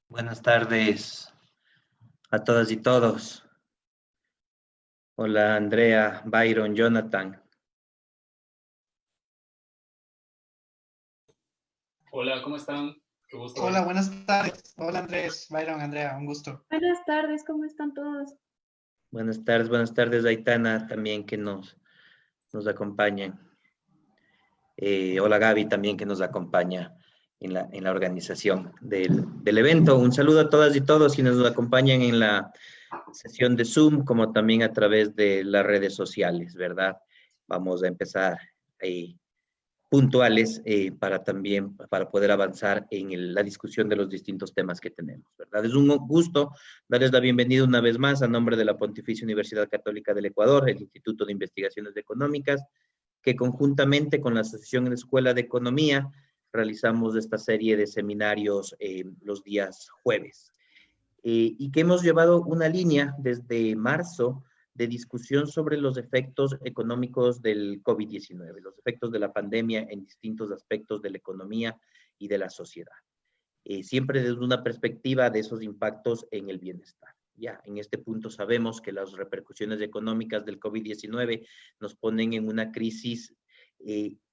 Buenas tardes a todas y todos. Hola Andrea, Byron, Jonathan. Hola, ¿cómo están? Qué gusto Hola, verlos. buenas tardes. Hola Andrés, Byron, Andrea, un gusto. Buenas tardes, ¿cómo están todos? Buenas tardes Aitana también que nos acompaña. Hola Gaby también que nos acompaña en la organización del evento. Un saludo a todas y todos quienes nos acompañan en la sesión de Zoom, como también a través de las redes sociales, ¿verdad? Vamos a empezar puntuales para poder avanzar en la discusión de los distintos temas que tenemos, ¿verdad? Es un gusto darles la bienvenida una vez más a nombre de la Pontificia Universidad Católica del Ecuador, el Instituto de Investigaciones Económicas, que conjuntamente con la Asociación de Escuela de Economía realizamos esta serie de seminarios los días jueves. Y que hemos llevado una línea desde marzo de discusión sobre los efectos económicos del COVID-19, los efectos de la pandemia en distintos aspectos de la economía y de la sociedad. Siempre desde una perspectiva de esos impactos en el bienestar. Ya, en este punto sabemos que las repercusiones económicas del COVID-19 nos ponen en una crisis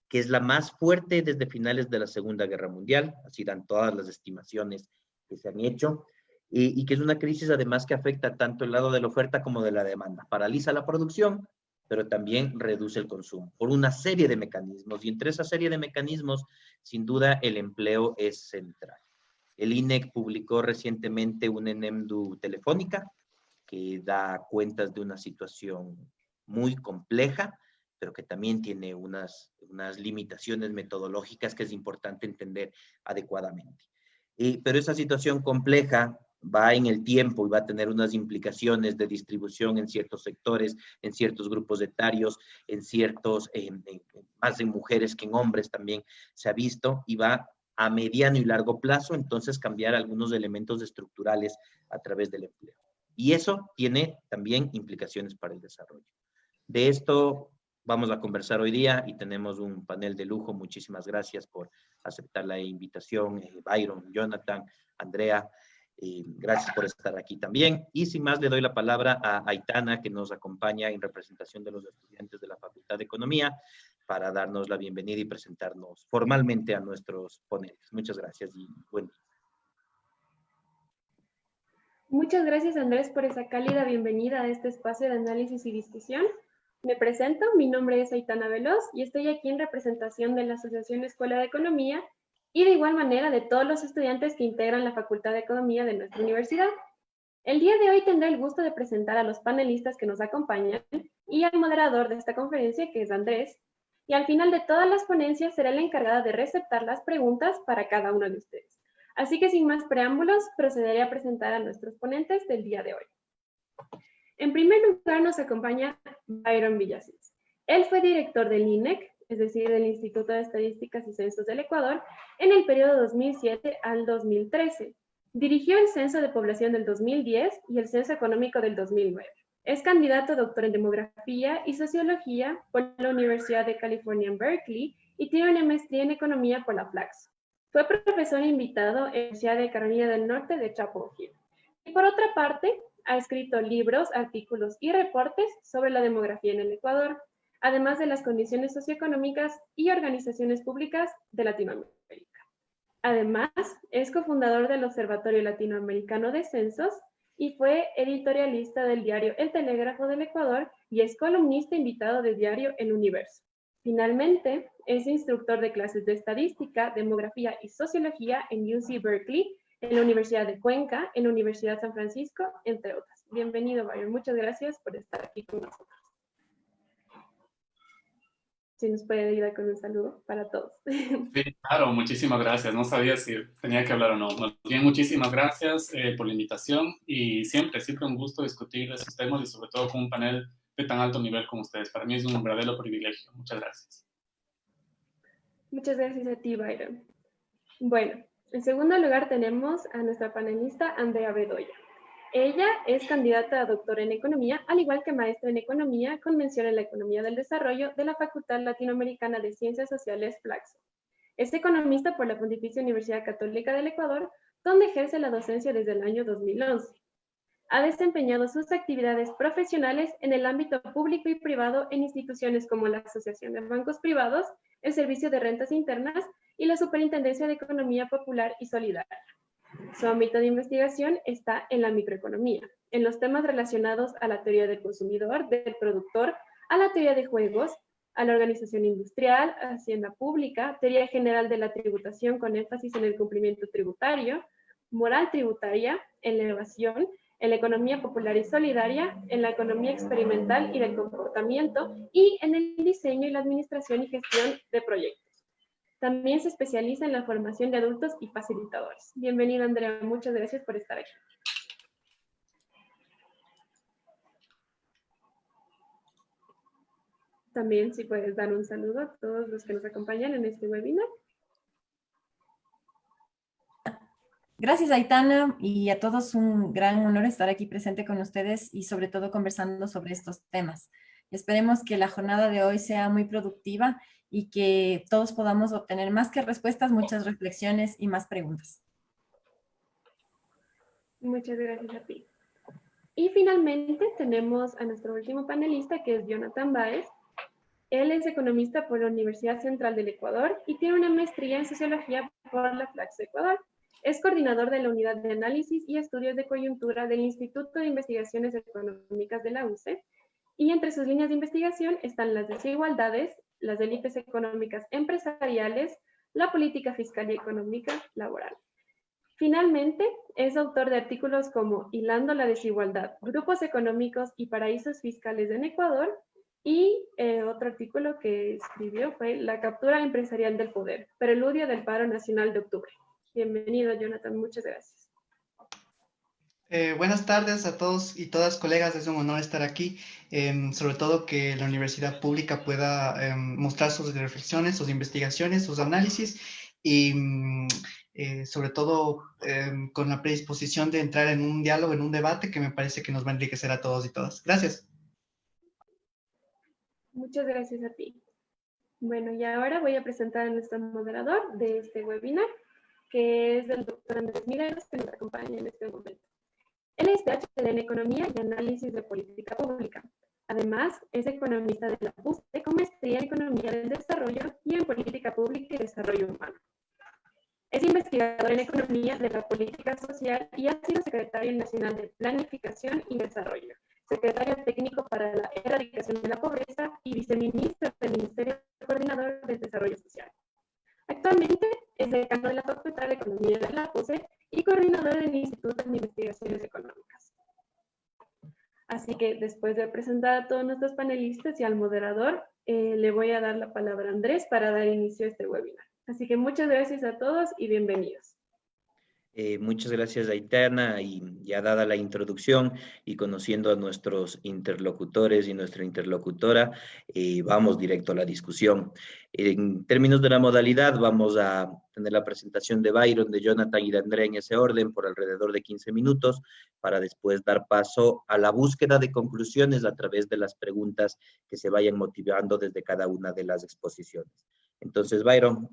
que es la más fuerte desde finales de la Segunda Guerra Mundial, así dan todas las estimaciones que se han hecho, y que es una crisis además que afecta tanto el lado de la oferta como de la demanda. Paraliza la producción, pero también reduce el consumo por una serie de mecanismos, y entre esa serie de mecanismos, sin duda, el empleo es central. El INEC publicó recientemente una ENEMDU telefónica que da cuentas de una situación muy compleja, pero que también tiene unas limitaciones metodológicas que es importante entender adecuadamente. Pero esa situación compleja va en el tiempo y va a tener unas implicaciones de distribución en ciertos sectores, en ciertos grupos etarios, en ciertos, más en mujeres que en hombres también se ha visto, y va a mediano y largo plazo, entonces cambiar algunos elementos estructurales a través del empleo. Y eso tiene también implicaciones para el desarrollo. De esto vamos a conversar hoy día y tenemos un panel de lujo. Muchísimas gracias por aceptar la invitación, Byron, Jonathan, Andrea. Gracias por estar aquí también. Y sin más, le doy la palabra a Aitana, que nos acompaña en representación de los estudiantes de la Facultad de Economía, para darnos la bienvenida y presentarnos formalmente a nuestros ponentes. Muchas gracias y buen día. Muchas gracias Andrés por esa cálida bienvenida a este espacio de análisis y discusión. Me presento, mi nombre es Aitana Veloz y estoy aquí en representación de la Asociación Escuela de Economía y de igual manera de todos los estudiantes que integran la Facultad de Economía de nuestra universidad. El día de hoy tendré el gusto de presentar a los panelistas que nos acompañan y al moderador de esta conferencia, que es Andrés, y al final de todas las ponencias seré la encargada de receptar las preguntas para cada uno de ustedes. Así que sin más preámbulos, procederé a presentar a nuestros ponentes del día de hoy. En primer lugar nos acompaña Byron Villasís. Él fue director del INEC, es decir, del Instituto de Estadísticas y Censos del Ecuador, en el periodo 2007 al 2013. Dirigió el Censo de Población del 2010 y el Censo Económico del 2009. Es candidato a doctor en Demografía y Sociología por la Universidad de California en Berkeley y tiene una maestría en Economía por la Flaxo. Fue profesor invitado en la Universidad de Carolina del Norte de Chapel Hill. Y por otra parte, ha escrito libros, artículos y reportes sobre la demografía en el Ecuador, además de las condiciones socioeconómicas y organizaciones públicas de Latinoamérica. Además, es cofundador del Observatorio Latinoamericano de Censos y fue editorialista del diario El Telégrafo del Ecuador y es columnista invitado del diario El Universo. Finalmente, es instructor de clases de estadística, demografía y sociología en UC Berkeley, en la Universidad de Cuenca, en la Universidad San Francisco, entre otras. Bienvenido, Byron. Muchas gracias por estar aquí con nosotros. Si nos puede ayudar con un saludo para todos. Sí, claro, muchísimas gracias. No sabía si tenía que hablar o no. Más bien, muchísimas gracias por la invitación y siempre un gusto discutir esos temas y sobre todo con un panel de tan alto nivel como ustedes. Para mí es un verdadero privilegio. Muchas gracias. Muchas gracias a ti, Byron. Bueno, en segundo lugar tenemos a nuestra panelista Andrea Bedoya. Ella es candidata a doctora en Economía, al igual que maestra en Economía, con mención en la Economía del Desarrollo de la Facultad Latinoamericana de Ciencias Sociales, Flaxo. Es economista por la Pontificia Universidad Católica del Ecuador, donde ejerce la docencia desde el año 2011. Ha desempeñado sus actividades profesionales en el ámbito público y privado en instituciones como la Asociación de Bancos Privados, el Servicio de Rentas Internas y la Superintendencia de Economía Popular y Solidaria. Su ámbito de investigación está en la microeconomía, en los temas relacionados a la teoría del consumidor, del productor, a la teoría de juegos, a la organización industrial, hacienda pública, teoría general de la tributación con énfasis en el cumplimiento tributario, moral tributaria, en la evasión, en la economía popular y solidaria, en la economía experimental y del comportamiento y en el diseño y la administración y gestión de proyectos. También se especializa en la formación de adultos y facilitadores. Bienvenido, Andrea. Muchas gracias por estar aquí. También si puedes dar un saludo a todos los que nos acompañan en este webinar. Gracias, Aitana, y a todos un gran honor estar aquí presente con ustedes y sobre todo conversando sobre estos temas. Esperemos que la jornada de hoy sea muy productiva y que todos podamos obtener más que respuestas, muchas reflexiones y más preguntas. Muchas gracias a ti. Y finalmente tenemos a nuestro último panelista, que es Jonathan Báez. Él es economista por la Universidad Central del Ecuador y tiene una maestría en Sociología por la FLACS Ecuador. Es coordinador de la Unidad de Análisis y Estudios de Coyuntura del Instituto de Investigaciones Económicas de la UCE, y entre sus líneas de investigación están las desigualdades, las élites económicas empresariales, la política fiscal y económica laboral. Finalmente, es autor de artículos como Hilando la desigualdad, grupos económicos y paraísos fiscales en Ecuador, y otro artículo que escribió fue La captura empresarial del poder, preludio del paro nacional de octubre. Bienvenido, Jonathan, muchas gracias. Buenas tardes a todos y todas, colegas. Es un honor estar aquí, sobre todo que la universidad pública pueda mostrar sus reflexiones, sus investigaciones, sus análisis y sobre todo con la predisposición de entrar en un diálogo, en un debate que me parece que nos va a enriquecer a todos y todas. Gracias. Muchas gracias a ti. Bueno, y ahora voy a presentar a nuestro moderador de este webinar, que es el doctor Andrés Mireles, que nos acompaña en este momento. Él es PhD en Economía y Análisis de Política Pública. Además, es economista de la UCE con maestría en Economía del Desarrollo y en Política Pública y Desarrollo Humano. Es investigador en Economía de la Política Social y ha sido secretario nacional de Planificación y Desarrollo, secretario técnico para la erradicación de la pobreza y viceministro del Ministerio Coordinador del Desarrollo Social. Actualmente es decano de la Facultad de Economía de la UCE y coordinador del Instituto de Investigaciones Económicas. Así que después de presentar a todos nuestros panelistas y al moderador, le voy a dar la palabra a Andrés para dar inicio a este webinar. Así que muchas gracias a todos y bienvenidos. Muchas gracias, Aitana, y ya dada la introducción y conociendo a nuestros interlocutores y nuestra interlocutora, vamos directo a la discusión. En términos de la modalidad, vamos a tener la presentación de Byron, de Jonathan y de Andrea en ese orden por alrededor de 15 minutos, para después dar paso a la búsqueda de conclusiones a través de las preguntas que se vayan motivando desde cada una de las exposiciones. Entonces, Byron,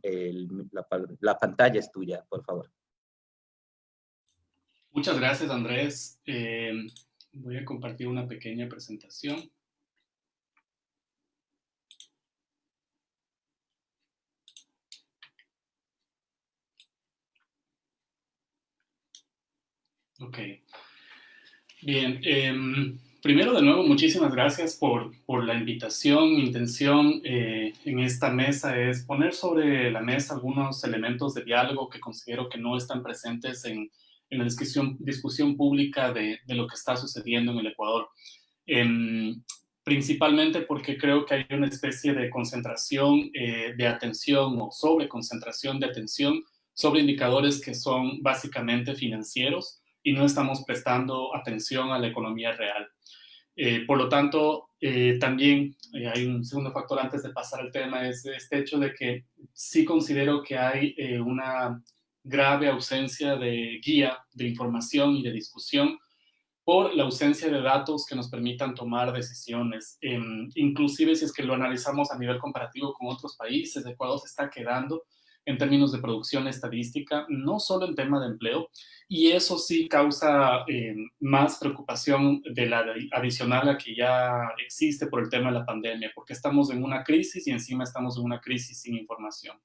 la pantalla es tuya, por favor. Muchas gracias, Andrés. Voy a compartir una pequeña presentación. Ok. Bien. Primero, de nuevo, muchísimas gracias por la invitación. Mi intención en esta mesa es poner sobre la mesa algunos elementos de diálogo que considero que no están presentes en la discusión pública de lo que está sucediendo en el Ecuador. Principalmente porque creo que hay una especie de concentración de atención o sobreconcentración de atención sobre indicadores que son básicamente financieros y no estamos prestando atención a la economía real. Por lo tanto, también hay un segundo factor antes de pasar al tema, es este hecho de que sí considero que hay una grave ausencia de guía, de información y de discusión por la ausencia de datos que nos permitan tomar decisiones. Inclusive si es que lo analizamos a nivel comparativo con otros países, Ecuador se está quedando en términos de producción estadística, no solo en tema de empleo, y eso sí causa más preocupación de la adicional a que ya existe por el tema de la pandemia, porque estamos en una crisis y encima estamos en una crisis sin información.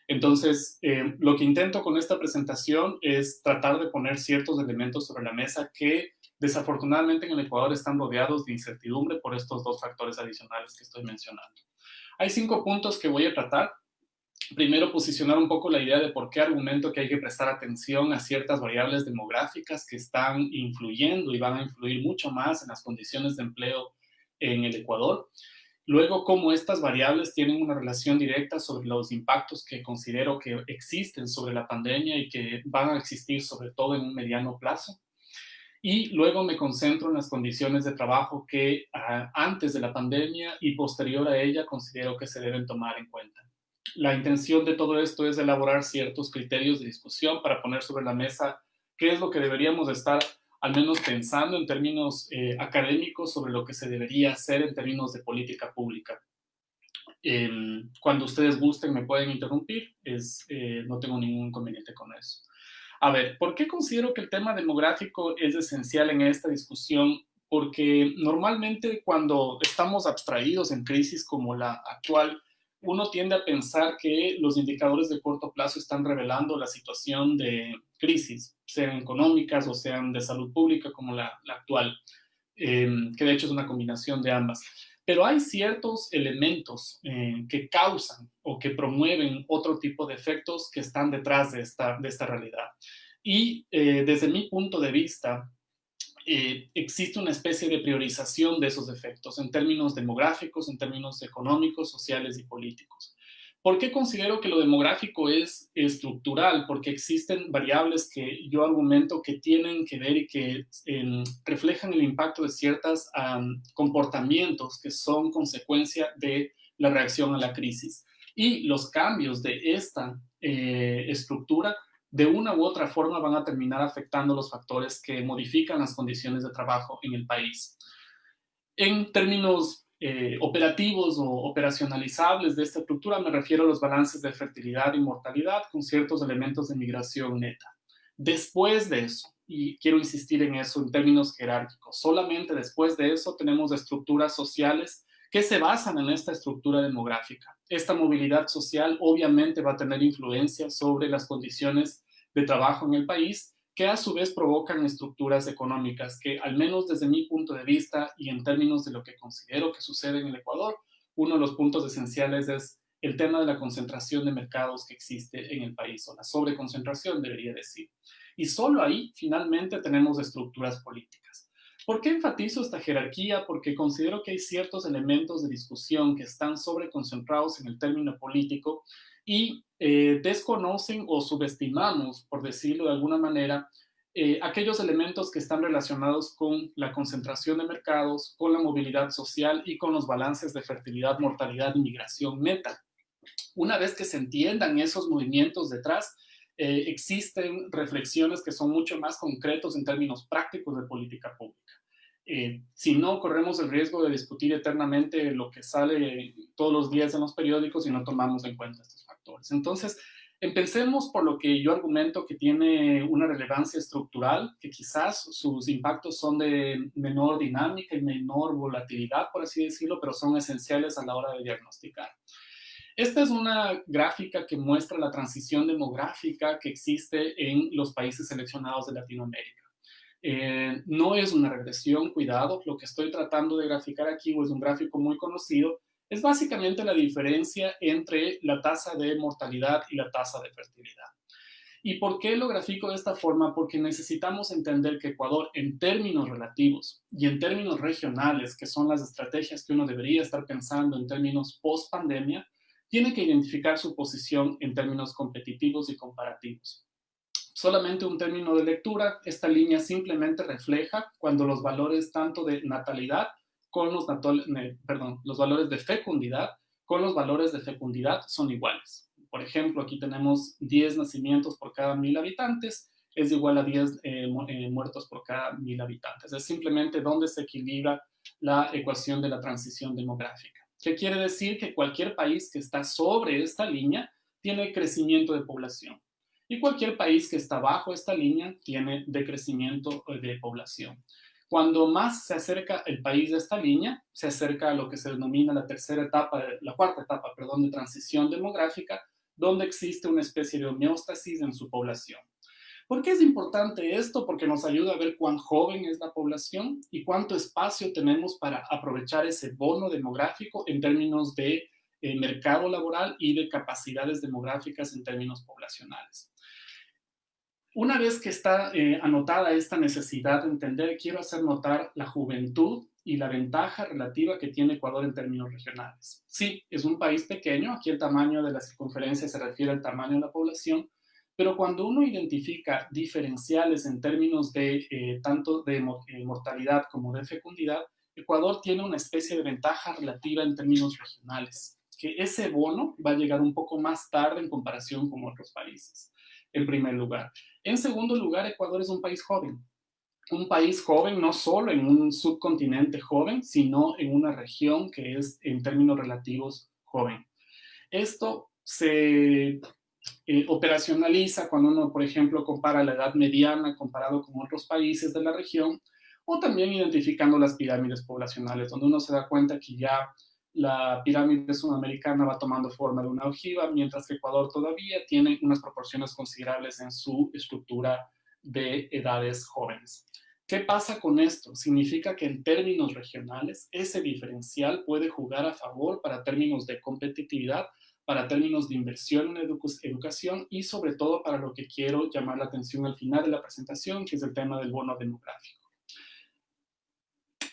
Entonces, lo que intento con esta presentación es tratar de poner ciertos elementos sobre la mesa que desafortunadamente en el Ecuador están rodeados de incertidumbre por estos dos factores adicionales que estoy mencionando. Hay 5 puntos que voy a tratar. Primero, posicionar un poco la idea de por qué argumento que hay que prestar atención a ciertas variables demográficas que están influyendo y van a influir mucho más en las condiciones de empleo en el Ecuador. Luego, cómo estas variables tienen una relación directa sobre los impactos que considero que existen sobre la pandemia y que van a existir sobre todo en un mediano plazo. Y luego me concentro en las condiciones de trabajo que antes de la pandemia y posterior a ella considero que se deben tomar en cuenta. La intención de todo esto es elaborar ciertos criterios de discusión para poner sobre la mesa qué es lo que deberíamos estar al menos pensando en términos académicos sobre lo que se debería hacer en términos de política pública. Cuando ustedes gusten me pueden interrumpir, no tengo ningún inconveniente con eso. A ver, ¿por qué considero que el tema demográfico es esencial en esta discusión? Porque normalmente cuando estamos abstraídos en crisis como la actual, uno tiende a pensar que los indicadores de corto plazo están revelando la situación de crisis, sean económicas o sean de salud pública como la actual, que de hecho es una combinación de ambas. Pero hay ciertos elementos que causan o que promueven otro tipo de efectos que están detrás de esta realidad. Y desde mi punto de vista, existe una especie de priorización de esos efectos en términos demográficos, en términos económicos, sociales y políticos. ¿Por qué considero que lo demográfico es estructural? Porque existen variables que yo argumento que tienen que ver y que reflejan el impacto de ciertos comportamientos que son consecuencia de la reacción a la crisis. Y los cambios de esta estructura de una u otra forma van a terminar afectando los factores que modifican las condiciones de trabajo en el país. En términos operativos o operacionalizables de esta estructura me refiero a los balances de fertilidad y mortalidad con ciertos elementos de migración neta. Después de eso, y quiero insistir en eso en términos jerárquicos, solamente después de eso tenemos estructuras sociales que se basan en esta estructura demográfica. Esta movilidad social obviamente va a tener influencia sobre las condiciones de trabajo en el país, que a su vez provocan estructuras económicas que, al menos desde mi punto de vista y en términos de lo que considero que sucede en el Ecuador, uno de los puntos esenciales es el tema de la concentración de mercados que existe en el país, o la sobreconcentración, debería decir. Y solo ahí, finalmente, tenemos estructuras políticas. ¿Por qué enfatizo esta jerarquía? Porque considero que hay ciertos elementos de discusión que están sobreconcentrados en el término político y desconocen o subestimamos, por decirlo de alguna manera, aquellos elementos que están relacionados con la concentración de mercados, con la movilidad social y con los balances de fertilidad, mortalidad y migración neta. Una vez que se entiendan esos movimientos detrás, existen reflexiones que son mucho más concretos en términos prácticos de política pública. Si no, corremos el riesgo de discutir eternamente lo que sale todos los días en los periódicos y no tomamos en cuenta estos factores. Entonces, empecemos por lo que yo argumento que tiene una relevancia estructural, que quizás sus impactos son de menor dinámica y menor volatilidad, por así decirlo, pero son esenciales a la hora de diagnosticar. Esta es una gráfica que muestra la transición demográfica que existe en los países seleccionados de Latinoamérica. No es una regresión, cuidado, lo que estoy tratando de graficar aquí, o es un gráfico muy conocido, es básicamente la diferencia entre la tasa de mortalidad y la tasa de fertilidad. ¿Y por qué lo grafico de esta forma? Porque necesitamos entender que Ecuador, en términos relativos y en términos regionales, que son las estrategias que uno debería estar pensando en términos post-pandemia, tiene que identificar su posición en términos competitivos y comparativos. Solamente un término de lectura, esta línea simplemente refleja cuando los valores tanto de natalidad con los valores de fecundidad con los valores de fecundidad son iguales. Por ejemplo, aquí tenemos 10 nacimientos por cada 1000 habitantes, es igual a 10 muertos por cada 1000 habitantes. Es simplemente donde se equilibra la ecuación de la transición demográfica. ¿Qué quiere decir? Que cualquier país que está sobre esta línea tiene crecimiento de población. Y cualquier país que está bajo esta línea tiene decrecimiento de población. Cuando más se acerca el país de esta línea, se acerca a lo que se denomina la cuarta etapa, de transición demográfica, donde existe una especie de homeostasis en su población. ¿Por qué es importante esto? Porque nos ayuda a ver cuán joven es la población y cuánto espacio tenemos para aprovechar ese bono demográfico en términos de mercado laboral y de capacidades demográficas en términos poblacionales. Una vez que está anotada esta necesidad de entender, quiero hacer notar la juventud y la ventaja relativa que tiene Ecuador en términos regionales. Sí, es un país pequeño, aquí el tamaño de la circunferencia se refiere al tamaño de la población, pero cuando uno identifica diferenciales en términos de tanto de mortalidad como de fecundidad, Ecuador tiene una especie de ventaja relativa en términos regionales, que ese bono va a llegar un poco más tarde en comparación con otros países, en primer lugar. En segundo lugar, Ecuador es un país joven. Un país joven no solo en un subcontinente joven, sino en una región que es en términos relativos joven. Esto se operacionaliza cuando uno, por ejemplo, compara la edad mediana comparado con otros países de la región, o también identificando las pirámides poblacionales, donde uno se da cuenta que ya la pirámide sudamericana va tomando forma de una ojiva, mientras que Ecuador todavía tiene unas proporciones considerables en su estructura de edades jóvenes. ¿Qué pasa con esto? Significa que en términos regionales, ese diferencial puede jugar a favor para términos de competitividad, para términos de inversión en educación y sobre todo para lo que quiero llamar la atención al final de la presentación, que es el tema del bono demográfico.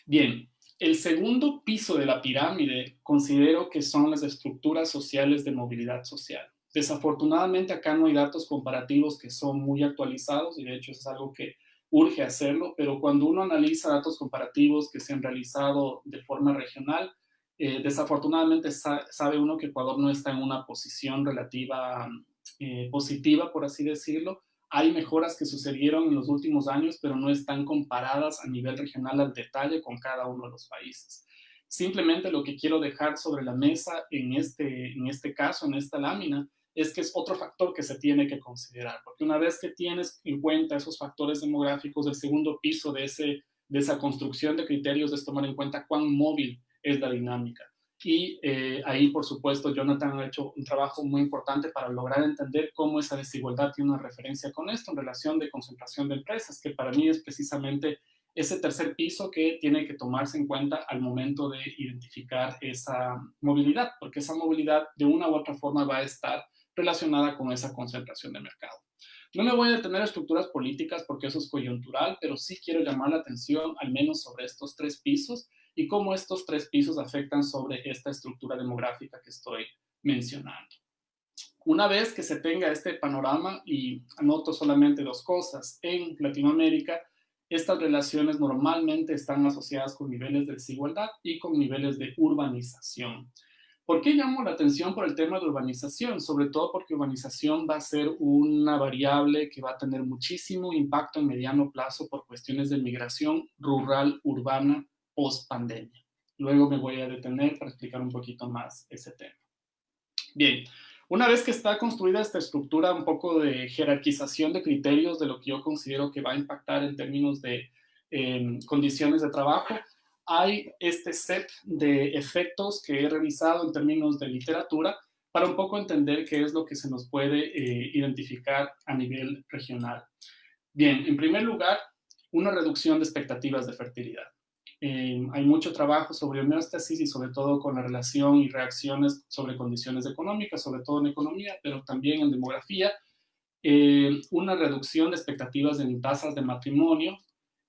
Bien, el segundo piso de la pirámide considero que son las estructuras sociales de movilidad social. Desafortunadamente acá no hay datos comparativos que son muy actualizados y de hecho es algo que urge hacerlo, pero cuando uno analiza datos comparativos que se han realizado de forma regional, desafortunadamente sabe uno que Ecuador no está en una posición relativa positiva, por así decirlo. Hay mejoras que sucedieron en los últimos años, pero no están comparadas a nivel regional al detalle con cada uno de los países. Simplemente lo que quiero dejar sobre la mesa en este caso, en esta lámina, es que es otro factor que se tiene que considerar, porque una vez que tienes en cuenta esos factores demográficos, el segundo piso de esa construcción de criterios es tomar en cuenta cuán móvil es la dinámica. Y ahí, por supuesto, Jonathan ha hecho un trabajo muy importante para lograr entender cómo esa desigualdad tiene una referencia con esto en relación de concentración de empresas, que para mí es precisamente ese tercer piso que tiene que tomarse en cuenta al momento de identificar esa movilidad, porque esa movilidad de una u otra forma va a estar relacionada con esa concentración de mercado. No me voy a detener a estructuras políticas porque eso es coyuntural, pero sí quiero llamar la atención al menos sobre estos tres pisos y cómo estos tres pisos afectan sobre esta estructura demográfica que estoy mencionando. Una vez que se tenga este panorama, y anoto solamente dos cosas, en Latinoamérica estas relaciones normalmente están asociadas con niveles de desigualdad y con niveles de urbanización. ¿Por qué llamo la atención por el tema de urbanización? Sobre todo porque urbanización va a ser una variable que va a tener muchísimo impacto en mediano plazo por cuestiones de migración rural-urbana post-pandemia. Luego me voy a detener para explicar un poquito más ese tema. Bien, una vez que está construida esta estructura un poco de jerarquización de criterios de lo que yo considero que va a impactar en términos de condiciones de trabajo, hay este set de efectos que he revisado en términos de literatura para un poco entender qué es lo que se nos puede identificar a nivel regional. Bien, en primer lugar, una reducción de expectativas de fertilidad. Hay mucho trabajo sobre homeostasis y sobre todo con la relación y reacciones sobre condiciones económicas, sobre todo en economía, pero también en demografía. Una reducción de expectativas en tasas de matrimonio.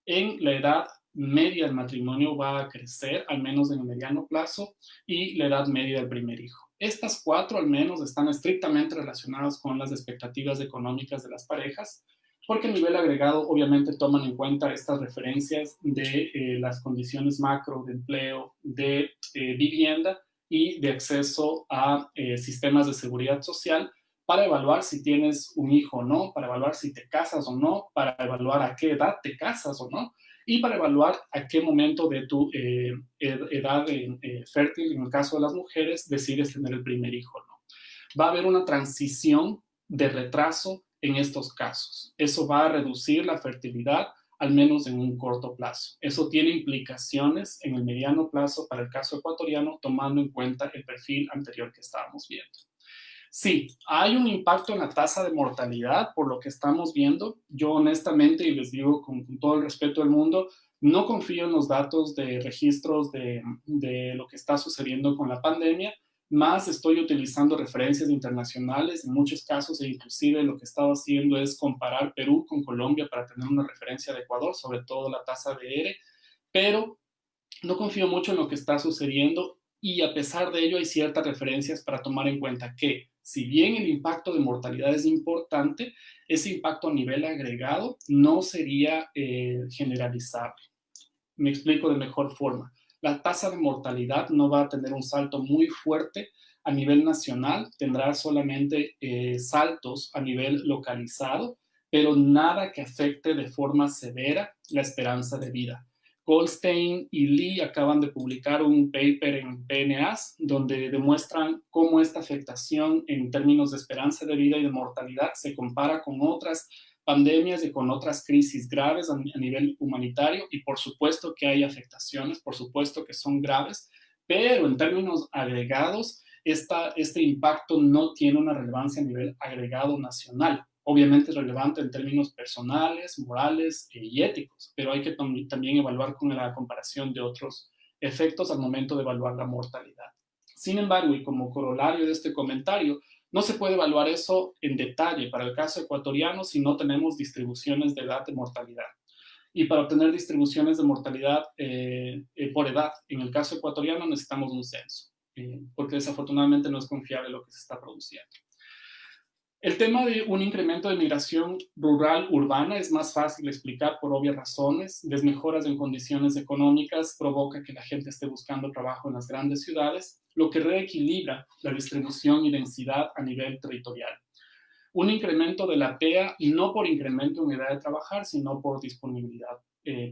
En la edad media del matrimonio va a crecer, al menos en el mediano plazo, y la edad media del primer hijo. Estas cuatro al menos están estrictamente relacionadas con las expectativas económicas de las parejas, porque a nivel agregado obviamente toman en cuenta estas referencias de las condiciones macro de empleo, de vivienda y de acceso a sistemas de seguridad social para evaluar si tienes un hijo o no, para evaluar si te casas o no, para evaluar a qué edad te casas o no, y para evaluar a qué momento de tu edad fértil, en el caso de las mujeres, decides tener el primer hijo o no. va a haber una transición de retraso en estos casos. Eso va a reducir la fertilidad, al menos en un corto plazo. Eso tiene implicaciones en el mediano plazo para el caso ecuatoriano, tomando en cuenta el perfil anterior que estábamos viendo. Sí, hay un impacto en la tasa de mortalidad por lo que estamos viendo. Yo honestamente, y les digo con todo el respeto del mundo, no confío en los datos de registros de lo que está sucediendo con la pandemia, más estoy utilizando referencias internacionales en muchos casos, e inclusive lo que he estado haciendo es comparar Perú con Colombia para tener una referencia de Ecuador, sobre todo la tasa de ERE, pero no confío mucho en lo que está sucediendo, y a pesar de ello hay ciertas referencias para tomar en cuenta que, si bien el impacto de mortalidad es importante, ese impacto a nivel agregado no sería generalizable. Me explico de mejor forma. La tasa de mortalidad no va a tener un salto muy fuerte a nivel nacional, tendrá solamente saltos a nivel localizado, pero nada que afecte de forma severa la esperanza de vida. Goldstein y Lee acaban de publicar un paper en PNAS donde demuestran cómo esta afectación en términos de esperanza de vida y de mortalidad se compara con otras pandemias y con otras crisis graves a nivel humanitario, y por supuesto que hay afectaciones, por supuesto que son graves, pero en términos agregados, este impacto no tiene una relevancia a nivel agregado nacional. Obviamente es relevante en términos personales, morales y éticos, pero hay que también evaluar con la comparación de otros efectos al momento de evaluar la mortalidad. Sin embargo, y como corolario de este comentario, no se puede evaluar eso en detalle para el caso ecuatoriano si no tenemos distribuciones de edad de mortalidad. Y para obtener distribuciones de mortalidad por edad, en el caso ecuatoriano necesitamos un censo, porque desafortunadamente no es confiable lo que se está produciendo. El tema de un incremento de migración rural-urbana es más fácil de explicar por obvias razones. Desmejoras en condiciones económicas provoca que la gente esté buscando trabajo en las grandes ciudades, lo que reequilibra la distribución y densidad a nivel territorial. Un incremento de la PEA, no por incremento en edad de trabajar, sino por disponibilidad.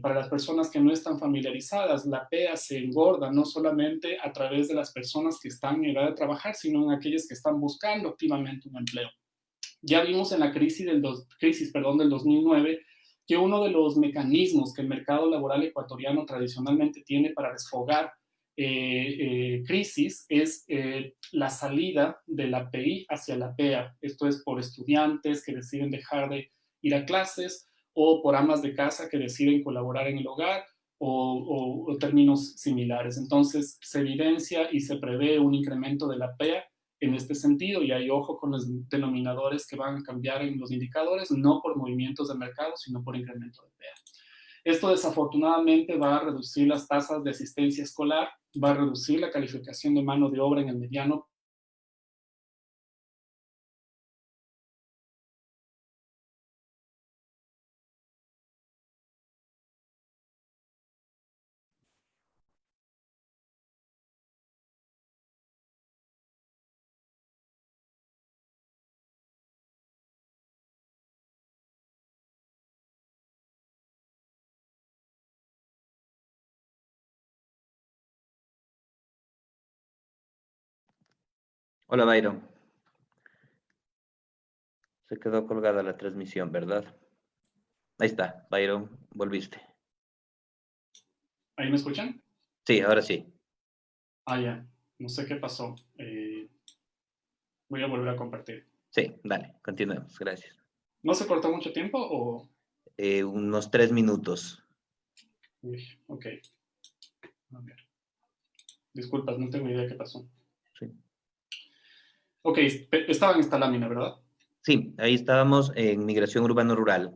Para las personas que no están familiarizadas, la PEA se engorda no solamente a través de las personas que están en edad de trabajar, sino en aquellas que están buscando activamente un empleo. Ya vimos en la crisis del 2009 que uno de los mecanismos que el mercado laboral ecuatoriano tradicionalmente tiene para desfogar crisis es la salida de la PI hacia la PEA. Esto es por estudiantes que deciden dejar de ir a clases, o por amas de casa que deciden colaborar en el hogar, o términos similares. Entonces se evidencia y se prevé un incremento de la PEA en este sentido, y hay ojo con los denominadores que van a cambiar en los indicadores, no por movimientos de mercado, sino por incremento de PEA. Esto desafortunadamente va a reducir las tasas de asistencia escolar, va a reducir la calificación de mano de obra en el mediano. Hola, Byron. Se quedó colgada la transmisión, ¿verdad? Ahí está, Byron, volviste. ¿Ahí me escuchan? Sí, ahora sí. Ah, ya. No sé qué pasó. Voy a volver a compartir. Sí, dale, continuemos, gracias. ¿No se cortó mucho tiempo o...? Unos 3 minutos. Uy, ok. A ver. Disculpas, no tengo idea qué pasó. Sí. Ok, estaba en esta lámina, ¿verdad? Sí, ahí estábamos en migración urbano-rural.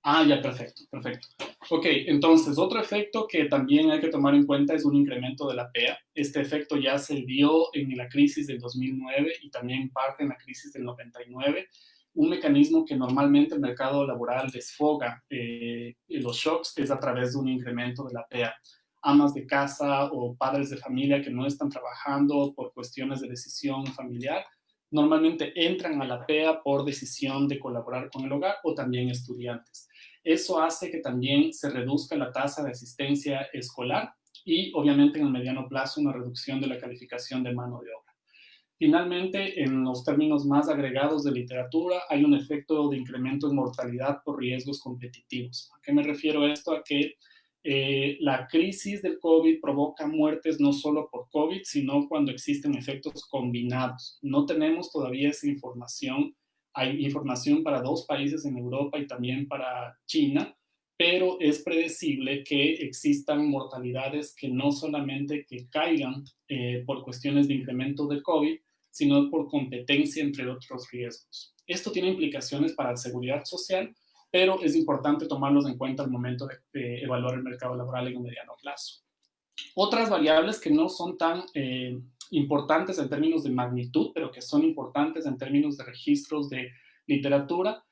Ah, ya, perfecto, perfecto. Ok, entonces, otro efecto que también hay que tomar en cuenta es un incremento de la PEA. Este efecto ya se vio en la crisis del 2009 y también parte en la crisis del 99. Un mecanismo que normalmente el mercado laboral desfoga los shocks es a través de un incremento de la PEA. Amas de casa o padres de familia que no están trabajando por cuestiones de decisión familiar, normalmente entran a la PEA por decisión de colaborar con el hogar, o también estudiantes. Eso hace que también se reduzca la tasa de asistencia escolar y obviamente en el mediano plazo una reducción de la calificación de mano de obra. Finalmente, en los términos más agregados de literatura, hay un efecto de incremento en mortalidad por riesgos competitivos. ¿A qué me refiero a esto? A que la crisis del COVID provoca muertes no solo por COVID, sino cuando existen efectos combinados. No tenemos todavía esa información. Hay información para 2 países en Europa y también para China, pero es predecible que existan mortalidades que no solamente que caigan por cuestiones de incremento de COVID, sino por competencia entre otros riesgos. Esto tiene implicaciones para la seguridad social, pero es importante tomarlos en cuenta al momento de evaluar el mercado laboral en un mediano plazo. Otras variables que no son tan importantes en términos de magnitud, pero que son importantes en términos de registros de literatura,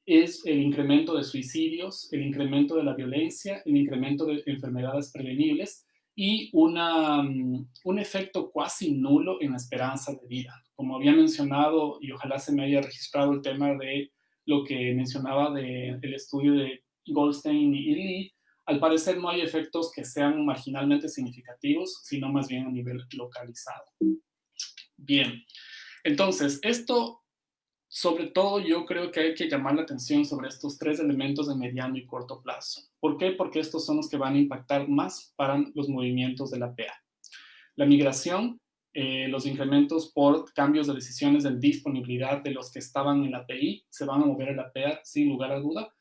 es el incremento de suicidios, el incremento de la violencia, el incremento de enfermedades prevenibles y un efecto casi nulo en la esperanza de vida. Como había mencionado, y ojalá se me haya registrado el tema de lo que mencionaba del estudio de Goldstein y Lee, al parecer no hay efectos que sean marginalmente significativos, sino más bien a nivel localizado. Bien, entonces esto, sobre todo, yo creo que hay que llamar la atención sobre estos 3 elementos de mediano y corto plazo. ¿Por qué? Porque estos son los que van a impactar más para los movimientos de la PEA. La migración, los incrementos por cambios de decisiones de disponibilidad de los que estaban en la PI se van a mover a la PEA sin lugar a duda.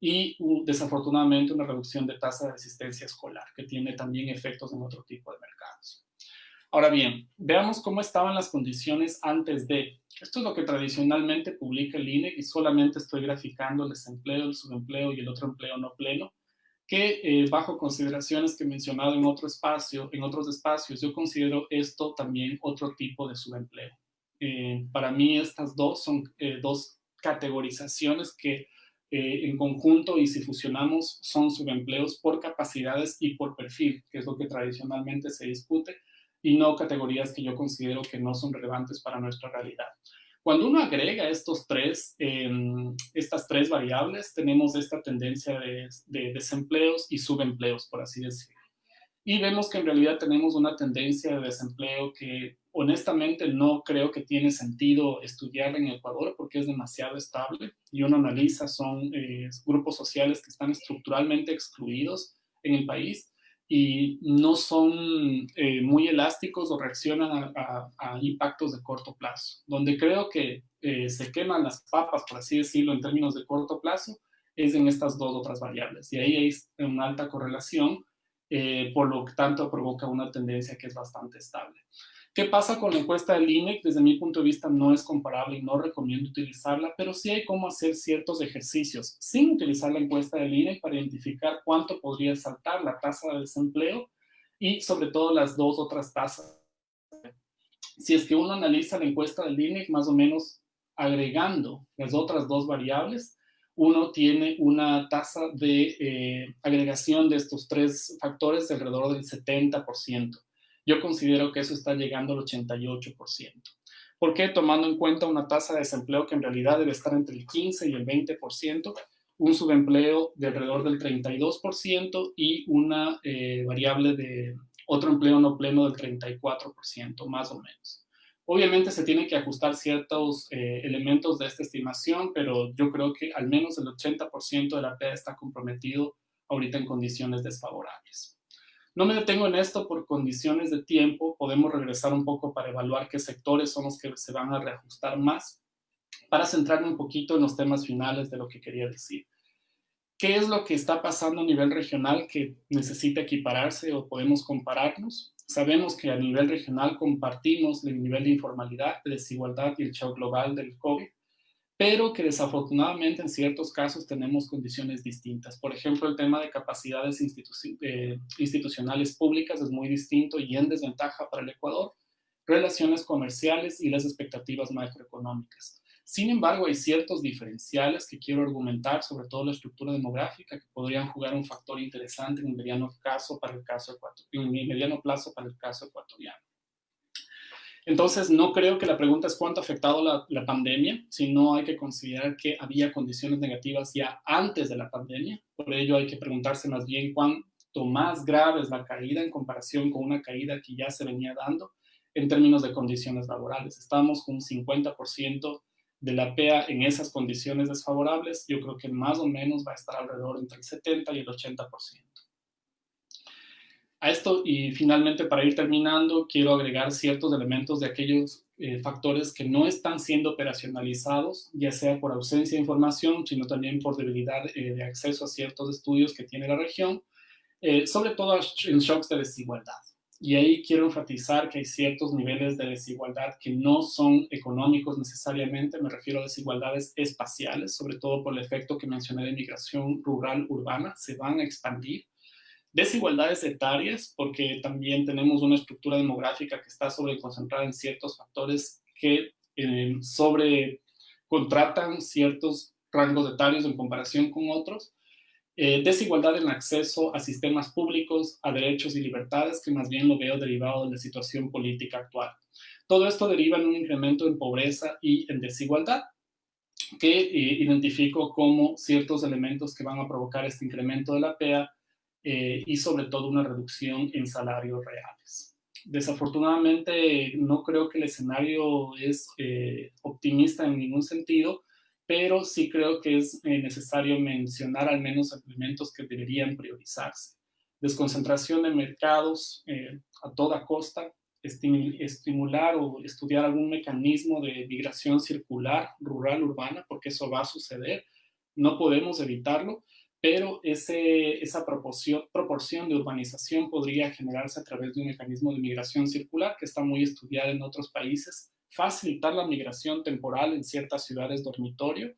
Y desafortunadamente una reducción de tasa de asistencia escolar, que tiene también efectos en otro tipo de mercados. Ahora bien, veamos cómo estaban las condiciones antes de. Esto es lo que tradicionalmente publica el INEC y solamente estoy graficando el desempleo, el subempleo y el otro empleo no pleno, que bajo consideraciones que he mencionado en otros espacios, yo considero esto también otro tipo de subempleo. Para mí estas dos son 2 categorizaciones que en conjunto y si fusionamos son subempleos por capacidades y por perfil, que es lo que tradicionalmente se discute, y no categorías que yo considero que no son relevantes para nuestra realidad. Cuando uno agrega estas 3 variables, tenemos esta tendencia de desempleos y subempleos, por así decirlo. Y vemos que en realidad tenemos una tendencia de desempleo que honestamente no creo que tiene sentido estudiar en Ecuador porque es demasiado estable y uno analiza, son grupos sociales que están estructuralmente excluidos en el país y no son muy elásticos o reaccionan a impactos de corto plazo. Donde creo que se queman las papas, por así decirlo, en términos de corto plazo, es en estas 2 otras variables. Y ahí hay una alta correlación, por lo que tanto provoca una tendencia que es bastante estable. ¿Qué pasa con la encuesta del INEC? Desde mi punto de vista no es comparable y no recomiendo utilizarla, pero sí hay cómo hacer ciertos ejercicios sin utilizar la encuesta del INEC para identificar cuánto podría saltar la tasa de desempleo y sobre todo las 2 otras tasas. Si es que uno analiza la encuesta del INEC más o menos agregando las otras 2 variables, uno tiene una tasa de agregación de estos 3 factores de alrededor del 70%. Yo considero que eso está llegando al 88%. ¿Por qué? Tomando en cuenta una tasa de desempleo que en realidad debe estar entre el 15 y el 20%, un subempleo de alrededor del 32% y una variable de otro empleo no pleno del 34%, más o menos. Obviamente se tienen que ajustar ciertos elementos de esta estimación, pero yo creo que al menos el 80% de la PEA está comprometido ahorita en condiciones desfavorables. No me detengo en esto por condiciones de tiempo, podemos regresar un poco para evaluar qué sectores son los que se van a reajustar más, para centrarme un poquito en los temas finales de lo que quería decir. ¿Qué es lo que está pasando a nivel regional que necesita equipararse o podemos compararnos? Sabemos que a nivel regional compartimos el nivel de informalidad, de desigualdad y el shock global del COVID, pero que desafortunadamente en ciertos casos tenemos condiciones distintas. Por ejemplo, el tema de capacidades institucionales públicas es muy distinto y en desventaja para el Ecuador, relaciones comerciales y las expectativas macroeconómicas. Sin embargo, hay ciertos diferenciales que quiero argumentar, sobre todo la estructura demográfica, que podrían jugar un factor interesante en el mediano plazo para el caso ecuatoriano. Entonces, no creo que la pregunta es cuánto ha afectado la pandemia, sino hay que considerar que había condiciones negativas ya antes de la pandemia. Por ello, hay que preguntarse más bien cuánto más grave es la caída en comparación con una caída que ya se venía dando en términos de condiciones laborales. Estamos con un 50% de la PEA en esas condiciones desfavorables. Yo creo que más o menos va a estar alrededor entre el 70 y el 80%. A esto, y finalmente para ir terminando, quiero agregar ciertos elementos de aquellos factores que no están siendo operacionalizados, ya sea por ausencia de información, sino también por debilidad de acceso a ciertos estudios que tiene la región, sobre todo en shocks de desigualdad. Y ahí quiero enfatizar que hay ciertos niveles de desigualdad que no son económicos necesariamente, me refiero a desigualdades espaciales, sobre todo por el efecto que mencioné de migración rural-urbana, se van a expandir. Desigualdades etarias, porque también tenemos una estructura demográfica que está sobreconcentrada en ciertos factores que sobrecontratan ciertos rangos etarios en comparación con otros. Desigualdad en acceso a sistemas públicos, a derechos y libertades, que más bien lo veo derivado de la situación política actual. Todo esto deriva en un incremento en pobreza y en desigualdad, que identifico como ciertos elementos que van a provocar este incremento de la PEA, y sobre todo una reducción en salarios reales. Desafortunadamente, no creo que el escenario es optimista en ningún sentido, pero sí creo que es necesario mencionar al menos elementos que deberían priorizarse. Desconcentración de mercados a toda costa, estimular o estudiar algún mecanismo de migración circular rural-urbana, porque eso va a suceder, no podemos evitarlo, pero esa proporción de urbanización podría generarse a través de un mecanismo de migración circular que está muy estudiado en otros países, facilitar la migración temporal en ciertas ciudades dormitorio,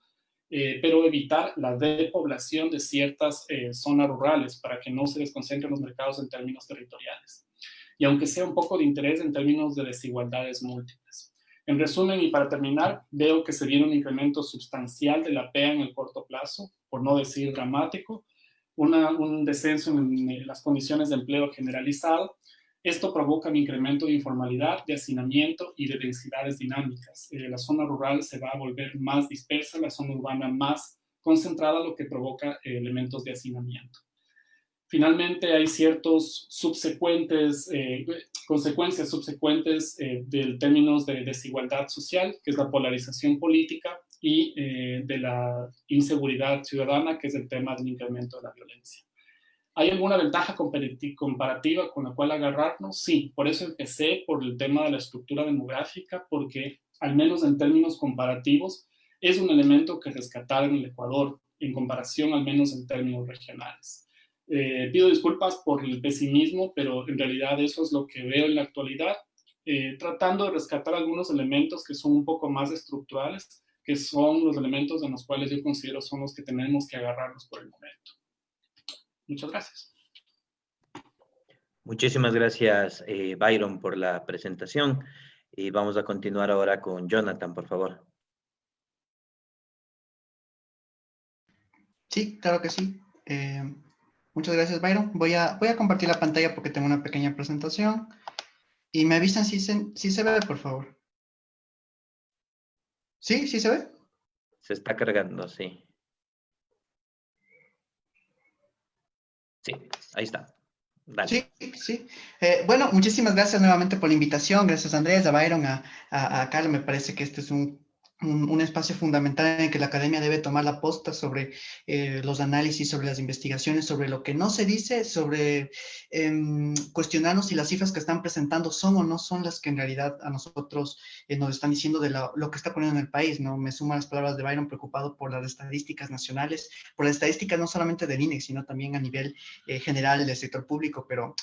pero evitar la depoblación de ciertas zonas rurales para que no se desconcentren los mercados en términos territoriales. Y aunque sea un poco de interés en términos de desigualdades múltiples. En resumen, y para terminar, veo que se viene un incremento sustancial de la PEA en el corto plazo, por no decir dramático, un descenso en las condiciones de empleo generalizado. Esto provoca un incremento de informalidad, de hacinamiento y de densidades dinámicas. La zona rural se va a volver más dispersa, la zona urbana más concentrada, lo que provoca elementos de hacinamiento. Finalmente, hay ciertos consecuencias subsecuentes de términos de desigualdad social, que es la polarización política, y de la inseguridad ciudadana, que es el tema del incremento de la violencia. ¿Hay alguna ventaja comparativa con la cual agarrarnos? Sí, por eso empecé por el tema de la estructura demográfica, porque al menos en términos comparativos es un elemento que rescatar en el Ecuador, en comparación al menos en términos regionales. Pido disculpas por el pesimismo, pero en realidad eso es lo que veo en la actualidad, tratando de rescatar algunos elementos que son un poco más estructurales, que son los elementos en los cuales yo considero son los que tenemos que agarrarnos por el momento. Muchas gracias. Muchísimas gracias, Byron, por la presentación. Y vamos a continuar ahora con Jonathan, por favor. Sí, claro que sí. Muchas gracias, Byron. Voy a compartir la pantalla porque tengo una pequeña presentación. Y me avisan si se ve, por favor. ¿Sí? ¿Sí se ve? Se está cargando, sí. Sí, ahí está. Dale. Sí, sí. Bueno, muchísimas gracias nuevamente por la invitación. Gracias a Andrés, a Byron, a Carla. Me parece que este es un espacio fundamental en el que la academia debe tomar la posta sobre los análisis, sobre las investigaciones, sobre lo que no se dice, sobre cuestionarnos si las cifras que están presentando son o no son las que en realidad a nosotros nos están diciendo de lo que está poniendo en el país, ¿no? Me suman las palabras de Byron, preocupado por las estadísticas nacionales, por las estadísticas no solamente del INEC, sino también a nivel general del sector público, pero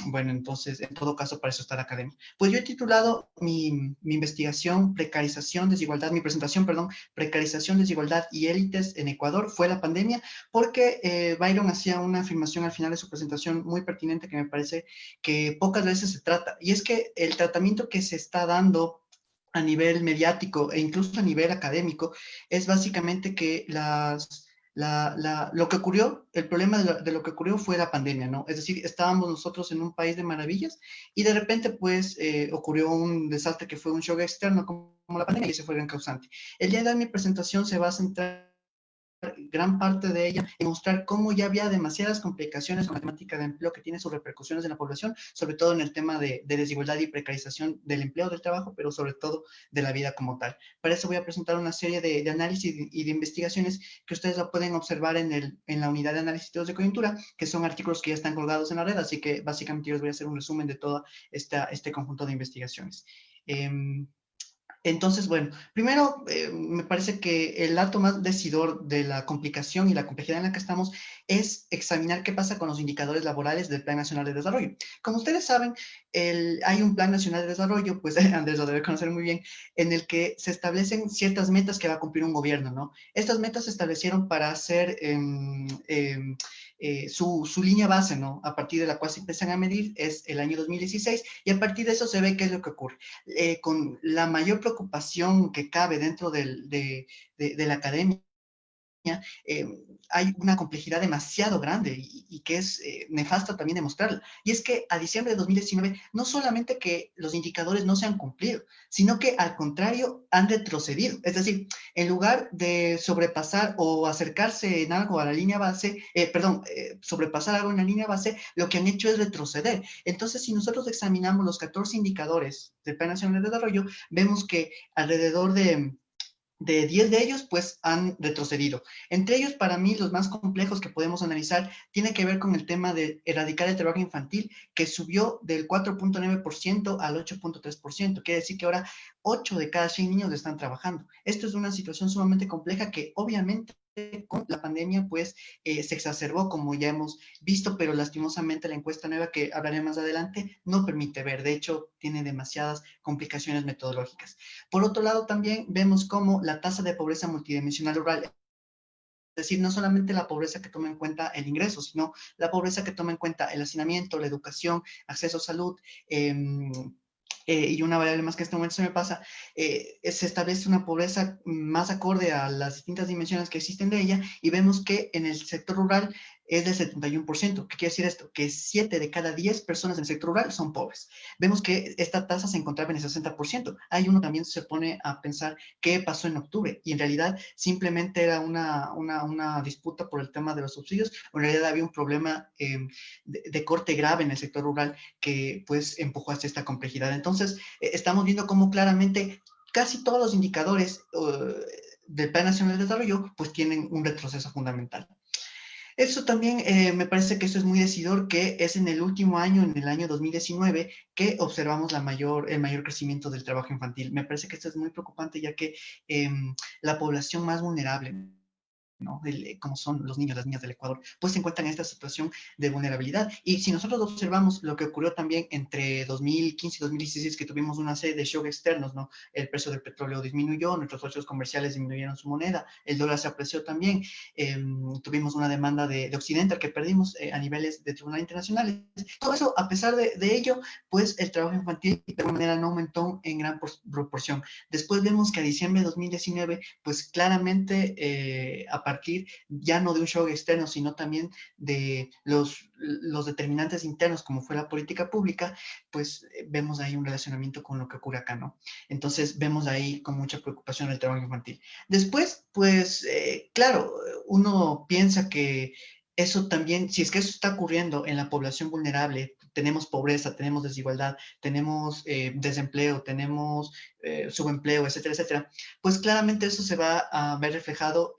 bueno, entonces, en todo caso, para eso está la academia. Pues yo he titulado mi investigación Precarización, desigualdad, mi presentación, perdón, Precarización, desigualdad y élites en Ecuador, fue la pandemia, porque Byron hacía una afirmación al final de su presentación muy pertinente que me parece que pocas veces se trata, y es que el tratamiento que se está dando a nivel mediático e incluso a nivel académico es básicamente que lo que ocurrió, el problema de lo que ocurrió fue la pandemia, ¿no? Es decir, estábamos nosotros en un país de maravillas y de repente, pues, ocurrió un desastre que fue un shock externo como la pandemia y ese fue el gran causante. El día de hoy mi presentación se va a centrar gran parte de ella en mostrar cómo ya había demasiadas complicaciones con la temática de empleo que tiene sus repercusiones en la población, sobre todo en el tema de desigualdad y precarización del empleo, del trabajo, pero sobre todo de la vida como tal. Para eso voy a presentar una serie de análisis y de investigaciones que ustedes la pueden observar en la unidad de análisis de coyuntura, que son artículos que ya están colgados en la red, así que básicamente yo les voy a hacer un resumen de todo este conjunto de investigaciones. Entonces, bueno, primero me parece que el dato más decidor de la complicación y la complejidad en la que estamos es examinar qué pasa con los indicadores laborales del Plan Nacional de Desarrollo. Como ustedes saben, hay un Plan Nacional de Desarrollo, pues Andrés lo debe conocer muy bien, en el que se establecen ciertas metas que va a cumplir un gobierno, ¿no? Estas metas se establecieron para hacer su línea base, ¿no? A partir de la cual se empiezan a medir es el año 2016 y a partir de eso se ve qué es lo que ocurre. Con la mayor preocupación que cabe dentro de la academia, eh, hay una complejidad demasiado grande y que es nefasta también demostrarla. Y es que a diciembre de 2019, no solamente que los indicadores no se han cumplido, sino que al contrario han retrocedido. Es decir, en lugar de sobrepasar o acercarse en algo a la línea base, sobrepasar algo en la línea base, lo que han hecho es retroceder. Entonces, si nosotros examinamos los 14 indicadores del Plan Nacional de Desarrollo, vemos que alrededor de 10 de ellos, pues han retrocedido. Entre ellos, para mí, los más complejos que podemos analizar tiene que ver con el tema de erradicar el trabajo infantil, que subió del 4.9% al 8.3%. Quiere decir que ahora 8 de cada 100 niños están trabajando. Esto es una situación sumamente compleja que obviamente con la pandemia pues se exacerbó, como ya hemos visto, pero lastimosamente la encuesta nueva que hablaré más adelante no permite ver. De hecho, tiene demasiadas complicaciones metodológicas. Por otro lado, también vemos cómo la tasa de pobreza multidimensional rural, es decir, no solamente la pobreza que toma en cuenta el ingreso, sino la pobreza que toma en cuenta el hacinamiento, la educación, acceso a salud, y una variable más que en este momento se me pasa, se establece una pobreza más acorde a las distintas dimensiones que existen de ella y vemos que en el sector rural es del 71%. ¿Qué quiere decir esto? Que 7 de cada 10 personas en el sector rural son pobres. Vemos que esta tasa se encontraba en el 60%. Ahí uno también se pone a pensar qué pasó en octubre y en realidad simplemente era una disputa por el tema de los subsidios, o en realidad había un problema de corte grave en el sector rural que pues empujó hacia esta complejidad. Entonces, estamos viendo cómo claramente casi todos los indicadores del Plan Nacional de Desarrollo pues tienen un retroceso fundamental. Eso también me parece que eso es muy decidor, que es en el último año, en el año 2019, que observamos el mayor crecimiento del trabajo infantil. Me parece que esto es muy preocupante, ya que la población más vulnerable, ¿no? Como son los niños, las niñas del Ecuador, pues se encuentran en esta situación de vulnerabilidad. Y si nosotros observamos lo que ocurrió también entre 2015 y 2016, que tuvimos una serie de shocks externos, ¿no? El precio del petróleo disminuyó, nuestros socios comerciales disminuyeron su moneda, el dólar se apreció también, tuvimos una demanda de Occidental que perdimos a niveles de tribunales internacionales. Todo eso, a pesar de ello, pues el trabajo infantil de alguna manera no aumentó en gran proporción. Después vemos que a diciembre de 2019, pues claramente a partir ya no de un shock externo, sino también de los determinantes internos, como fue la política pública, pues vemos ahí un relacionamiento con lo que ocurre acá, ¿no? Entonces vemos ahí con mucha preocupación el trabajo infantil. Después, pues, claro, uno piensa que eso también, si es que eso está ocurriendo en la población vulnerable, tenemos pobreza, tenemos desigualdad, tenemos desempleo, tenemos subempleo, etcétera, etcétera, pues claramente eso se va a ver reflejado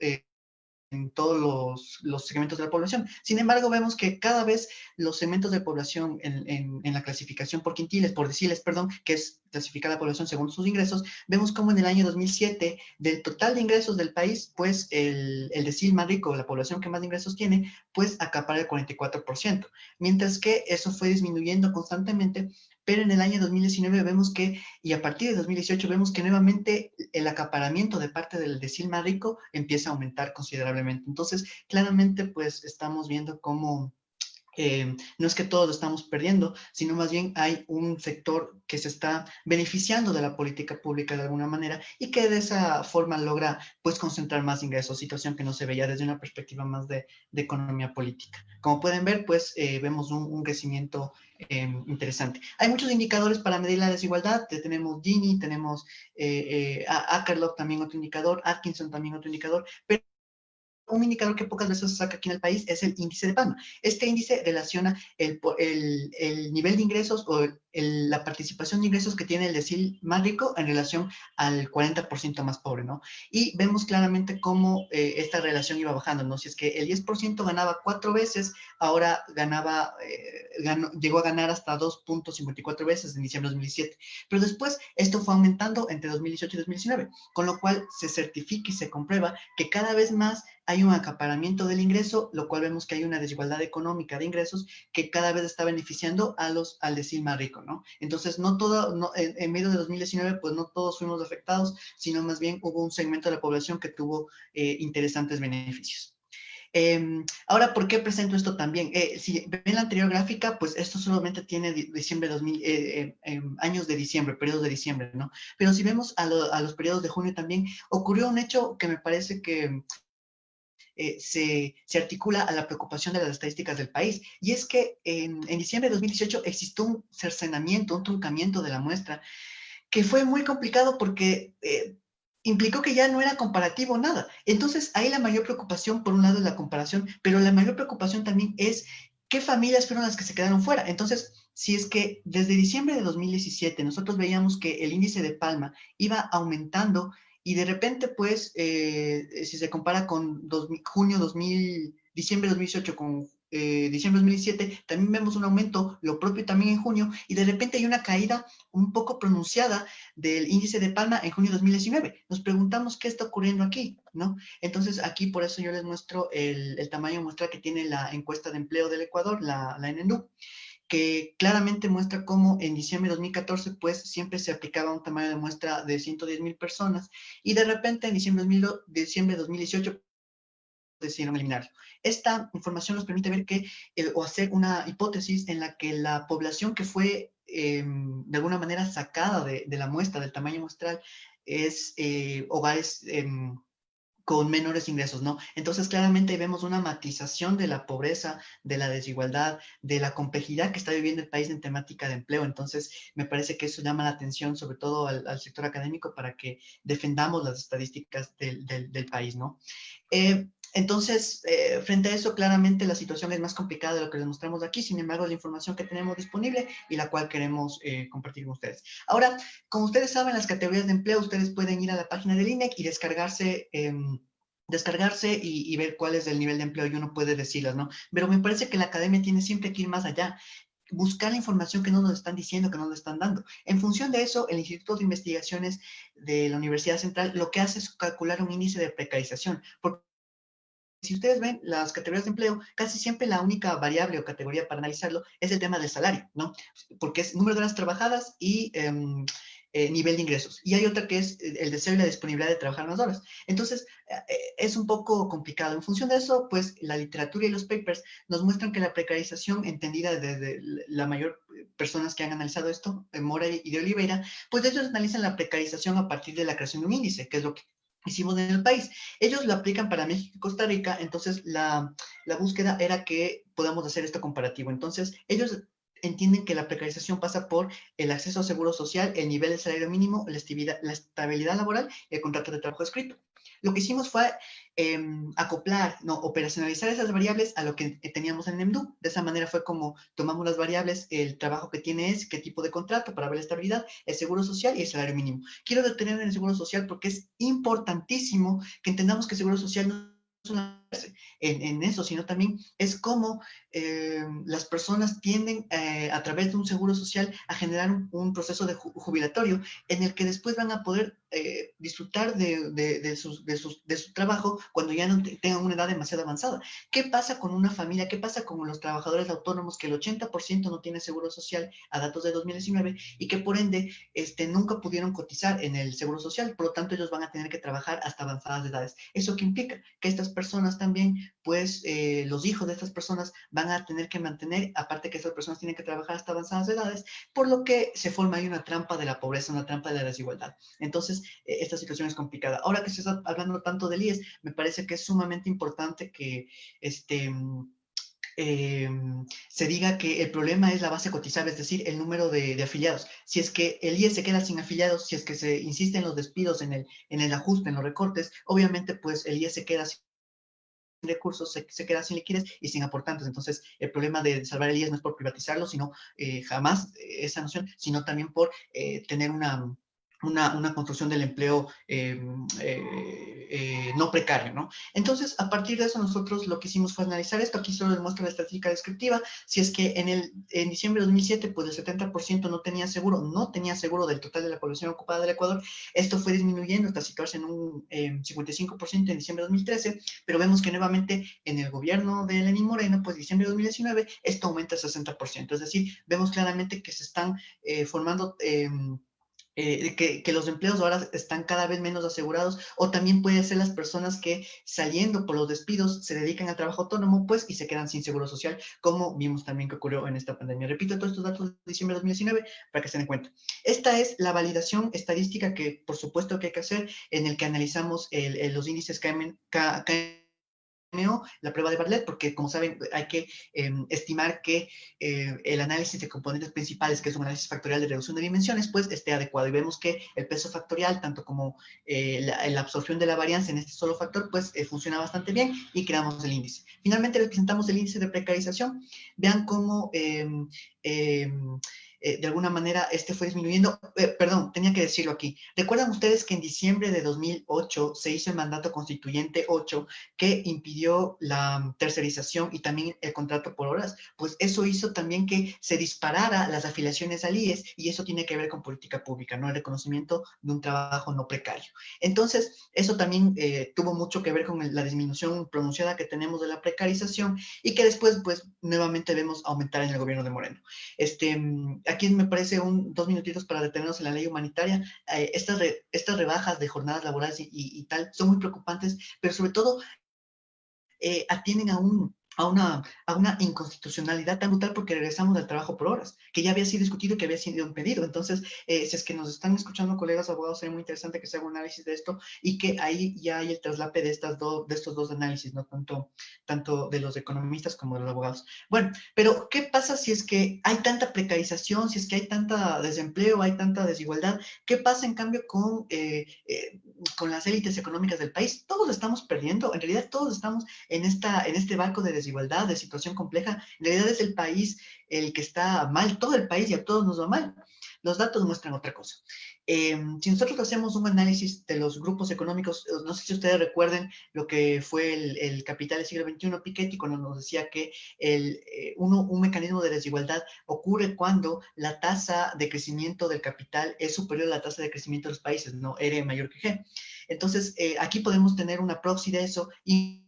en todos los segmentos de la población. Sin embargo, vemos que cada vez los segmentos de población en la clasificación por quintiles, por deciles, perdón, que es clasificar la población según sus ingresos, vemos como en el año 2007, del total de ingresos del país, pues el decil más rico, la población que más ingresos tiene, pues acapara el 44%, mientras que eso fue disminuyendo constantemente, pero en el año 2019 vemos que, y a partir de 2018 vemos que nuevamente el acaparamiento de parte del decil más rico empieza a aumentar considerablemente. Entonces, claramente, pues estamos viendo cómo no es que todos lo estamos perdiendo, sino más bien hay un sector que se está beneficiando de la política pública de alguna manera y que de esa forma logra pues concentrar más ingresos, situación que no se veía desde una perspectiva más de economía política. Como pueden ver, pues vemos un crecimiento interesante. Hay muchos indicadores para medir la desigualdad. Tenemos Gini, tenemos Akerlof también otro indicador, Atkinson también otro indicador, pero un indicador que pocas veces se saca aquí en el país es el índice de Palma. Este índice relaciona el nivel de ingresos o la participación de ingresos que tiene el decil más rico en relación al 40% más pobre, ¿no? Y vemos claramente cómo esta relación iba bajando, ¿no? Si es que el 10% ganaba 4 veces, ahora llegó a ganar hasta 2.54 veces en diciembre de 2017. Pero después esto fue aumentando entre 2018 y 2019, con lo cual se certifica y se comprueba que cada vez más hay un acaparamiento del ingreso, lo cual vemos que hay una desigualdad económica de ingresos que cada vez está beneficiando al decil más rico, ¿no? Entonces, en medio de 2019, pues no todos fuimos afectados, sino más bien hubo un segmento de la población que tuvo interesantes beneficios. Ahora, ¿por qué presento esto también? Si ven la anterior gráfica, pues esto solamente tiene diciembre 2000, años de diciembre, periodos de diciembre, ¿no? Pero si vemos a los periodos de junio también, ocurrió un hecho que me parece que se articula a la preocupación de las estadísticas del país. Y es que en diciembre de 2018 existió un cercenamiento, un truncamiento de la muestra, que fue muy complicado porque implicó que ya no era comparativo nada. Entonces, ahí la mayor preocupación, por un lado, es la comparación, pero la mayor preocupación también es qué familias fueron las que se quedaron fuera. Entonces, si es que desde diciembre de 2017 nosotros veíamos que el índice de Palma iba aumentando y de repente, pues, si se compara con diciembre de 2018 con diciembre de 2017, también vemos un aumento, lo propio también en junio, y de repente hay una caída un poco pronunciada del índice de Palma en junio de 2019. Nos preguntamos qué está ocurriendo aquí, ¿no? Entonces, aquí por eso yo les muestro el tamaño de muestra que tiene la encuesta de empleo del Ecuador, la ENENDU, que claramente muestra cómo en diciembre de 2014, pues, siempre se aplicaba un tamaño de muestra de 110,000 personas, y de repente en diciembre de 2018 decidieron eliminarlo. Esta información nos permite ver que, o hacer una hipótesis en la que la población que fue de alguna manera sacada de la muestra, del tamaño muestral, es hogares con menores ingresos, ¿no? Entonces, claramente vemos una matización de la pobreza, de la desigualdad, de la complejidad que está viviendo el país en temática de empleo. Entonces, me parece que eso llama la atención, sobre todo al sector académico, para que defendamos las estadísticas del país, ¿no? Entonces, frente a eso, claramente la situación es más complicada de lo que les mostramos aquí. Sin embargo, la información que tenemos disponible y la cual queremos compartir con ustedes. Ahora, como ustedes saben, las categorías de empleo, ustedes pueden ir a la página del INEC y descargarse y ver cuál es el nivel de empleo y uno puede decirlas, ¿no? Pero me parece que la academia tiene siempre que ir más allá, buscar la información que no nos están diciendo, que no nos están dando. En función de eso, el Instituto de Investigaciones de la Universidad Central lo que hace es calcular un índice de precarización, porque si ustedes ven las categorías de empleo, casi siempre la única variable o categoría para analizarlo es el tema del salario, ¿no? Porque es número de horas trabajadas y nivel de ingresos. Y hay otra que es el deseo y la disponibilidad de trabajar más horas. Entonces, es un poco complicado. En función de eso, pues la literatura y los papers nos muestran que la precarización, entendida desde la mayor personas que han analizado esto, Mora y de Oliveira, pues ellos analizan la precarización a partir de la creación de un índice, que es lo que hicimos en el país. Ellos lo aplican para México y Costa Rica, entonces la búsqueda era que podamos hacer esto comparativo. Entonces, ellos entienden que la precarización pasa por el acceso a seguro social, el nivel de salario mínimo, la estabilidad laboral y el contrato de trabajo escrito. Lo que hicimos fue acoplar, no, operacionalizar esas variables a lo que teníamos en NEMDU. De esa manera fue como tomamos las variables, el trabajo que tiene qué tipo de contrato para ver la estabilidad, el seguro social y el salario mínimo. Quiero detenerme en el seguro social porque es importantísimo que entendamos que el seguro social no es una en eso, sino también es como las personas tienden a través de un seguro social a generar un proceso de jubilatorio en el que después van a poder disfrutar de su trabajo cuando ya no tengan una edad demasiado avanzada. ¿Qué pasa con una familia? ¿Qué pasa con los trabajadores autónomos que el 80% no tiene seguro social a datos de 2019 y que por ende nunca pudieron cotizar en el seguro social? Por lo tanto, ellos van a tener que trabajar hasta avanzadas edades. ¿Eso qué implica? Que estas personas también, pues los hijos de estas personas van a tener que mantener, aparte que estas personas tienen que trabajar hasta avanzadas edades, por lo que se forma ahí una trampa de la pobreza, una trampa de la desigualdad. Entonces, esta situación es complicada. Ahora que se está hablando tanto del IES, me parece que es sumamente importante que se diga que el problema es la base cotizable, es decir, el número de afiliados. Si es que el IES se queda sin afiliados, si es que se insiste en los despidos, en el ajuste, en los recortes, obviamente pues el IES se queda sin recursos se queda sin liquidez y sin aportantes. Entonces, el problema de salvar el IES no es por privatizarlo, sino jamás esa noción, sino también por tener una construcción del empleo no precario, ¿no? Entonces, a partir de eso, nosotros lo que hicimos fue analizar esto. Aquí solo les muestro la estadística descriptiva. Si es que en diciembre de 2007, pues el 70% no tenía seguro del total de la población ocupada del Ecuador. Esto fue disminuyendo hasta situarse en un 55% en diciembre de 2013, pero vemos que nuevamente en el gobierno de Lenín Moreno, pues diciembre de 2019, esto aumenta a 60%. Es decir, vemos claramente que se están formando que los empleos ahora están cada vez menos asegurados, o también puede ser las personas que saliendo por los despidos se dedican al trabajo autónomo, pues, y se quedan sin seguro social, como vimos también que ocurrió en esta pandemia. Repito todos estos datos de diciembre de 2019 para que se den cuenta. Esta es la validación estadística que, por supuesto, que hay que hacer, en el que analizamos los índices KMO, la prueba de Bartlett, porque como saben hay que estimar que el análisis de componentes principales, que es un análisis factorial de reducción de dimensiones, pues esté adecuado. Y vemos que el peso factorial, tanto como la absorción de la varianza en este solo factor, pues funciona bastante bien y creamos el índice. Finalmente les presentamos el índice de precarización. Vean cómo de alguna manera este fue disminuyendo. Perdón, tenía que decirlo aquí. ¿Recuerdan ustedes que en diciembre de 2008 se hizo el mandato constituyente 8 que impidió la tercerización y también el contrato por horas? Pues eso hizo también que se disparara las afiliaciones al IES, y eso tiene que ver con política pública, ¿no? El reconocimiento de un trabajo no precario. Entonces, eso también tuvo mucho que ver con la disminución pronunciada que tenemos de la precarización, y que después, pues, nuevamente vemos aumentar en el gobierno de Moreno. Aquí me parece 2 minutitos para detenernos en la ley humanitaria. Estas rebajas de jornadas laborales y tal son muy preocupantes, pero sobre todo atienden a una inconstitucionalidad tan brutal, porque regresamos al trabajo por horas, que ya había sido discutido y que había sido impedido. Entonces, si es que nos están escuchando colegas abogados, sería muy interesante que se haga un análisis de esto, y que ahí ya hay el traslape de estos dos análisis, ¿no? Tanto de los economistas como de los abogados. Bueno, pero ¿qué pasa si es que hay tanta precarización, si es que hay tanta desempleo, hay tanta desigualdad? ¿Qué pasa en cambio con las élites económicas del país? Todos estamos perdiendo, en realidad todos estamos en este barco de desigualdad, de situación compleja. En realidad es el país el que está mal, todo el país, y a todos nos va mal. Los datos muestran otra cosa. Si nosotros hacemos un análisis de los grupos económicos, no sé si ustedes recuerden lo que fue el Capital del siglo XXI, Piketty, cuando nos decía que un mecanismo de desigualdad ocurre cuando la tasa de crecimiento del capital es superior a la tasa de crecimiento de los países, ¿no? R mayor que G. Entonces, aquí podemos tener una proxy de eso, y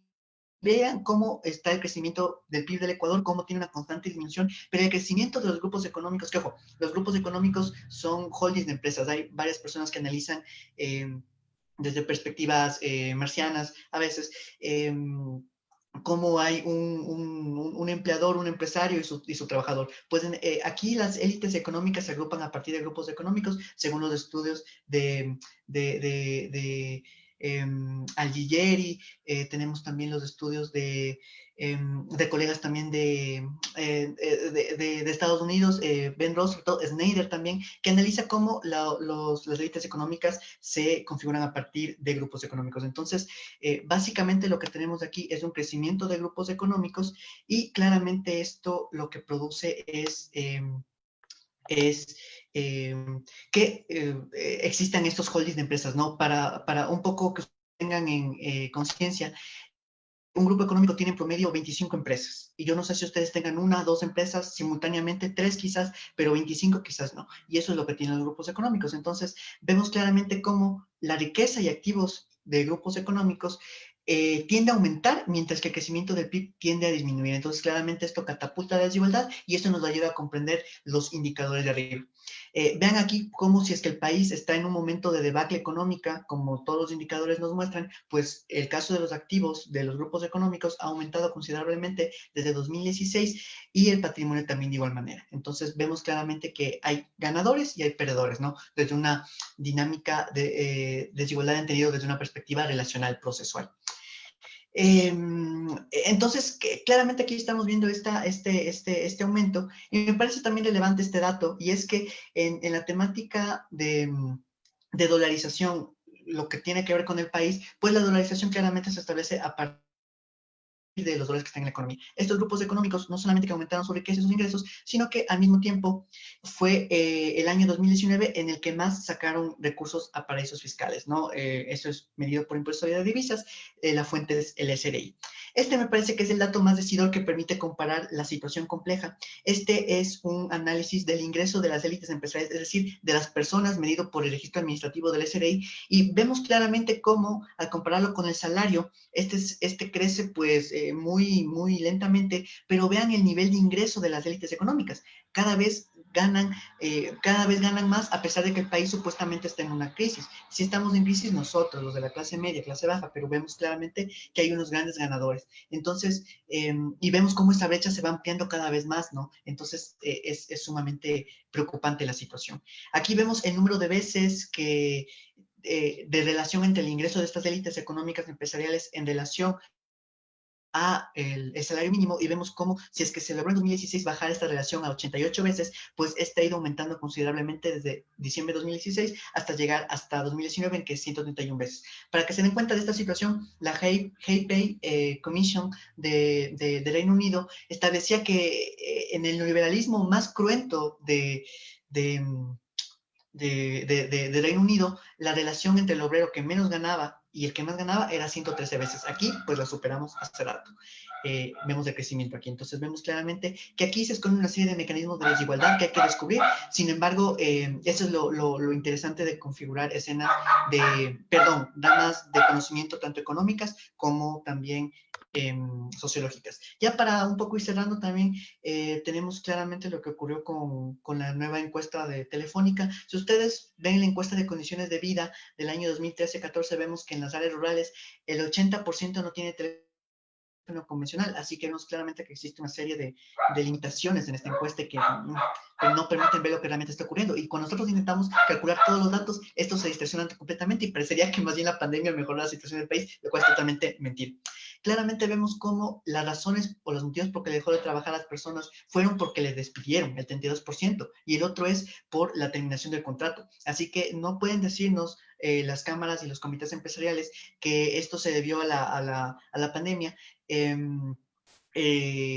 vean cómo está el crecimiento del PIB del Ecuador, cómo tiene una constante disminución, pero el crecimiento de los grupos económicos, que ojo, los grupos económicos son holdings de empresas. Hay varias personas que analizan desde perspectivas marcianas a veces, cómo hay un empleador, un empresario y su trabajador. Pues aquí las élites económicas se agrupan a partir de grupos económicos, según los estudios de Algigeri. Tenemos también los estudios de colegas también de Estados Unidos, Ben Rosenthal, Snyder también, que analiza cómo las élites económicas se configuran a partir de grupos económicos. Entonces, básicamente lo que tenemos aquí es un crecimiento de grupos económicos, y claramente esto lo que produce es que existan estos holdings de empresas, ¿no? Para un poco que tengan en conciencia, un grupo económico tiene en promedio 25 empresas. Y yo no sé si ustedes tengan 1 o 2 empresas simultáneamente, 3 quizás, pero 25 quizás no. Y eso es lo que tienen los grupos económicos. Entonces, vemos claramente cómo la riqueza y activos de grupos económicos tiende a aumentar, mientras que el crecimiento del PIB tiende a disminuir. Entonces, claramente esto catapulta la desigualdad, y esto nos ayuda a comprender los indicadores de arriba. Vean aquí cómo, si es que el país está en un momento de debacle económica, como todos los indicadores nos muestran, pues el caso de los activos de los grupos económicos ha aumentado considerablemente desde 2016, y el patrimonio también de igual manera. Entonces vemos claramente que hay ganadores y hay perdedores, ¿no? Desde una dinámica de desigualdad entendido desde una perspectiva relacional procesual. Entonces, claramente aquí estamos viendo este aumento, y me parece también relevante este dato, y es que en la temática de dolarización, lo que tiene que ver con el país, pues la dolarización claramente se establece a partir de los dólares que están en la economía. Estos grupos económicos no solamente que aumentaron su riqueza y sus ingresos, sino que al mismo tiempo fue el año 2019 en el que más sacaron recursos a paraísos fiscales, ¿no? Eso es medido por impuesto de divisas, la fuente es el SRI. Este me parece que es el dato más decidor que permite comparar la situación compleja. Este es un análisis del ingreso de las élites empresariales, es decir, de las personas medido por el registro administrativo del SRI, y vemos claramente cómo, al compararlo con el salario, este crece pues muy lentamente, pero vean el nivel de ingreso de las élites económicas. Cada vez ganan más, a pesar de que el país supuestamente está en una crisis. Si estamos en crisis nosotros, los de la clase media, clase baja, pero vemos claramente que hay unos grandes ganadores. Entonces, y vemos cómo esta brecha se va ampliando cada vez más, ¿no? Entonces, es sumamente preocupante la situación. Aquí vemos el número de veces que de relación entre el ingreso de estas élites económicas empresariales en relación a el salario mínimo, y vemos cómo, si es que se logró en 2016 bajar esta relación a 88 veces, pues esta ha ido aumentando considerablemente desde diciembre de 2016 hasta llegar hasta 2019 en que es 131 veces. Para que se den cuenta de esta situación, la Hay Commission de Reino Unido establecía que en el neoliberalismo más cruento de Reino Unido, la relación entre el obrero que menos ganaba y el que más ganaba era 113 veces. Aquí, pues la superamos hace rato. Vemos el crecimiento aquí. Entonces, vemos claramente que aquí se esconde una serie de mecanismos de desigualdad que hay que descubrir. Sin embargo, eso es lo interesante de configurar escenas ramas de conocimiento tanto económicas como también sociológicas. Ya para un poco ir cerrando también, tenemos claramente lo que ocurrió con la nueva encuesta de Telefónica. Si ustedes ven la encuesta de condiciones de vida del año 2013-14, vemos que en las áreas rurales el 80% no tiene teléfono convencional, así que vemos claramente que existe una serie de limitaciones en esta encuesta que no permiten ver lo que realmente está ocurriendo. Y cuando nosotros intentamos calcular todos los datos, estos se distorsionan completamente y parecería que más bien la pandemia mejoró la situación del país, lo cual es totalmente mentira. Claramente vemos cómo las razones o los motivos por que dejó de trabajar a las personas fueron porque les despidieron, el 32%, y el otro es por la terminación del contrato. Así que no pueden decirnos las cámaras y los comités empresariales que esto se debió a la pandemia,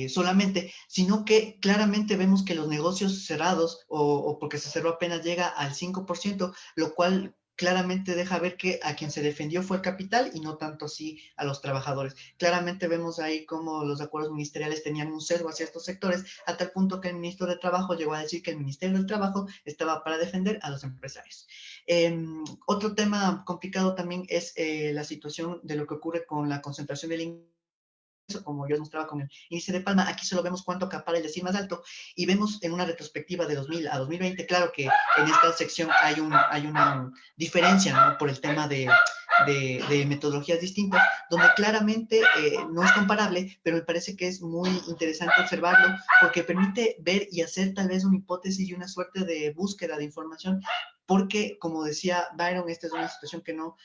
solamente, sino que claramente vemos que los negocios cerrados o porque se cerró apenas llega al 5%, lo cual claramente deja ver que a quien se defendió fue el capital y no tanto así a los trabajadores. Claramente vemos ahí cómo los acuerdos ministeriales tenían un sesgo hacia estos sectores, a tal punto que el ministro de Trabajo llegó a decir que el Ministerio del Trabajo estaba para defender a los empresarios. Otro tema complicado también es la situación de lo que ocurre con la concentración del ingreso, como yo os mostraba con el índice de Palma. Aquí solo vemos cuánto acapara el decil más alto y vemos en una retrospectiva de 2000 a 2020, claro que en esta sección hay una diferencia, ¿no? Por el tema de metodologías distintas, donde claramente no es comparable, pero me parece que es muy interesante observarlo porque permite ver y hacer tal vez una hipótesis y una suerte de búsqueda de información, porque, como decía Byron, esta es una situación que no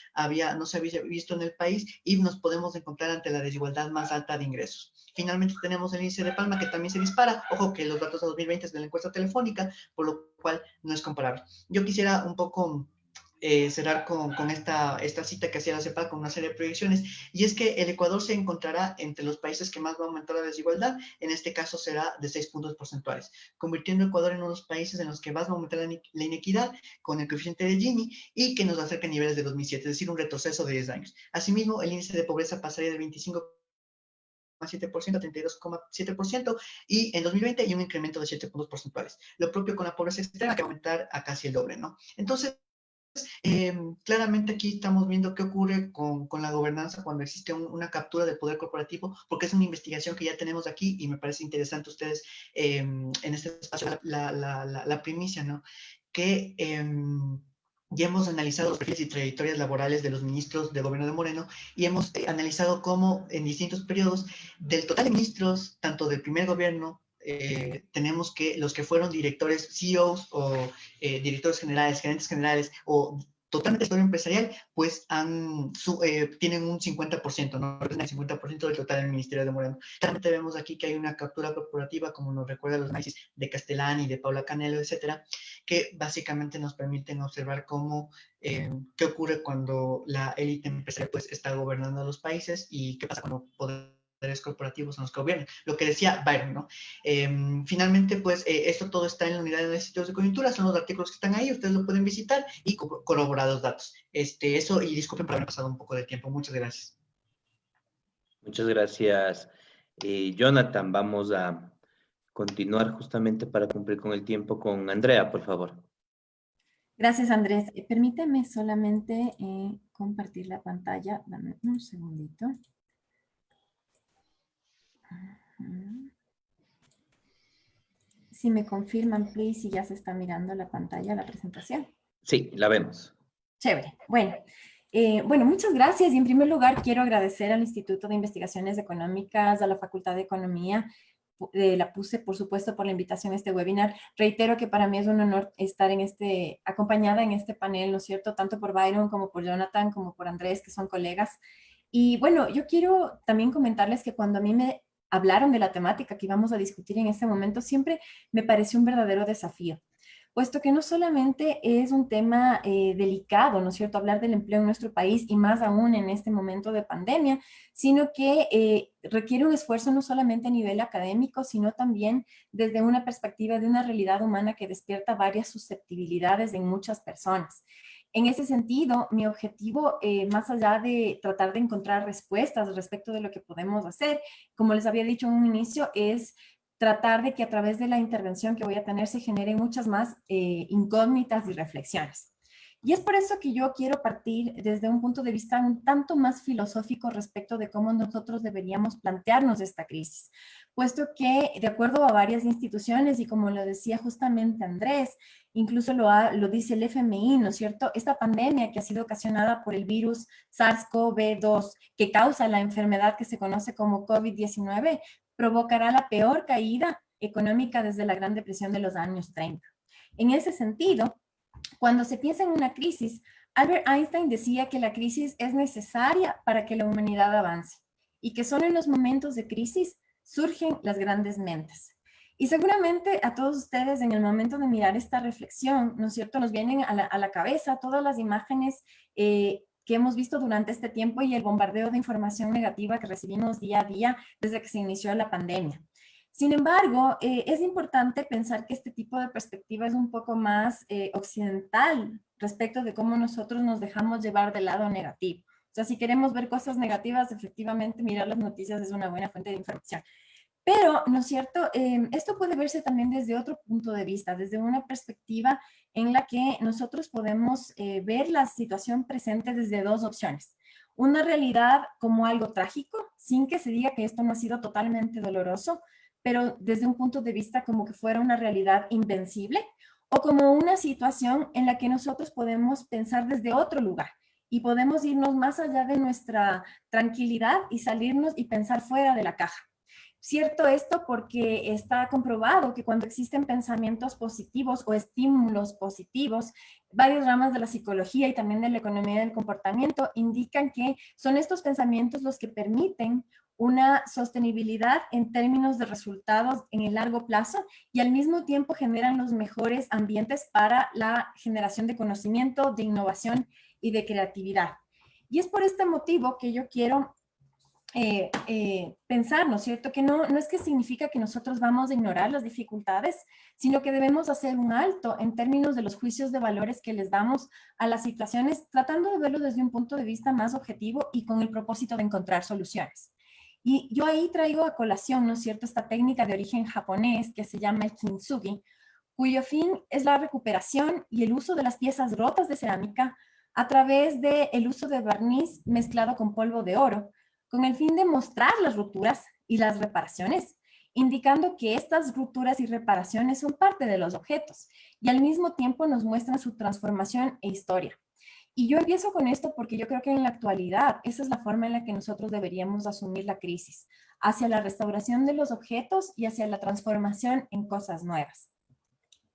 se había visto en el país y nos podemos encontrar ante la desigualdad más alta de ingresos. Finalmente tenemos el índice de Palma, que también se dispara. Ojo que los datos de 2020 es de la encuesta telefónica, por lo cual no es comparable. Yo quisiera un poco cerrar con esta cita que hacía la CEPAL con una serie de proyecciones, y es que el Ecuador se encontrará entre los países que más va a aumentar la desigualdad. En este caso será de 6 puntos porcentuales, convirtiendo a Ecuador en uno de los países en los que más va a aumentar la inequidad con el coeficiente de Gini y que nos acerca a niveles de 2007, es decir, un retroceso de 10 años. Asimismo, el índice de pobreza pasaría del 25,7% a 32,7% y en 2020 hay un incremento de 7 puntos porcentuales. Lo propio con la pobreza externa, que va a aumentar a casi el doble, ¿no? Entonces, claramente aquí estamos viendo qué ocurre con la gobernanza cuando existe una captura del poder corporativo, porque es una investigación que ya tenemos aquí y me parece interesante ustedes en este espacio la primicia, ¿no? Que ya hemos analizado los perfiles y trayectorias laborales de los ministros del gobierno de Moreno y hemos analizado cómo en distintos periodos del total de ministros, tanto del primer gobierno, tenemos que los que fueron directores, CEOs o directores generales, gerentes generales o totalmente sector empresarial, pues tienen un 50%, ¿no? El 50% del total del Ministerio de Moreno. Claramente vemos aquí que hay una captura corporativa, como nos recuerda los análisis de Castellani, de Paula Canelo, etcétera, que básicamente nos permiten observar qué ocurre cuando la élite empresarial pues está gobernando los países y qué pasa cuando corporativos son los que gobiernan, lo que decía Byron, ¿no? Finalmente, pues, esto todo está en la unidad de sitios de coyuntura, son los artículos que están ahí, ustedes lo pueden visitar y corroborar los datos. Eso, y disculpen por haber pasado un poco de tiempo, muchas gracias. Muchas gracias, Jonathan. Vamos a continuar justamente para cumplir con el tiempo con Andrea, por favor. Gracias, Andrés. Permíteme solamente compartir la pantalla. Dame un segundito. Si me confirman, please, si ya se está mirando la pantalla, la presentación. Sí, la vemos. Chévere. Bueno, muchas gracias. Y en primer lugar, quiero agradecer al Instituto de Investigaciones Económicas, a la Facultad de Economía, la PUCE, por supuesto, por la invitación a este webinar. Reitero que para mí es un honor estar acompañada en este panel, ¿no es cierto? Tanto por Byron como por Jonathan, como por Andrés, que son colegas. Y bueno, yo quiero también comentarles que cuando a mí me hablaron de la temática que íbamos a discutir en este momento, siempre me pareció un verdadero desafío, puesto que no solamente es un tema delicado, ¿no es cierto?, hablar del empleo en nuestro país y más aún en este momento de pandemia, sino que requiere un esfuerzo no solamente a nivel académico, sino también desde una perspectiva de una realidad humana que despierta varias susceptibilidades en muchas personas. En ese sentido, mi objetivo, más allá de tratar de encontrar respuestas respecto de lo que podemos hacer, como les había dicho en un inicio, es tratar de que a través de la intervención que voy a tener se generen muchas más incógnitas y reflexiones. Y es por eso que yo quiero partir desde un punto de vista un tanto más filosófico respecto de cómo nosotros deberíamos plantearnos esta crisis, puesto que de acuerdo a varias instituciones, y como lo decía justamente Andrés, incluso lo dice el FMI, ¿no es cierto? Esta pandemia que ha sido ocasionada por el virus SARS-CoV-2, que causa la enfermedad que se conoce como COVID-19, provocará la peor caída económica desde la Gran Depresión de los años 30. En ese sentido, cuando se piensa en una crisis, Albert Einstein decía que la crisis es necesaria para que la humanidad avance y que solo en los momentos de crisis surgen las grandes mentes. Y seguramente a todos ustedes en el momento de mirar esta reflexión, ¿no es cierto?, nos vienen a la cabeza todas las imágenes que hemos visto durante este tiempo y el bombardeo de información negativa que recibimos día a día desde que se inició la pandemia. Sin embargo, es importante pensar que este tipo de perspectiva es un poco más occidental respecto de cómo nosotros nos dejamos llevar del lado negativo. O sea, si queremos ver cosas negativas, efectivamente mirar las noticias es una buena fuente de información. Pero, ¿no es cierto? Esto puede verse también desde otro punto de vista, desde una perspectiva en la que nosotros podemos ver la situación presente desde dos opciones. Una realidad como algo trágico, sin que se diga que esto no ha sido totalmente doloroso, pero desde un punto de vista como que fuera una realidad invencible, o como una situación en la que nosotros podemos pensar desde otro lugar y podemos irnos más allá de nuestra tranquilidad y salirnos y pensar fuera de la caja. Cierto esto porque está comprobado que cuando existen pensamientos positivos o estímulos positivos, varias ramas de la psicología y también de la economía del comportamiento indican que son estos pensamientos los que permiten una sostenibilidad en términos de resultados en el largo plazo y al mismo tiempo generan los mejores ambientes para la generación de conocimiento, de innovación y de creatividad. Y es por este motivo que yo quiero pensar, ¿no es cierto? Que no es que significa que nosotros vamos a ignorar las dificultades, sino que debemos hacer un alto en términos de los juicios de valores que les damos a las situaciones, tratando de verlo desde un punto de vista más objetivo y con el propósito de encontrar soluciones. Y yo ahí traigo a colación, ¿no es cierto?, esta técnica de origen japonés que se llama el kintsugi, cuyo fin es la recuperación y el uso de las piezas rotas de cerámica a través del uso de barniz mezclado con polvo de oro, con el fin de mostrar las rupturas y las reparaciones, indicando que estas rupturas y reparaciones son parte de los objetos y al mismo tiempo nos muestran su transformación e historia. Y yo empiezo con esto porque yo creo que en la actualidad esa es la forma en la que nosotros deberíamos asumir la crisis, hacia la restauración de los objetos y hacia la transformación en cosas nuevas.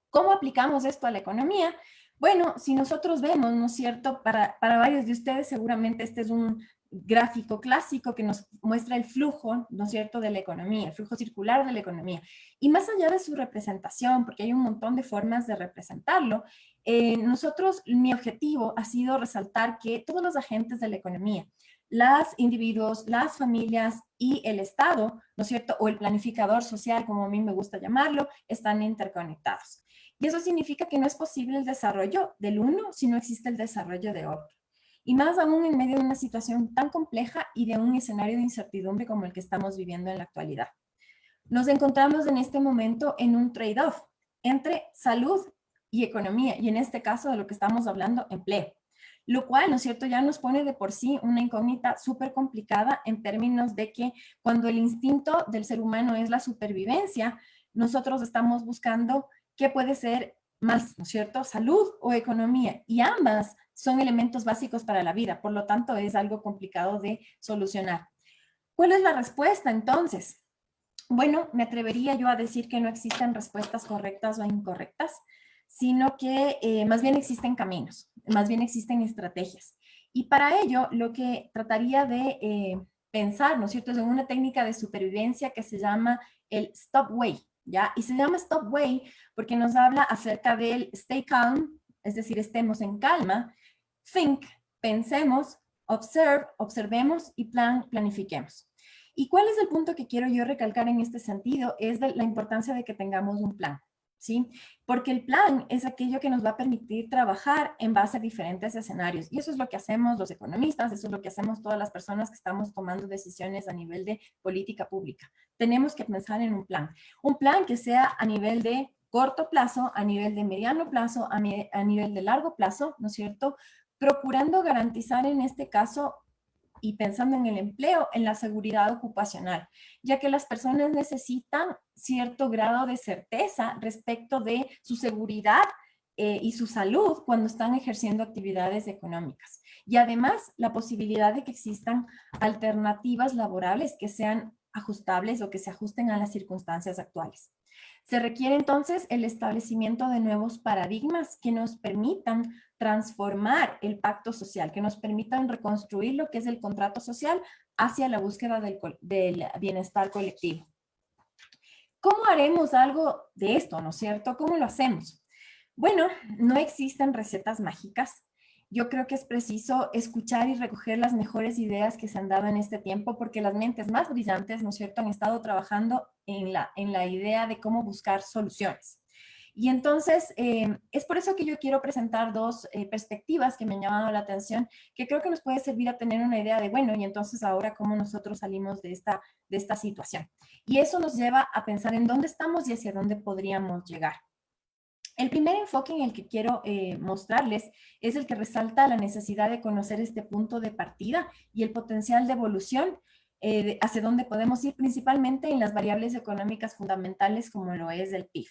¿Cómo aplicamos esto a la economía? Bueno, si nosotros vemos, ¿no es cierto? Para varios de ustedes seguramente este es un gráfico clásico que nos muestra el flujo, ¿no es cierto?, de la economía, el flujo circular de la economía. Y más allá de su representación, porque hay un montón de formas de representarlo, mi objetivo ha sido resaltar que todos los agentes de la economía, los individuos, las familias y el Estado, ¿no es cierto? O el planificador social, como a mí me gusta llamarlo, están interconectados. Y eso significa que no es posible el desarrollo del uno si no existe el desarrollo de otro. Y más aún en medio de una situación tan compleja y de un escenario de incertidumbre como el que estamos viviendo en la actualidad. Nos encontramos en este momento en un trade-off entre salud y economía, y en este caso de lo que estamos hablando, empleo. Lo cual, ¿no es cierto?, ya nos pone de por sí una incógnita súper complicada en términos de que cuando el instinto del ser humano es la supervivencia, nosotros estamos buscando qué puede ser más, ¿no es cierto?, salud o economía, y ambas son elementos básicos para la vida, por lo tanto es algo complicado de solucionar. ¿Cuál es la respuesta entonces? Bueno, me atrevería yo a decir que no existen respuestas correctas o incorrectas, sino que más bien existen caminos, más bien existen estrategias. Y para ello, lo que trataría de pensar, ¿no es cierto?, es en una técnica de supervivencia que se llama el Stop Way, ¿ya? Y se llama Stop Way porque nos habla acerca del stay calm, es decir, estemos en calma, think, pensemos, observe, observemos y planifiquemos. ¿Y cuál es el punto que quiero yo recalcar en este sentido? Es de la importancia de que tengamos un plan, ¿sí? Porque el plan es aquello que nos va a permitir trabajar en base a diferentes escenarios. Y eso es lo que hacemos los economistas, eso es lo que hacemos todas las personas que estamos tomando decisiones a nivel de política pública. Tenemos que pensar en un plan que sea a nivel de corto plazo, a nivel de mediano plazo, a nivel de largo plazo, ¿no es cierto? Procurando garantizar en este caso y pensando en el empleo, en la seguridad ocupacional, ya que las personas necesitan cierto grado de certeza respecto de su seguridad y su salud cuando están ejerciendo actividades económicas. Y además, la posibilidad de que existan alternativas laborales que sean ajustables o que se ajusten a las circunstancias actuales. Se requiere entonces el establecimiento de nuevos paradigmas que nos permitan transformar el pacto social, que nos permitan reconstruir lo que es el contrato social hacia la búsqueda del bienestar colectivo. ¿Cómo haremos algo de esto, no es cierto? ¿Cómo lo hacemos? Bueno, no existen recetas mágicas. Yo creo que es preciso escuchar y recoger las mejores ideas que se han dado en este tiempo, porque las mentes más brillantes, ¿no es cierto?, han estado trabajando en la idea de cómo buscar soluciones. Y entonces, es por eso que yo quiero presentar dos perspectivas que me han llamado la atención, que creo que nos puede servir a tener una idea de, bueno, y entonces ahora cómo nosotros salimos de esta situación. Y eso nos lleva a pensar en dónde estamos y hacia dónde podríamos llegar. El primer enfoque en el que quiero mostrarles es el que resalta la necesidad de conocer este punto de partida y el potencial de evolución hacia dónde podemos ir, principalmente en las variables económicas fundamentales como lo es el PIB.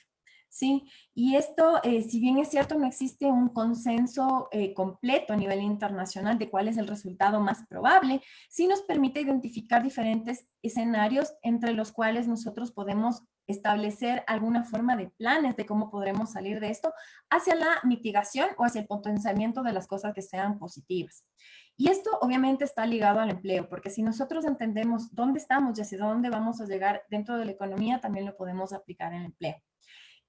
¿Sí? Y esto, si bien es cierto, no existe un consenso completo a nivel internacional de cuál es el resultado más probable, sí nos permite identificar diferentes escenarios entre los cuales nosotros podemos establecer alguna forma de planes de cómo podremos salir de esto hacia la mitigación o hacia el potenciamiento de las cosas que sean positivas. Y esto obviamente está ligado al empleo, porque si nosotros entendemos dónde estamos y hacia dónde vamos a llegar dentro de la economía, también lo podemos aplicar en el empleo.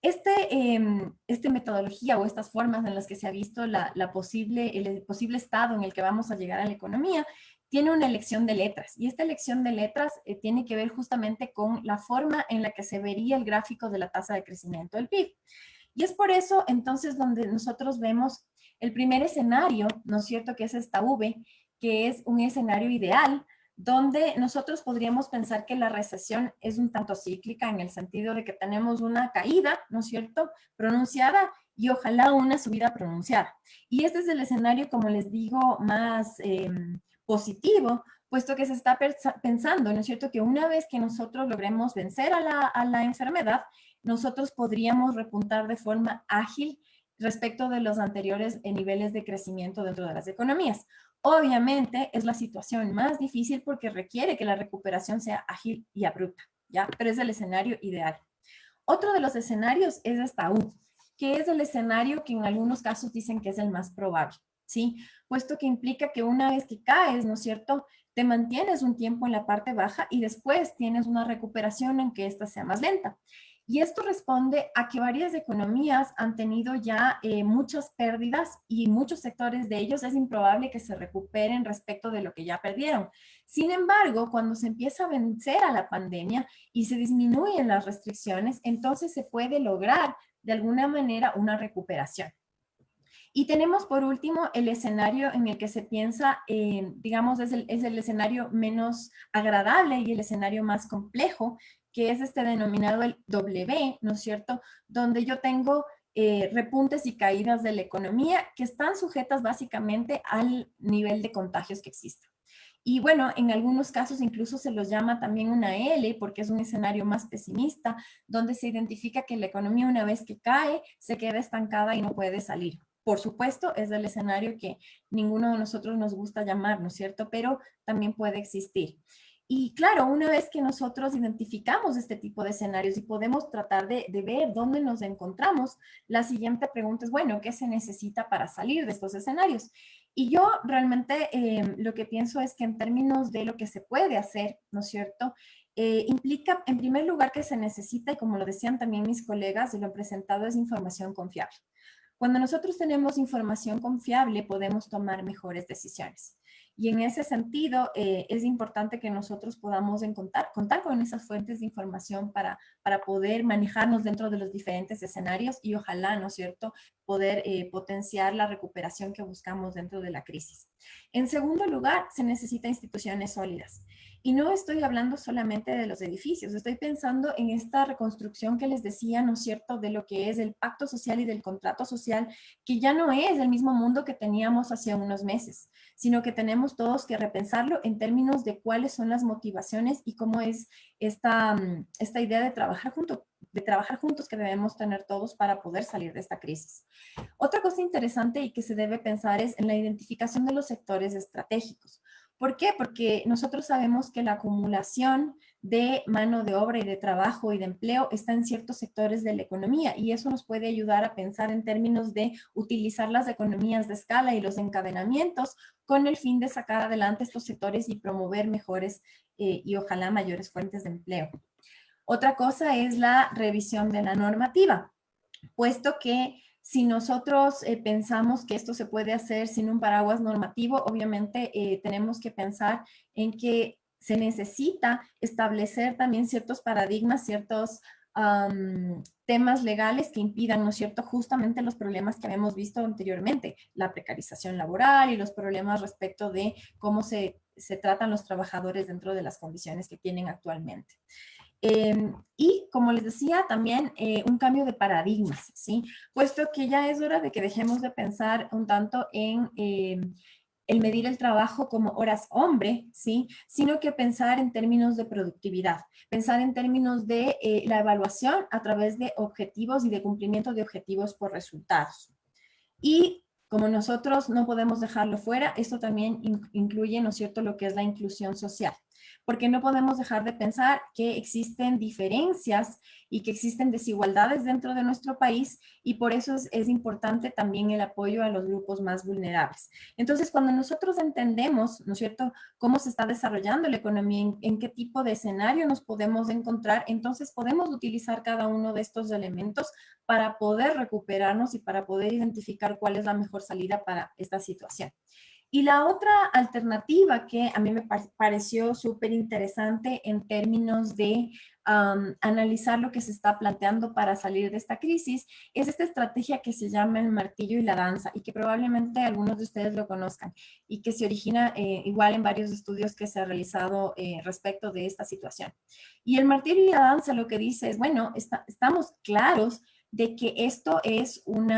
Esta metodología o estas formas en las que se ha visto el posible estado en el que vamos a llegar a la economía tiene una elección de letras, y esta elección de letras tiene que ver justamente con la forma en la que se vería el gráfico de la tasa de crecimiento del PIB. Y es por eso entonces donde nosotros vemos el primer escenario, ¿no es cierto?, que es esta V, que es un escenario ideal, donde nosotros podríamos pensar que la recesión es un tanto cíclica en el sentido de que tenemos una caída, ¿no es cierto?, pronunciada y ojalá una subida pronunciada. Y este es el escenario, como les digo, más positivo, puesto que se está pensando, ¿no es cierto?, que una vez que nosotros logremos vencer a la enfermedad, nosotros podríamos repuntar de forma ágil respecto de los anteriores niveles de crecimiento dentro de las economías. Obviamente es la situación más difícil porque requiere que la recuperación sea ágil y abrupta, ¿ya? Pero es el escenario ideal. Otro de los escenarios es esta U, que es el escenario que en algunos casos dicen que es el más probable, ¿sí? Puesto que implica que una vez que caes, ¿no es cierto?, te mantienes un tiempo en la parte baja y después tienes una recuperación en que esta sea más lenta. Y esto responde a que varias economías han tenido ya muchas pérdidas y muchos sectores de ellos es improbable que se recuperen respecto de lo que ya perdieron. Sin embargo, cuando se empieza a vencer a la pandemia y se disminuyen las restricciones, entonces se puede lograr de alguna manera una recuperación. Y tenemos por último el escenario en el que se piensa, digamos, es el escenario menos agradable y el escenario más complejo, que es este denominado el W, ¿no es cierto? Donde yo tengo repuntes y caídas de la economía que están sujetas básicamente al nivel de contagios que existe. Y bueno, en algunos casos incluso se los llama también una L porque es un escenario más pesimista, donde se identifica que la economía una vez que cae se queda estancada y no puede salir. Por supuesto, es el escenario que ninguno de nosotros nos gusta llamar, ¿no es cierto? Pero también puede existir. Y claro, una vez que nosotros identificamos este tipo de escenarios y podemos tratar de ver dónde nos encontramos, la siguiente pregunta es, bueno, ¿qué se necesita para salir de estos escenarios? Y yo realmente lo que pienso es que en términos de lo que se puede hacer, ¿no es cierto? Implica, en primer lugar, que se necesita, y como lo decían también mis colegas, y lo han presentado, es información confiable. Cuando nosotros tenemos información confiable, podemos tomar mejores decisiones. Y en ese sentido, es importante que nosotros podamos contar con esas fuentes de información para poder manejarnos dentro de los diferentes escenarios y ojalá, ¿no es cierto?, poder potenciar la recuperación que buscamos dentro de la crisis. En segundo lugar, se necesitan instituciones sólidas. Y no estoy hablando solamente de los edificios, estoy pensando en esta reconstrucción que les decía, ¿no es cierto?, de lo que es el pacto social y del contrato social, que ya no es el mismo mundo que teníamos hace unos meses, sino que tenemos todos que repensarlo en términos de cuáles son las motivaciones y cómo es esta idea de trabajar juntos que debemos tener todos para poder salir de esta crisis. Otra cosa interesante y que se debe pensar es en la identificación de los sectores estratégicos. ¿Por qué? Porque nosotros sabemos que la acumulación de mano de obra y de trabajo y de empleo está en ciertos sectores de la economía y eso nos puede ayudar a pensar en términos de utilizar las economías de escala y los encadenamientos con el fin de sacar adelante estos sectores y promover mejores y ojalá mayores fuentes de empleo. Otra cosa es la revisión de la normativa, puesto que si nosotros pensamos que esto se puede hacer sin un paraguas normativo, obviamente tenemos que pensar en que se necesita establecer también ciertos paradigmas, ciertos temas legales que impidan, ¿no es cierto?, justamente los problemas que habíamos visto anteriormente, la precarización laboral y los problemas respecto de cómo se tratan los trabajadores dentro de las condiciones que tienen actualmente. Y como les decía, también un cambio de paradigmas, ¿sí? Puesto que ya es hora de que dejemos de pensar un tanto en el medir el trabajo como horas hombre, ¿sí? Sino que pensar en términos de productividad, pensar en términos de la evaluación a través de objetivos y de cumplimiento de objetivos por resultados. Y como nosotros no podemos dejarlo fuera, esto también incluye, ¿no es cierto?, lo que es la inclusión social. Porque no podemos dejar de pensar que existen diferencias y que existen desigualdades dentro de nuestro país y por eso es importante también el apoyo a los grupos más vulnerables. Entonces, cuando nosotros entendemos, ¿no es cierto?, cómo se está desarrollando la economía, en qué tipo de escenario nos podemos encontrar, entonces podemos utilizar cada uno de estos elementos para poder recuperarnos y para poder identificar cuál es la mejor salida para esta situación. Y la otra alternativa que a mí me pareció súper interesante en términos de analizar lo que se está planteando para salir de esta crisis es esta estrategia que se llama el martillo y la danza y que probablemente algunos de ustedes lo conozcan y que se origina igual en varios estudios que se han realizado respecto de esta situación. Y el martillo y la danza lo que dice es, bueno, estamos claros de que esto es un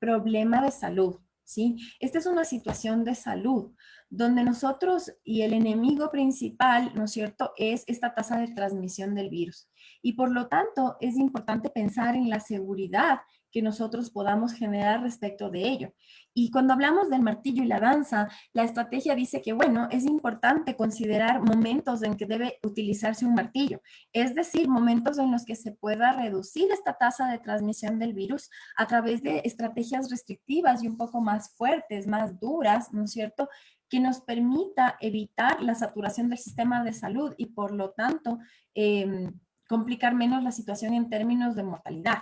problema de salud. ¿Sí? Esta es una situación de salud donde nosotros y el enemigo principal, ¿no es cierto?, es esta tasa de transmisión del virus. Y por lo tanto, es importante pensar en la seguridad que nosotros podamos generar respecto de ello. Y cuando hablamos del martillo y la danza, la estrategia dice que, bueno, es importante considerar momentos en que debe utilizarse un martillo, es decir, momentos en los que se pueda reducir esta tasa de transmisión del virus a través de estrategias restrictivas y un poco más fuertes, más duras, ¿no es cierto?, que nos permita evitar la saturación del sistema de salud y por lo tanto complicar menos la situación en términos de mortalidad.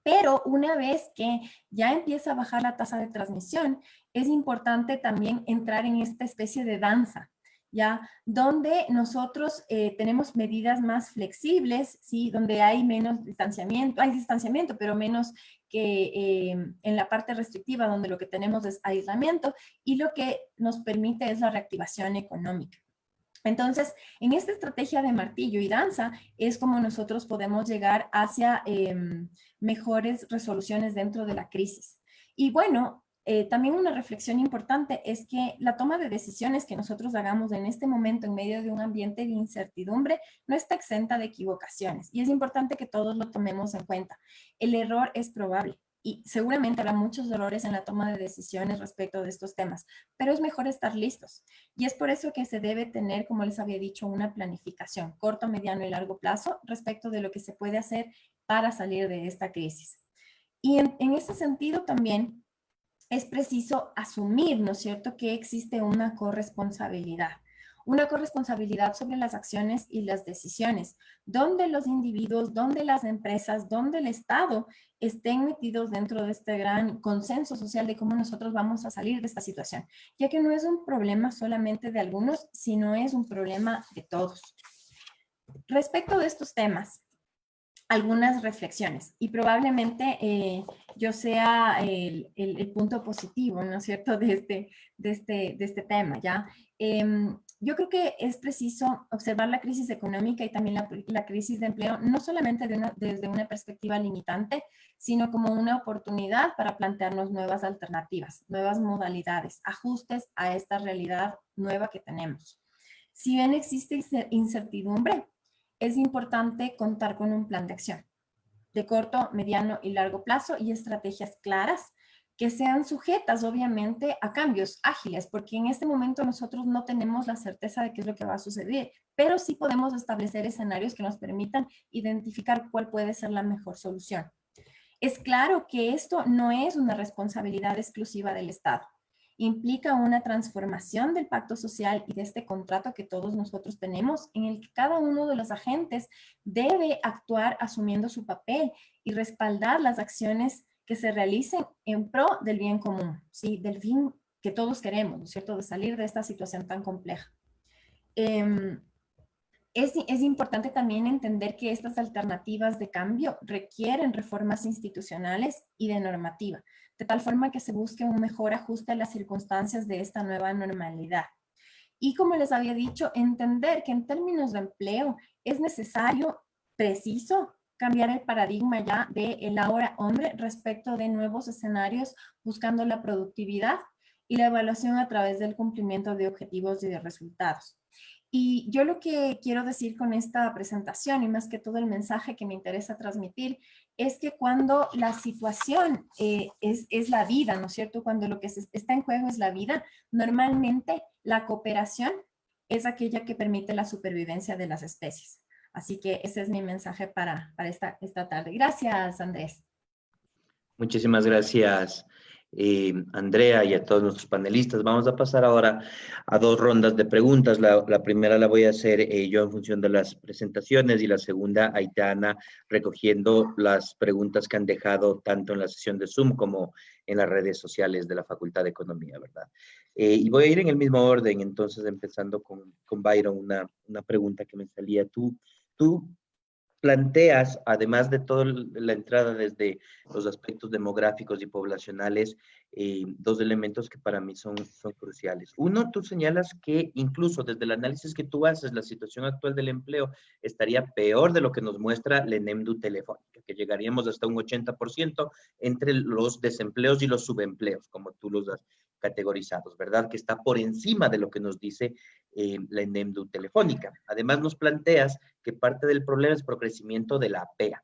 Pero una vez que ya empieza a bajar la tasa de transmisión, es importante también entrar en esta especie de danza, ¿ya? Donde nosotros tenemos medidas más flexibles, ¿sí? Donde hay menos distanciamiento, pero menos que en la parte restrictiva, donde lo que tenemos es aislamiento, y lo que nos permite es la reactivación económica. Entonces, en esta estrategia de martillo y danza es como nosotros podemos llegar hacia mejores resoluciones dentro de la crisis. Y bueno, también una reflexión importante es que la toma de decisiones que nosotros hagamos en este momento en medio de un ambiente de incertidumbre no está exenta de equivocaciones. Y es importante que todos lo tomemos en cuenta. El error es probable. Y seguramente habrá muchos errores en la toma de decisiones respecto de estos temas, pero es mejor estar listos. Y es por eso que se debe tener, como les había dicho, una planificación corto, mediano y largo plazo respecto de lo que se puede hacer para salir de esta crisis. Y en ese sentido también es preciso asumir, ¿no es cierto?, que existe una corresponsabilidad sobre las acciones y las decisiones, donde los individuos, donde las empresas, donde el Estado estén metidos dentro de este gran consenso social de cómo nosotros vamos a salir de esta situación, ya que no es un problema solamente de algunos, sino es un problema de todos. Respecto de estos temas, algunas reflexiones y probablemente yo sea el punto positivo, ¿no es cierto?, de este tema, ¿ya? Yo creo que es preciso observar la crisis económica y también la crisis de empleo, no solamente desde una perspectiva limitante, sino como una oportunidad para plantearnos nuevas alternativas, nuevas modalidades, ajustes a esta realidad nueva que tenemos. Si bien existe incertidumbre, es importante contar con un plan de acción de corto, mediano y largo plazo y estrategias claras que sean sujetas, obviamente, a cambios ágiles, porque en este momento nosotros no tenemos la certeza de qué es lo que va a suceder, pero sí podemos establecer escenarios que nos permitan identificar cuál puede ser la mejor solución. Es claro que esto no es una responsabilidad exclusiva del Estado. Implica una transformación del pacto social y de este contrato que todos nosotros tenemos, en el que cada uno de los agentes debe actuar asumiendo su papel y respaldar las acciones que se realicen en pro del bien común, ¿sí? Del fin que todos queremos, ¿no es cierto?, de salir de esta situación tan compleja. Es importante también entender que estas alternativas de cambio requieren reformas institucionales y de normativa, de tal forma que se busque un mejor ajuste a las circunstancias de esta nueva normalidad. Y como les había dicho, entender que en términos de empleo es necesario, preciso, cambiar el paradigma ya de el ahora hombre respecto de nuevos escenarios, buscando la productividad y la evaluación a través del cumplimiento de objetivos y de resultados. Y yo lo que quiero decir con esta presentación, y más que todo el mensaje que me interesa transmitir, es que cuando la situación es la vida, ¿no es cierto? Cuando lo que está en juego es la vida, normalmente la cooperación es aquella que permite la supervivencia de las especies. Así que ese es mi mensaje para esta tarde. Gracias, Andrés. Muchísimas gracias, Andrea, y a todos nuestros panelistas. Vamos a pasar ahora a dos rondas de preguntas. La primera la voy a hacer yo en función de las presentaciones y la segunda, Aitana, recogiendo las preguntas que han dejado tanto en la sesión de Zoom como en las redes sociales de la Facultad de Economía, ¿verdad? Y voy a ir en el mismo orden, entonces empezando con Byron, una pregunta que me salía. Tú planteas, además de toda la entrada desde los aspectos demográficos y poblacionales, dos elementos que para mí son cruciales. Uno, tú señalas que incluso desde el análisis que tú haces, la situación actual del empleo estaría peor de lo que nos muestra la ENEMDU telefónica, que llegaríamos hasta un 80% entre los desempleos y los subempleos, como tú los has categorizados, ¿verdad? Que está por encima de lo que nos dice la ENEMDU telefónica. Además, nos planteas que parte del problema es por crecimiento de la APEA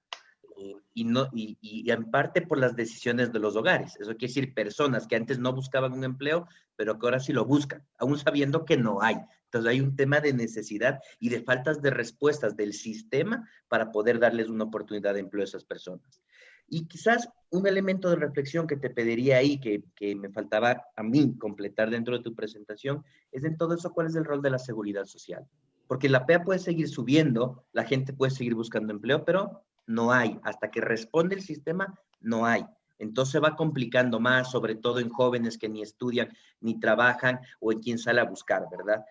y en parte por las decisiones de los hogares. Eso quiere decir personas que antes no buscaban un empleo, pero que ahora sí lo buscan, aún sabiendo que no hay. Entonces hay un tema de necesidad y de faltas de respuestas del sistema para poder darles una oportunidad de empleo a esas personas. Y quizás un elemento de reflexión que te pediría ahí, que me faltaba a mí completar dentro de tu presentación, es en todo eso, ¿cuál es el rol de la seguridad social? Porque la PEA puede seguir subiendo, la gente puede seguir buscando empleo, pero no hay. Hasta que responde el sistema, no hay. Entonces va complicando más, sobre todo en jóvenes que ni estudian, ni trabajan, o en quien sale a buscar, ¿verdad?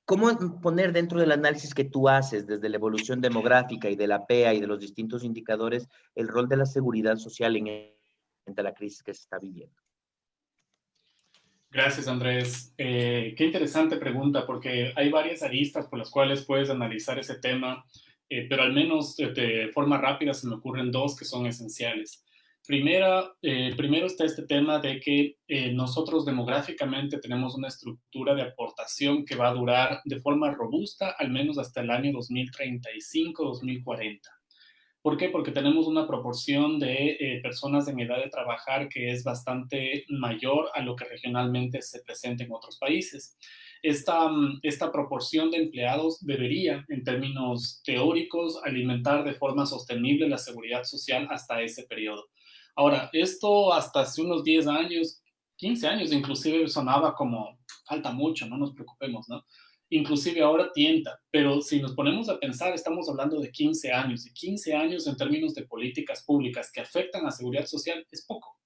¿Cómo poner dentro del análisis que tú haces desde la evolución demográfica y de la PEA y de los distintos indicadores el rol de la seguridad social en la crisis que se está viviendo? Gracias, Andrés. Qué interesante pregunta, porque hay varias aristas por las cuales puedes analizar ese tema, pero al menos de forma rápida se me ocurren dos que son esenciales. Primero está este tema de que nosotros demográficamente tenemos una estructura de aportación que va a durar de forma robusta al menos hasta el año 2035-2040. ¿Por qué? Porque tenemos una proporción de personas en edad de trabajar que es bastante mayor a lo que regionalmente se presenta en otros países. Esta proporción de empleados debería, en términos teóricos, alimentar de forma sostenible la seguridad social hasta ese periodo. Ahora, esto hasta hace unos 10 años, 15 años inclusive sonaba como, falta mucho, no nos preocupemos, ¿no? Inclusive ahora tienta, pero si nos ponemos a pensar, estamos hablando de 15 años, y 15 años en términos de políticas públicas que afectan a seguridad social es poco.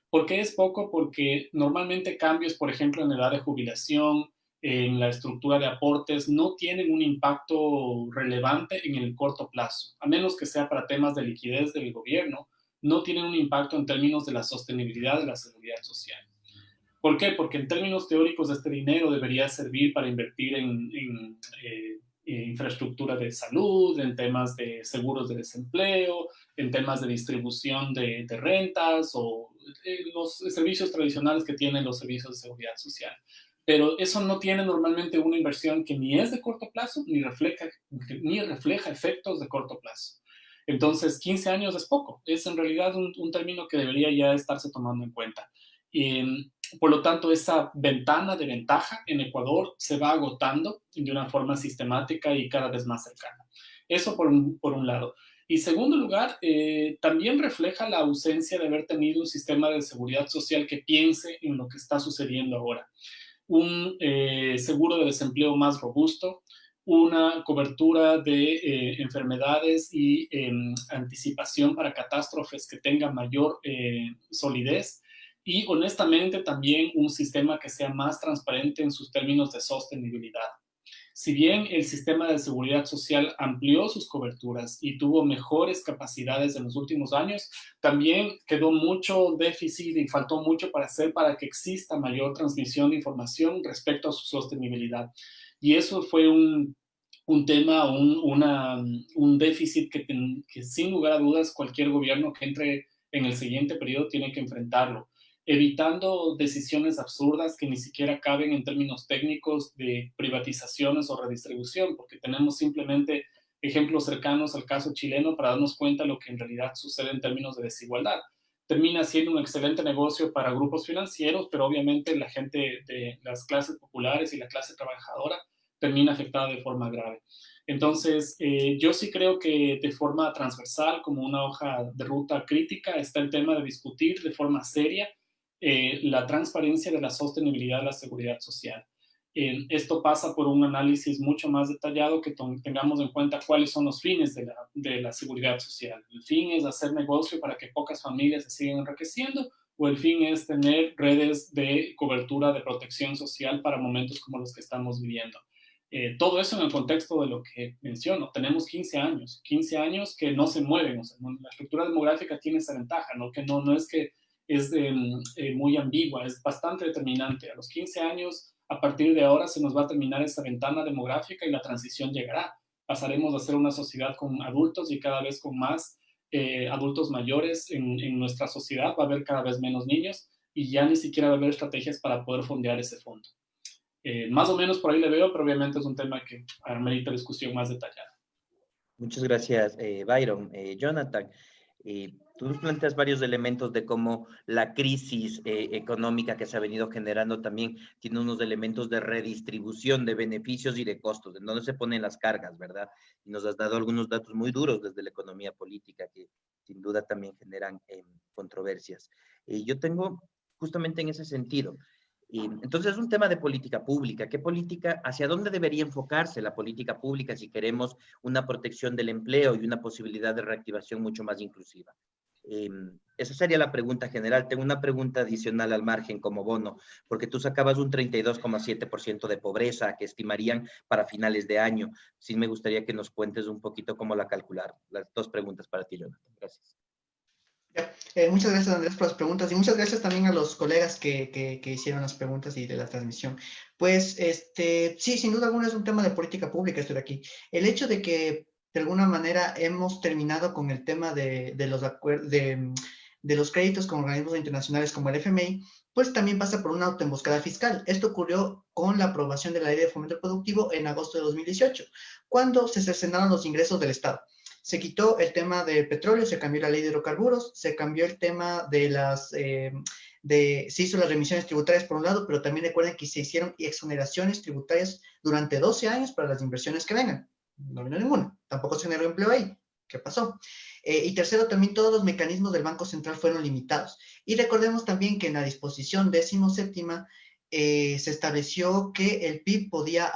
¿Por qué es poco? Porque normalmente cambios, por ejemplo, en edad de jubilación, en la estructura de aportes, no tienen un impacto relevante en el corto plazo, a menos que sea para temas de liquidez del gobierno, no tienen un impacto en términos de la sostenibilidad de la seguridad social. ¿Por qué? Porque en términos teóricos este dinero debería servir para invertir en infraestructura de salud, en temas de seguros de desempleo, en temas de distribución de rentas o los servicios tradicionales que tienen los servicios de seguridad social. Pero eso no tiene normalmente una inversión que ni es de corto plazo ni refleja efectos de corto plazo. Entonces, 15 años es poco. Es en realidad un término que debería ya estarse tomando en cuenta. Por lo tanto, esa ventana de ventaja en Ecuador se va agotando de una forma sistemática y cada vez más cercana. Eso por un lado. Y segundo lugar, también refleja la ausencia de haber tenido un sistema de seguridad social que piense en lo que está sucediendo ahora. Un seguro de desempleo más robusto, una cobertura de enfermedades y anticipación para catástrofes que tenga mayor solidez, y honestamente también un sistema que sea más transparente en sus términos de sostenibilidad. Si bien el sistema de seguridad social amplió sus coberturas y tuvo mejores capacidades en los últimos años, también quedó mucho déficit y faltó mucho para hacer para que exista mayor transmisión de información respecto a su sostenibilidad. Y eso fue un tema, un déficit que sin lugar a dudas cualquier gobierno que entre en el siguiente periodo tiene que enfrentarlo, evitando decisiones absurdas que ni siquiera caben en términos técnicos de privatizaciones o redistribución, porque tenemos simplemente ejemplos cercanos al caso chileno para darnos cuenta de lo que en realidad sucede en términos de desigualdad. Termina siendo un excelente negocio para grupos financieros, pero obviamente la gente de las clases populares y la clase trabajadora termina afectada de forma grave. Entonces, yo sí creo que de forma transversal, como una hoja de ruta crítica, está el tema de discutir de forma seria la transparencia de la sostenibilidad de la seguridad social. Esto pasa por un análisis mucho más detallado, que tengamos en cuenta cuáles son los fines de la seguridad social. ¿El fin es hacer negocio para que pocas familias se sigan enriqueciendo, o el fin es tener redes de cobertura de protección social para momentos como los que estamos viviendo? Todo eso en el contexto de lo que menciono. Tenemos 15 años que no se mueven. O sea, la estructura demográfica tiene esa ventaja, ¿no? Que no es que es muy ambigua, es bastante determinante. A los 15 años, a partir de ahora, se nos va a terminar esa ventana demográfica y la transición llegará. Pasaremos a ser una sociedad con adultos y cada vez con más adultos mayores en nuestra sociedad. Va a haber cada vez menos niños y ya ni siquiera va a haber estrategias para poder fondear ese fondo. Más o menos por ahí le veo, pero obviamente es un tema que amerita discusión más detallada. Muchas gracias, Byron. Jonathan, tú nos planteas varios elementos de cómo la crisis económica que se ha venido generando también tiene unos elementos de redistribución de beneficios y de costos, en donde se ponen las cargas, ¿verdad? Y nos has dado algunos datos muy duros desde la economía política que sin duda también generan controversias. Yo tengo justamente en ese sentido, Y entonces es un tema de política pública. ¿Qué política, hacia dónde debería enfocarse la política pública si queremos una protección del empleo y una posibilidad de reactivación mucho más inclusiva? Esa sería la pregunta general. Tengo una pregunta adicional al margen como bono, porque tú sacabas un 32,7% de pobreza que estimarían para finales de año. Sí me gustaría que nos cuentes un poquito cómo la calcularon. Las dos preguntas para ti, Jonathan. Gracias. Ya, muchas gracias, Andrés, por las preguntas y muchas gracias también a los colegas que hicieron las preguntas y de la transmisión. Pues, sí, sin duda alguna es un tema de política pública esto de aquí. El hecho de que, de alguna manera, hemos terminado con el tema de los créditos con organismos internacionales como el FMI, pues también pasa por una autoemboscada fiscal. Esto ocurrió con la aprobación de la Ley de Fomento Productivo en agosto de 2018, cuando se cercenaron los ingresos del Estado. Se quitó el tema del petróleo, se cambió la ley de hidrocarburos, se cambió el tema de se hizo las remisiones tributarias por un lado, pero también recuerden que se hicieron exoneraciones tributarias durante 12 años para las inversiones que vengan. No vino ninguna, tampoco se generó empleo ahí. ¿Qué pasó? Y tercero, también todos los mecanismos del Banco Central fueron limitados. Y recordemos también que en la disposición 17ª se estableció que el PIB podía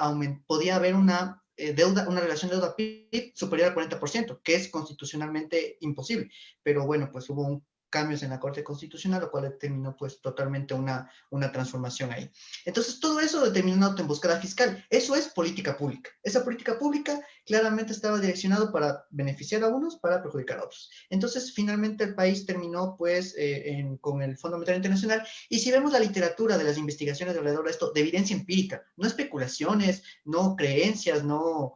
haber una relación deuda-PIB superior al 40%, que es constitucionalmente imposible. Pero bueno, pues hubo cambios en la Corte Constitucional, lo cual determinó pues totalmente una transformación ahí. Entonces, todo eso determinó una autoemboscada fiscal. Eso es política pública. Esa política pública claramente estaba direccionado para beneficiar a unos, para perjudicar a otros. Entonces, finalmente el país terminó pues con el Fondo Monetario Internacional, y si vemos la literatura de las investigaciones alrededor de esto, de evidencia empírica, no especulaciones, no creencias, no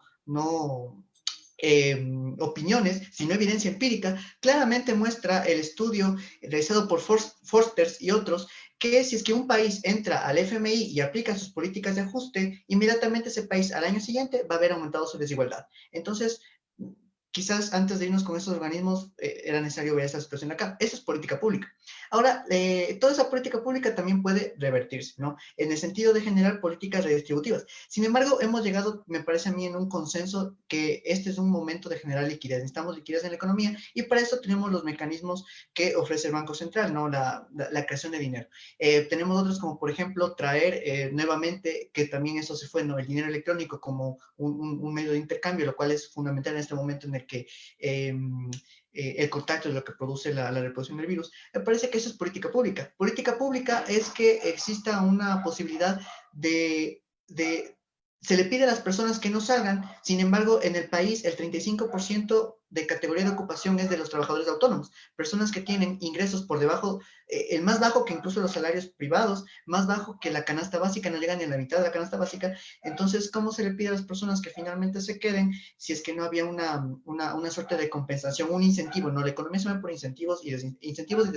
opiniones, sino evidencia empírica, claramente muestra el estudio realizado por Forster y otros, que si es que un país entra al FMI y aplica sus políticas de ajuste, inmediatamente ese país al año siguiente va a haber aumentado su desigualdad. Entonces, quizás antes de irnos con esos organismos era necesario ver esa situación acá. Eso es política pública. Ahora, toda esa política pública también puede revertirse, ¿no? En el sentido de generar políticas redistributivas. Sin embargo, hemos llegado, me parece a mí, en un consenso que este es un momento de generar liquidez. Necesitamos liquidez en la economía y para eso tenemos los mecanismos que ofrece el Banco Central, ¿no? La creación de dinero. Tenemos otros como, por ejemplo, traer nuevamente, que también eso se fue, ¿no? El dinero electrónico como un medio de intercambio, lo cual es fundamental en este momento en el que el contacto es lo que produce la reproducción del virus. Me parece que eso es política pública. Política pública es que exista una posibilidad se le pide a las personas que no salgan, sin embargo, en el país el 35% de categoría de ocupación es de los trabajadores autónomos, personas que tienen ingresos por debajo, el más bajo que incluso los salarios privados, más bajo que la canasta básica, no llegan ni a la mitad de la canasta básica. Entonces, ¿cómo se le pide a las personas que finalmente se queden si es que no había una suerte de compensación, un incentivo? No, la economía se mueve por incentivos y desincentivos.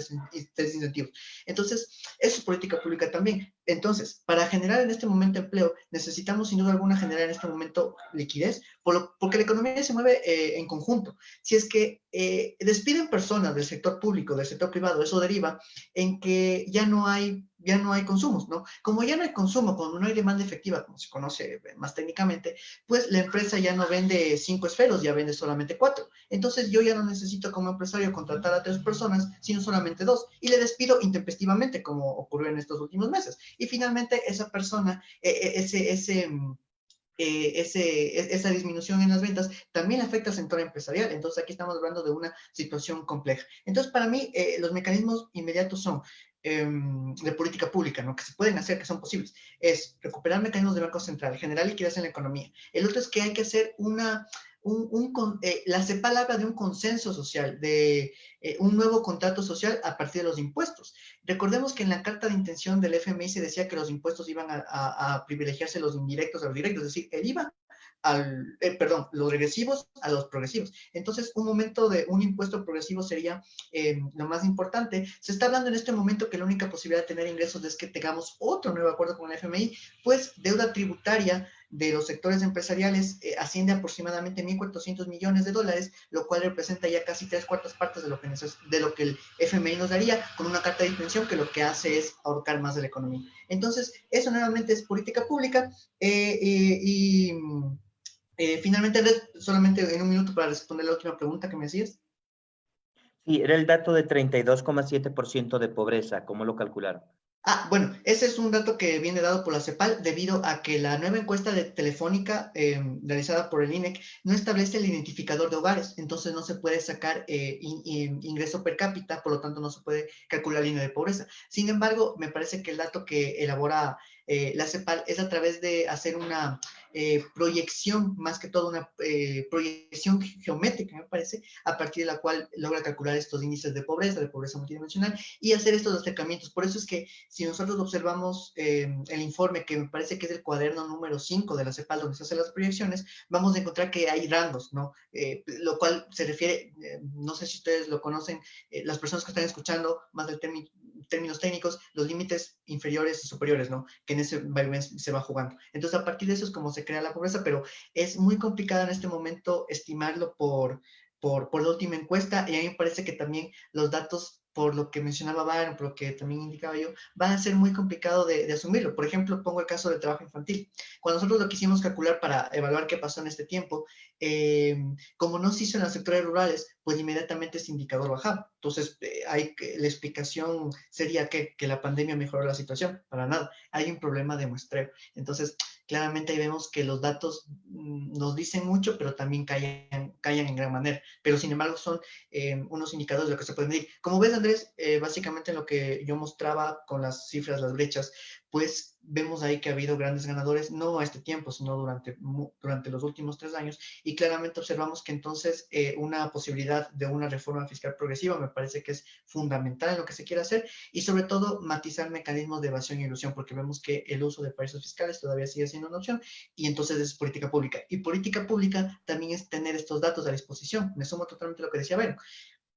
Entonces, eso es política pública también. Entonces, para generar en este momento empleo, necesitamos sin duda alguna generar en este momento liquidez, porque la economía se mueve en conjunto. Si es que despiden personas del sector público, del sector privado, eso deriva en que ya no hay consumos, ¿no? Como ya no hay consumo, como no hay demanda efectiva, como se conoce más técnicamente, pues la empresa ya no vende 5 esferos, ya vende solamente 4. Entonces yo ya no necesito como empresario contratar a 3 personas, sino solamente 2. Y le despido intempestivamente, como ocurrió en estos últimos meses. Y finalmente esa persona, esa disminución en las ventas también afecta al sector empresarial. Entonces aquí estamos hablando de una situación compleja. Entonces para mí los mecanismos inmediatos son de política pública, ¿no? Que se pueden hacer, que son posibles, es recuperar mecanismos del Banco Central, generar liquidez en la economía. El otro es que hay que hacer la CEPAL habla de un consenso social, de un nuevo contrato social a partir de los impuestos. Recordemos que en la carta de intención del FMI se decía que los impuestos iban a privilegiarse los indirectos a los directos, es decir, el IVA los regresivos a los progresivos. Entonces, un momento de un impuesto progresivo sería lo más importante. Se está hablando en este momento que la única posibilidad de tener ingresos es que tengamos otro nuevo acuerdo con el FMI, pues deuda tributaria de los sectores empresariales asciende a aproximadamente $1.400 millones, lo cual representa ya casi 3/4 partes de lo que el FMI nos daría, con una carta de intención que lo que hace es ahorcar más de la economía. Entonces, eso nuevamente es política pública finalmente, solamente en un minuto para responder la última pregunta que me hacías. Sí, era el dato de 32,7% de pobreza. ¿Cómo lo calcularon? Bueno, ese es un dato que viene dado por la CEPAL debido a que la nueva encuesta de Telefónica realizada por el INEC no establece el identificador de hogares, entonces no se puede sacar ingreso per cápita, por lo tanto no se puede calcular línea de pobreza. Sin embargo, me parece que el dato que elabora la CEPAL es a través de hacer una proyección, más que todo una proyección geométrica, me parece, a partir de la cual logra calcular estos índices de pobreza multidimensional, y hacer estos acercamientos. Por eso es que si nosotros observamos el informe, que me parece que es el cuaderno número 5 de la CEPAL, donde se hacen las proyecciones, vamos a encontrar que hay rangos, ¿no? Lo cual se refiere, no sé si ustedes lo conocen, las personas que están escuchando, más del términos técnicos, los límites inferiores y superiores, ¿no? Que en ese vaivén se va jugando. Entonces, a partir de eso es como se crea la pobreza, pero es muy complicado en este momento estimarlo por la última encuesta, y a mí me parece que también los datos, por lo que mencionaba Byron, por lo que también indicaba yo, van a ser muy complicado de asumirlo. Por ejemplo, pongo el caso del trabajo infantil. Cuando nosotros lo quisimos calcular para evaluar qué pasó en este tiempo, como no se hizo en los sectores rurales, pues inmediatamente ese indicador bajaba. Entonces, la explicación sería que la pandemia mejoró la situación. Para nada. Hay un problema de muestreo. Entonces, claramente ahí vemos que los datos nos dicen mucho, pero también callan en gran manera. Pero sin embargo son unos indicadores de lo que se puede medir. Como ves, Andrés, básicamente en lo que yo mostraba con las cifras, las brechas, pues vemos ahí que ha habido grandes ganadores, no a este tiempo, sino durante los últimos 3 años, y claramente observamos que entonces una posibilidad de una reforma fiscal progresiva me parece que es fundamental en lo que se quiere hacer, y sobre todo matizar mecanismos de evasión y ilusión, porque vemos que el uso de paraísos fiscales todavía sigue siendo una opción, y entonces es política pública. Y política pública también es tener estos datos a disposición. Me sumo totalmente a lo que decía Vero.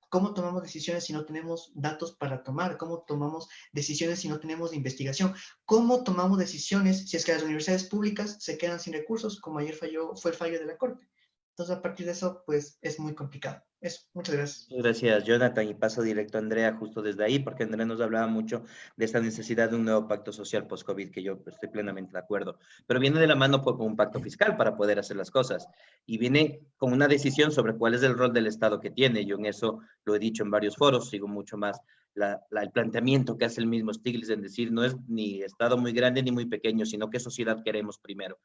¿Cómo tomamos decisiones si no tenemos datos para tomar? ¿Cómo tomamos decisiones si no tenemos investigación? ¿Cómo tomamos decisiones si es que las universidades públicas se quedan sin recursos, como ayer fue el fallo de la Corte? Entonces, a partir de eso, pues es muy complicado. Eso, muchas gracias. Gracias, Jonathan, y paso directo a Andrea justo desde ahí, porque Andrea nos hablaba mucho de esta necesidad de un nuevo pacto social post-COVID, que yo estoy plenamente de acuerdo, pero viene de la mano con un pacto fiscal para poder hacer las cosas, y viene con una decisión sobre cuál es el rol del Estado que tiene. Yo en eso lo he dicho en varios foros, sigo mucho más el planteamiento que hace el mismo Stiglitz en decir, no es ni Estado muy grande ni muy pequeño, sino qué sociedad queremos primero.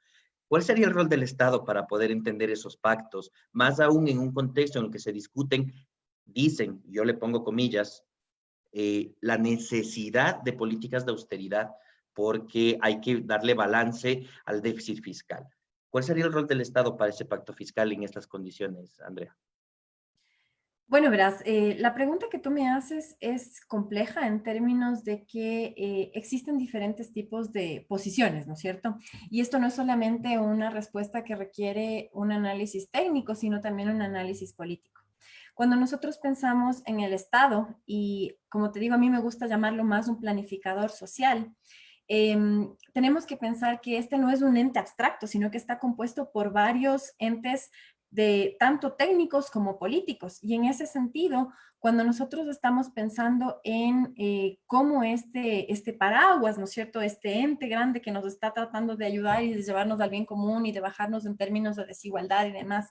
¿Cuál sería el rol del Estado para poder entender esos pactos? Más aún en un contexto en el que se discuten, dicen, yo le pongo comillas, la necesidad de políticas de austeridad porque hay que darle balance al déficit fiscal. ¿Cuál sería el rol del Estado para ese pacto fiscal en estas condiciones, Andrea? Bueno, verás, la pregunta que tú me haces es compleja en términos de que existen diferentes tipos de posiciones, ¿no es cierto? Y esto no es solamente una respuesta que requiere un análisis técnico, sino también un análisis político. Cuando nosotros pensamos en el Estado, y como te digo, a mí me gusta llamarlo más un planificador social, tenemos que pensar que este no es un ente abstracto, sino que está compuesto por varios entes de tanto técnicos como políticos. Y en ese sentido, cuando nosotros estamos pensando en cómo este paraguas, ¿no es cierto?, este ente grande que nos está tratando de ayudar y de llevarnos al bien común y de bajarnos en términos de desigualdad y demás,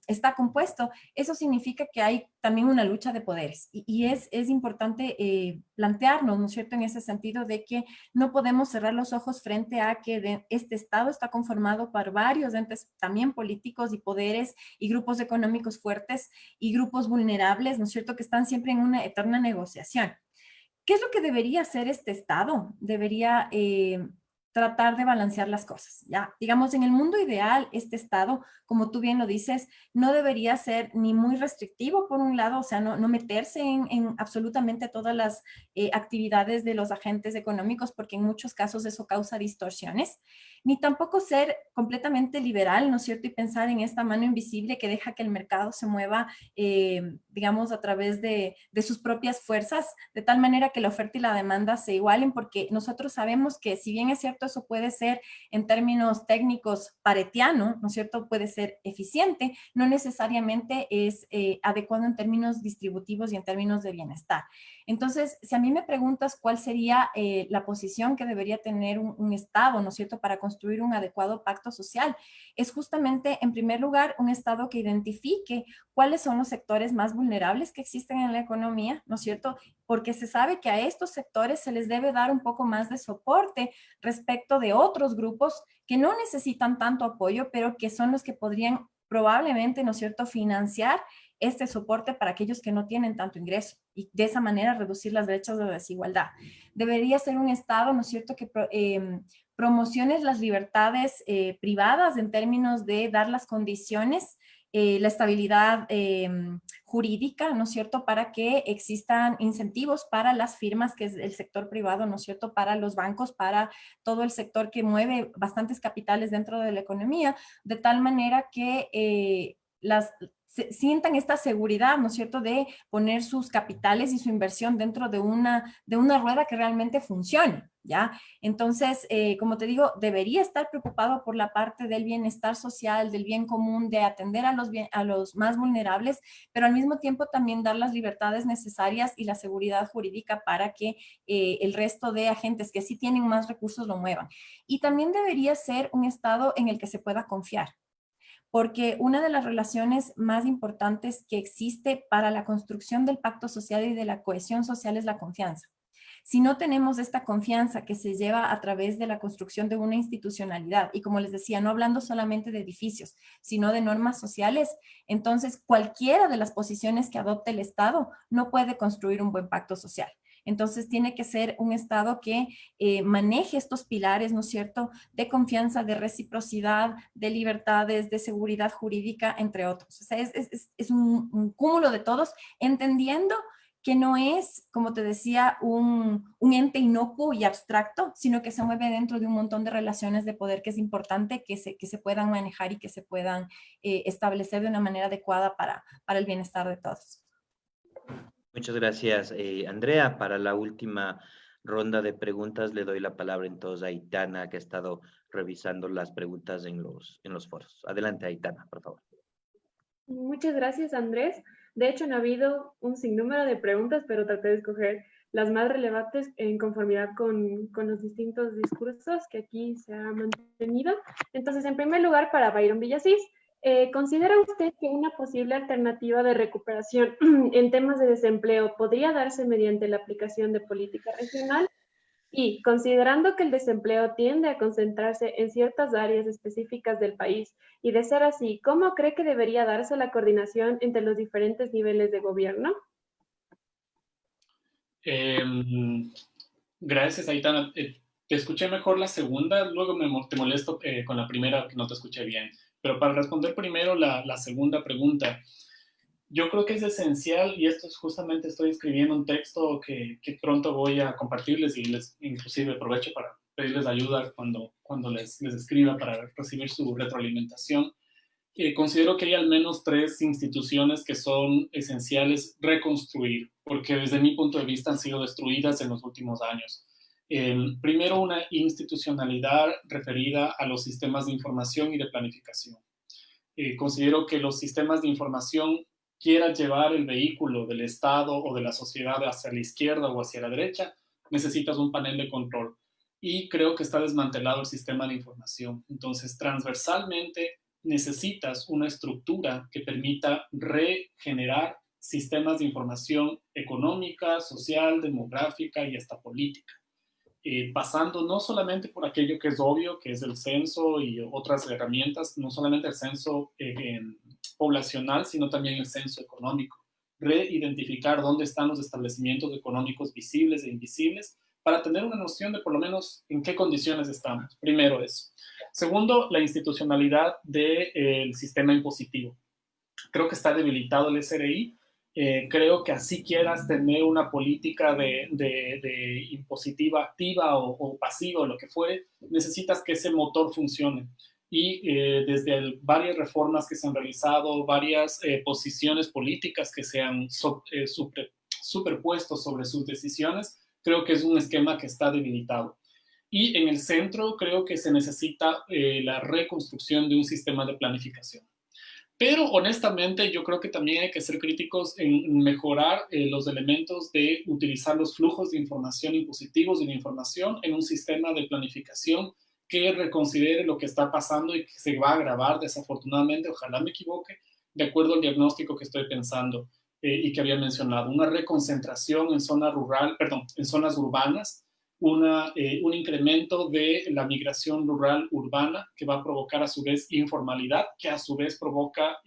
está compuesto, eso significa que hay también una lucha de poderes. Y es importante plantearnos, ¿no es cierto?, en ese sentido de que no podemos cerrar los ojos frente a que este Estado está conformado por varios entes también políticos y poderes y grupos económicos fuertes y grupos vulnerables, ¿no es cierto?, que están siempre en una eterna negociación. ¿Qué es lo que debería hacer este Estado? Debería tratar de balancear las cosas, ¿ya? Digamos, en el mundo ideal, este Estado, como tú bien lo dices, no debería ser ni muy restrictivo, por un lado, o sea, no meterse en absolutamente todas las actividades de los agentes económicos, porque en muchos casos eso causa distorsiones, ni tampoco ser completamente liberal, ¿no es cierto?, y pensar en esta mano invisible que deja que el mercado se mueva, digamos, a través de sus propias fuerzas, de tal manera que la oferta y la demanda se igualen, porque nosotros sabemos que si bien es cierto cierto? Eso puede ser en términos técnicos paretiano, ¿no es cierto? Puede ser eficiente, no necesariamente es adecuado en términos distributivos y en términos de bienestar. Entonces, si a mí me preguntas cuál sería la posición que debería tener un Estado, ¿no es cierto?, para construir un adecuado pacto social, es justamente, en primer lugar, un Estado que identifique cuáles son los sectores más vulnerables que existen en la economía, ¿no es cierto?, porque se sabe que a estos sectores se les debe dar un poco más de soporte respecto de otros grupos que no necesitan tanto apoyo, pero que son los que podrían probablemente, ¿no es cierto?, financiar este soporte para aquellos que no tienen tanto ingreso y de esa manera reducir las brechas de desigualdad. Debería ser un Estado, ¿no es cierto?, que promocione las libertades privadas en términos de dar las condiciones, la estabilidad jurídica, ¿no es cierto?, para que existan incentivos para las firmas, que es el sector privado, ¿no es cierto?, para los bancos, para todo el sector que mueve bastantes capitales dentro de la economía, de tal manera que sientan esta seguridad, ¿no es cierto?, de poner sus capitales y su inversión dentro de una rueda que realmente funcione, ¿ya? Entonces, como te digo, debería estar preocupado por la parte del bienestar social, del bien común, de atender a los más vulnerables, pero al mismo tiempo también dar las libertades necesarias y la seguridad jurídica para que el resto de agentes que sí tienen más recursos lo muevan. Y también debería ser un Estado en el que se pueda confiar, porque una de las relaciones más importantes que existe para la construcción del pacto social y de la cohesión social es la confianza. Si no tenemos esta confianza que se lleva a través de la construcción de una institucionalidad, y como les decía, no hablando solamente de edificios, sino de normas sociales, entonces cualquiera de las posiciones que adopte el Estado no puede construir un buen pacto social. Entonces tiene que ser un Estado que maneje estos pilares, ¿no es cierto?, de confianza, de reciprocidad, de libertades, de seguridad jurídica, entre otros. O sea, es un cúmulo de todos, entendiendo que no es, como te decía, un ente inocuo y abstracto, sino que se mueve dentro de un montón de relaciones de poder que es importante que se puedan manejar y que se puedan establecer de una manera adecuada para el bienestar de todos. Muchas gracias, Andrea. Para la última ronda de preguntas le doy la palabra entonces a Aitana, que ha estado revisando las preguntas en los foros. Adelante, Aitana, por favor. Muchas gracias, Andrés. De hecho, han habido un sinnúmero de preguntas, pero traté de escoger las más relevantes en conformidad con los distintos discursos que aquí se han mantenido. Entonces, en primer lugar, para Byron Villasís, ¿considera usted que una posible alternativa de recuperación en temas de desempleo podría darse mediante la aplicación de política regional? Y considerando que el desempleo tiende a concentrarse en ciertas áreas específicas del país, y de ser así, ¿cómo cree que debería darse la coordinación entre los diferentes niveles de gobierno? Gracias, Aitana. Te escuché mejor la segunda, luego te molesto con la primera que no te escuché bien. Pero para responder primero la segunda pregunta, yo creo que es esencial, y esto es justamente, estoy escribiendo un texto que pronto voy a compartirles y inclusive aprovecho para pedirles ayuda cuando les escriba para recibir su retroalimentación. Considero que hay al menos 3 instituciones que son esenciales reconstruir, porque desde mi punto de vista han sido destruidas en los últimos años. Primero, una institucionalidad referida a los sistemas de información y de planificación. Considero que los sistemas de información, quieran llevar el vehículo del Estado o de la sociedad hacia la izquierda o hacia la derecha, necesitas un panel de control. Y creo que está desmantelado el sistema de información. Entonces, transversalmente, necesitas una estructura que permita regenerar sistemas de información económica, social, demográfica y hasta política. Pasando no solamente por aquello que es obvio, que es el censo y otras herramientas, no solamente el censo poblacional, sino también el censo económico. Reidentificar dónde están los establecimientos económicos visibles e invisibles para tener una noción de por lo menos en qué condiciones estamos. Primero eso. Segundo, la institucionalidad del sistema impositivo. Creo que está debilitado el SRI. Creo que así quieras tener una política de impositiva activa o pasiva o lo que fuere, necesitas que ese motor funcione. Y desde varias reformas que se han realizado, varias posiciones políticas que se han superpuesto sobre sus decisiones, creo que es un esquema que está debilitado. Y en el centro creo que se necesita la reconstrucción de un sistema de planificación. Pero honestamente yo creo que también hay que ser críticos en mejorar los elementos de utilizar los flujos de información impositivos y de información en un sistema de planificación que reconsidere lo que está pasando y que se va a agravar desafortunadamente, ojalá me equivoque, de acuerdo al diagnóstico que estoy pensando y que había mencionado. Una reconcentración en zona rural, perdón, en zonas urbanas, un incremento de la migración rural-urbana que va a provocar a su vez informalidad, que a su vez provoca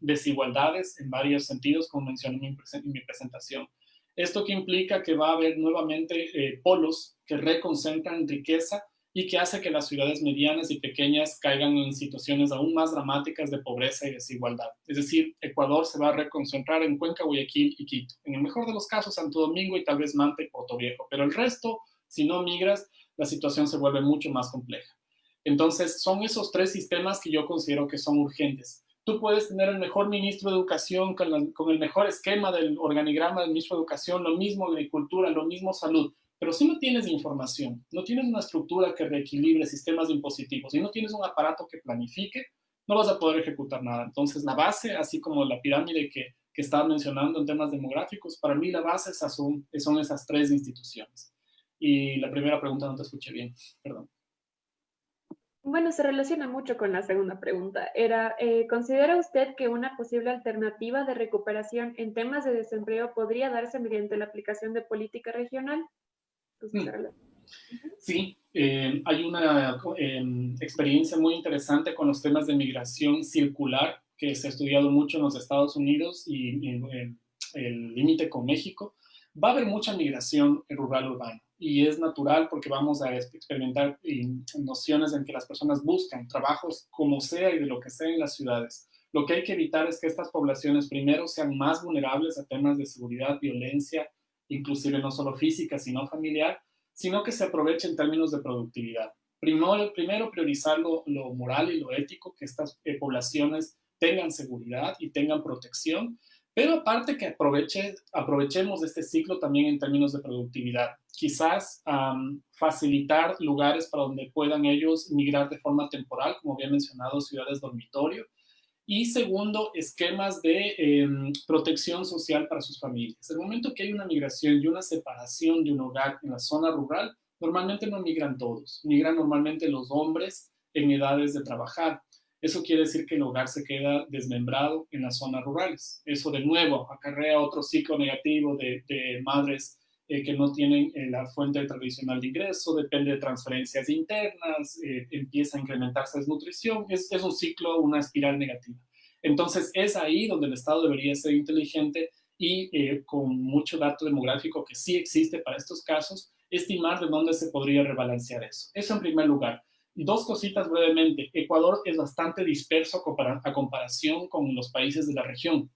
desigualdades en varios sentidos, como mencioné en mi presentación. Esto que implica que va a haber nuevamente polos que reconcentran riqueza y que hace que las ciudades medianas y pequeñas caigan en situaciones aún más dramáticas de pobreza y desigualdad. Es decir, Ecuador se va a reconcentrar en Cuenca, Guayaquil y Quito. En el mejor de los casos, Santo Domingo y tal vez Manta y Portoviejo, pero el resto, si no migras, la situación se vuelve mucho más compleja. Entonces, son esos tres sistemas que yo considero que son urgentes. Tú puedes tener el mejor ministro de Educación con el mejor esquema del organigrama del ministro de Educación, lo mismo agricultura, lo mismo salud, pero si no tienes información, no tienes una estructura que reequilibre sistemas impositivos y no tienes un aparato que planifique, no vas a poder ejecutar nada. Entonces, la base, así como la pirámide que estaba mencionando en temas demográficos, para mí la base son esas tres instituciones. Y la primera pregunta no te escuché bien, perdón. Bueno, se relaciona mucho con la segunda pregunta. Era, ¿considera usted que una posible alternativa de recuperación en temas de desempleo podría darse mediante la aplicación de política regional? Sí, hay una experiencia muy interesante con los temas de migración circular que se ha estudiado mucho en los Estados Unidos y el límite con México. Va a haber mucha migración rural-urbana y es natural porque vamos a experimentar nociones en que las personas buscan trabajos como sea y de lo que sea en las ciudades. Lo que hay que evitar es que estas poblaciones primero sean más vulnerables a temas de seguridad, violencia, inclusive no solo física, sino familiar, sino que se aproveche en términos de productividad. Primero priorizar lo moral y lo ético, que estas poblaciones tengan seguridad y tengan protección, pero aparte que aprovechemos este ciclo también en términos de productividad. Quizás facilitar lugares para donde puedan ellos migrar de forma temporal, como había mencionado, ciudades dormitorio. Y segundo, esquemas de protección social para sus familias. El momento que hay una migración y una separación de un hogar en la zona rural, normalmente no migran todos. Migran normalmente los hombres en edades de trabajar. Eso quiere decir que el hogar se queda desmembrado en las zonas rurales. Eso de nuevo acarrea otro ciclo negativo de madres que no tienen la fuente tradicional de ingreso, depende de transferencias internas, empieza a incrementarse desnutrición, es un ciclo, una espiral negativa. Entonces es ahí donde el Estado debería ser inteligente y con mucho dato demográfico que sí existe para estos casos, estimar de dónde se podría rebalancear eso. Eso en primer lugar. Y dos cositas brevemente. Ecuador es bastante disperso a comparación con los países de la región.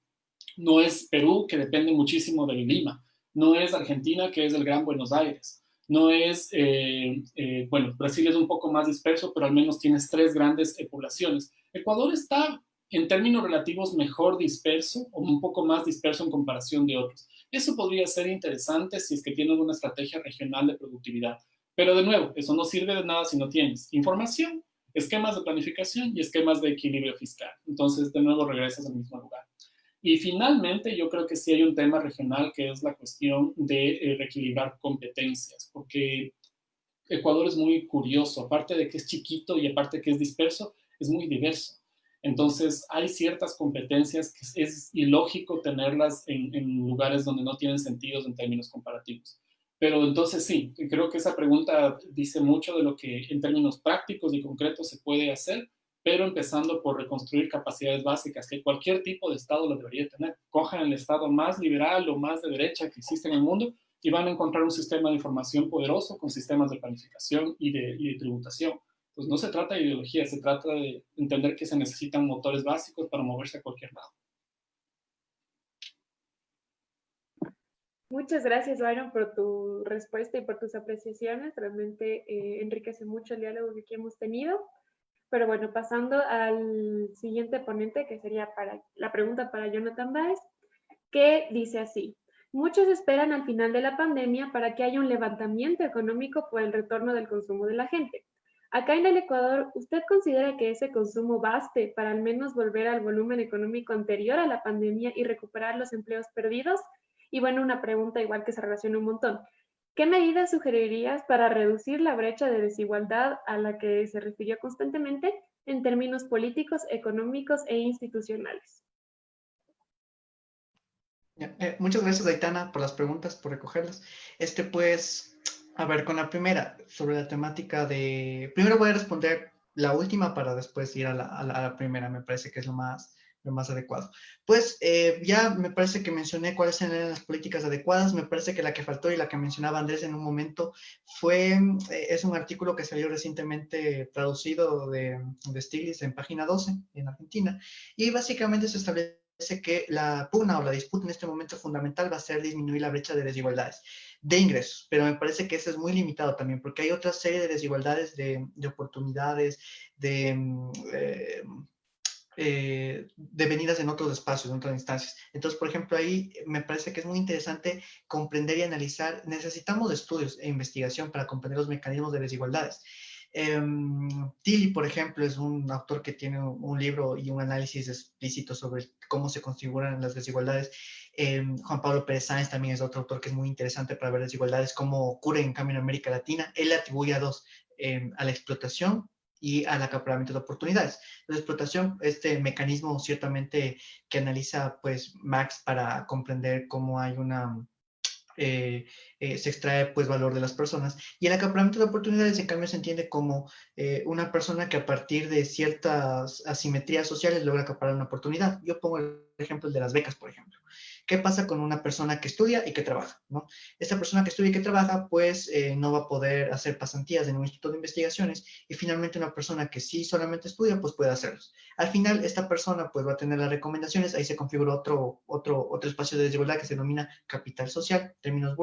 No es Perú, que depende muchísimo de Lima. No es Argentina, que es el Gran Buenos Aires. No es, bueno, Brasil es un poco más disperso, pero al menos tienes tres grandes poblaciones. Ecuador está, en términos relativos, mejor disperso o un poco más disperso en comparación de otros. Eso podría ser interesante si es que tienes una estrategia regional de productividad. Pero de nuevo, eso no sirve de nada si no tienes información, esquemas de planificación y esquemas de equilibrio fiscal. Entonces, de nuevo, regresas al mismo lugar. Y finalmente, yo creo que sí hay un tema regional que es la cuestión de reequilibrar competencias, porque Ecuador es muy curioso, aparte de que es chiquito y aparte de que es disperso, es muy diverso. Entonces, hay ciertas competencias que es ilógico tenerlas en lugares donde no tienen sentido en términos comparativos. Pero entonces sí, creo que esa pregunta dice mucho de lo que en términos prácticos y concretos se puede hacer, pero empezando por reconstruir capacidades básicas que cualquier tipo de Estado lo debería tener. Cojan el Estado más liberal o más de derecha que existe en el mundo y van a encontrar un sistema de información poderoso con sistemas de planificación y de tributación. Pues no se trata de ideología, se trata de entender que se necesitan motores básicos para moverse a cualquier lado. Muchas gracias, Byron, por tu respuesta y por tus apreciaciones. Realmente enriquece mucho el diálogo que aquí hemos tenido. Pero bueno, pasando al siguiente ponente, que sería la pregunta para Jonathan Báez, que dice así: Muchos esperan al final de la pandemia para que haya un levantamiento económico por el retorno del consumo de la gente. Acá en el Ecuador, ¿usted considera que ese consumo baste para al menos volver al volumen económico anterior a la pandemia y recuperar los empleos perdidos? Y bueno, una pregunta igual que se relaciona un montón. ¿Qué medidas sugerirías para reducir la brecha de desigualdad a la que se refirió constantemente en términos políticos, económicos e institucionales? Ya, muchas gracias, Aitana, por las preguntas, por recogerlas. Pues, a ver, con la primera, sobre la temática de... Primero voy a responder la última para después ir a la primera, me parece que es lo más adecuado. Pues ya me parece que mencioné cuáles eran las políticas adecuadas, me parece que la que faltó y la que mencionaba Andrés en un momento es un artículo que salió recientemente traducido de Stiglitz en página 12 en Argentina, y básicamente se establece que la pugna o la disputa en este momento fundamental va a ser disminuir la brecha de desigualdades de ingresos, pero me parece que eso es muy limitado también, porque hay otra serie de desigualdades de oportunidades, devenidas en otros espacios, en otras instancias. Entonces, por ejemplo, ahí me parece que es muy interesante comprender y analizar. Necesitamos estudios e investigación para comprender los mecanismos de desigualdades. Tilly, por ejemplo, es un autor que tiene un libro y un análisis explícito sobre cómo se configuran las desigualdades. Juan Pablo Pérez Sáenz también es otro autor que es muy interesante para ver desigualdades, cómo ocurren en cambio en América Latina. Él atribuye a dos, a la explotación y al acaparamiento de oportunidades. La explotación, este mecanismo ciertamente que analiza pues Marx para comprender cómo hay se extrae pues valor de las personas, y el acaparamiento de oportunidades en cambio se entiende como una persona que a partir de ciertas asimetrías sociales logra acaparar una oportunidad. Yo pongo el ejemplo de las becas, por ejemplo. ¿Qué pasa con una persona que estudia y que trabaja, ¿no? Esta persona que estudia y que trabaja, pues no va a poder hacer pasantías en un instituto de investigaciones, y finalmente una persona que sí solamente estudia, pues puede hacerlos. Al final, esta persona pues va a tener las recomendaciones, ahí se configura otro espacio de desigualdad que se denomina capital social, términos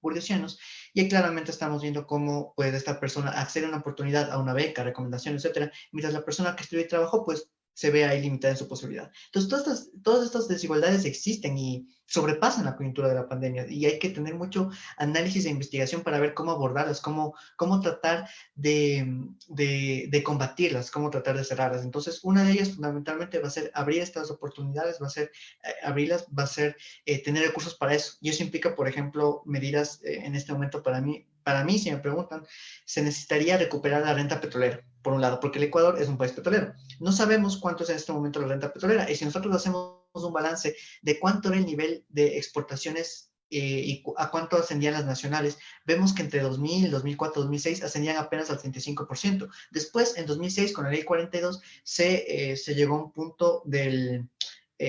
burdesianos, y claramente estamos viendo cómo pues esta persona accede a una oportunidad, a una beca, recomendación, etcétera, mientras la persona que estudia y trabajó, pues se ve ahí limitada en su posibilidad. Entonces, todas estas desigualdades existen y sobrepasan la coyuntura de la pandemia, y hay que tener mucho análisis e investigación para ver cómo abordarlas, cómo tratar de combatirlas, cómo tratar de cerrarlas. Entonces, una de ellas fundamentalmente va a ser abrir estas oportunidades, va a ser abrirlas, va a ser tener recursos para eso. Y eso implica, por ejemplo, medidas en este momento para mí, si me preguntan, se necesitaría recuperar la renta petrolera, por un lado, porque el Ecuador es un país petrolero. No sabemos cuánto es en este momento la renta petrolera, y si nosotros hacemos un balance de cuánto era el nivel de exportaciones y a cuánto ascendían las nacionales, vemos que entre 2000, 2004, 2006 ascendían apenas al 35%. Después, en 2006, con la ley 42, se llegó a un punto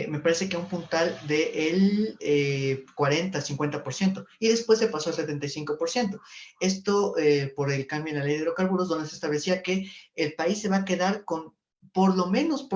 me parece que a un puntal del 40-50%, y después se pasó al 75%. Esto por el cambio en la ley de hidrocarburos, donde se establecía que el país se va a quedar con por lo menos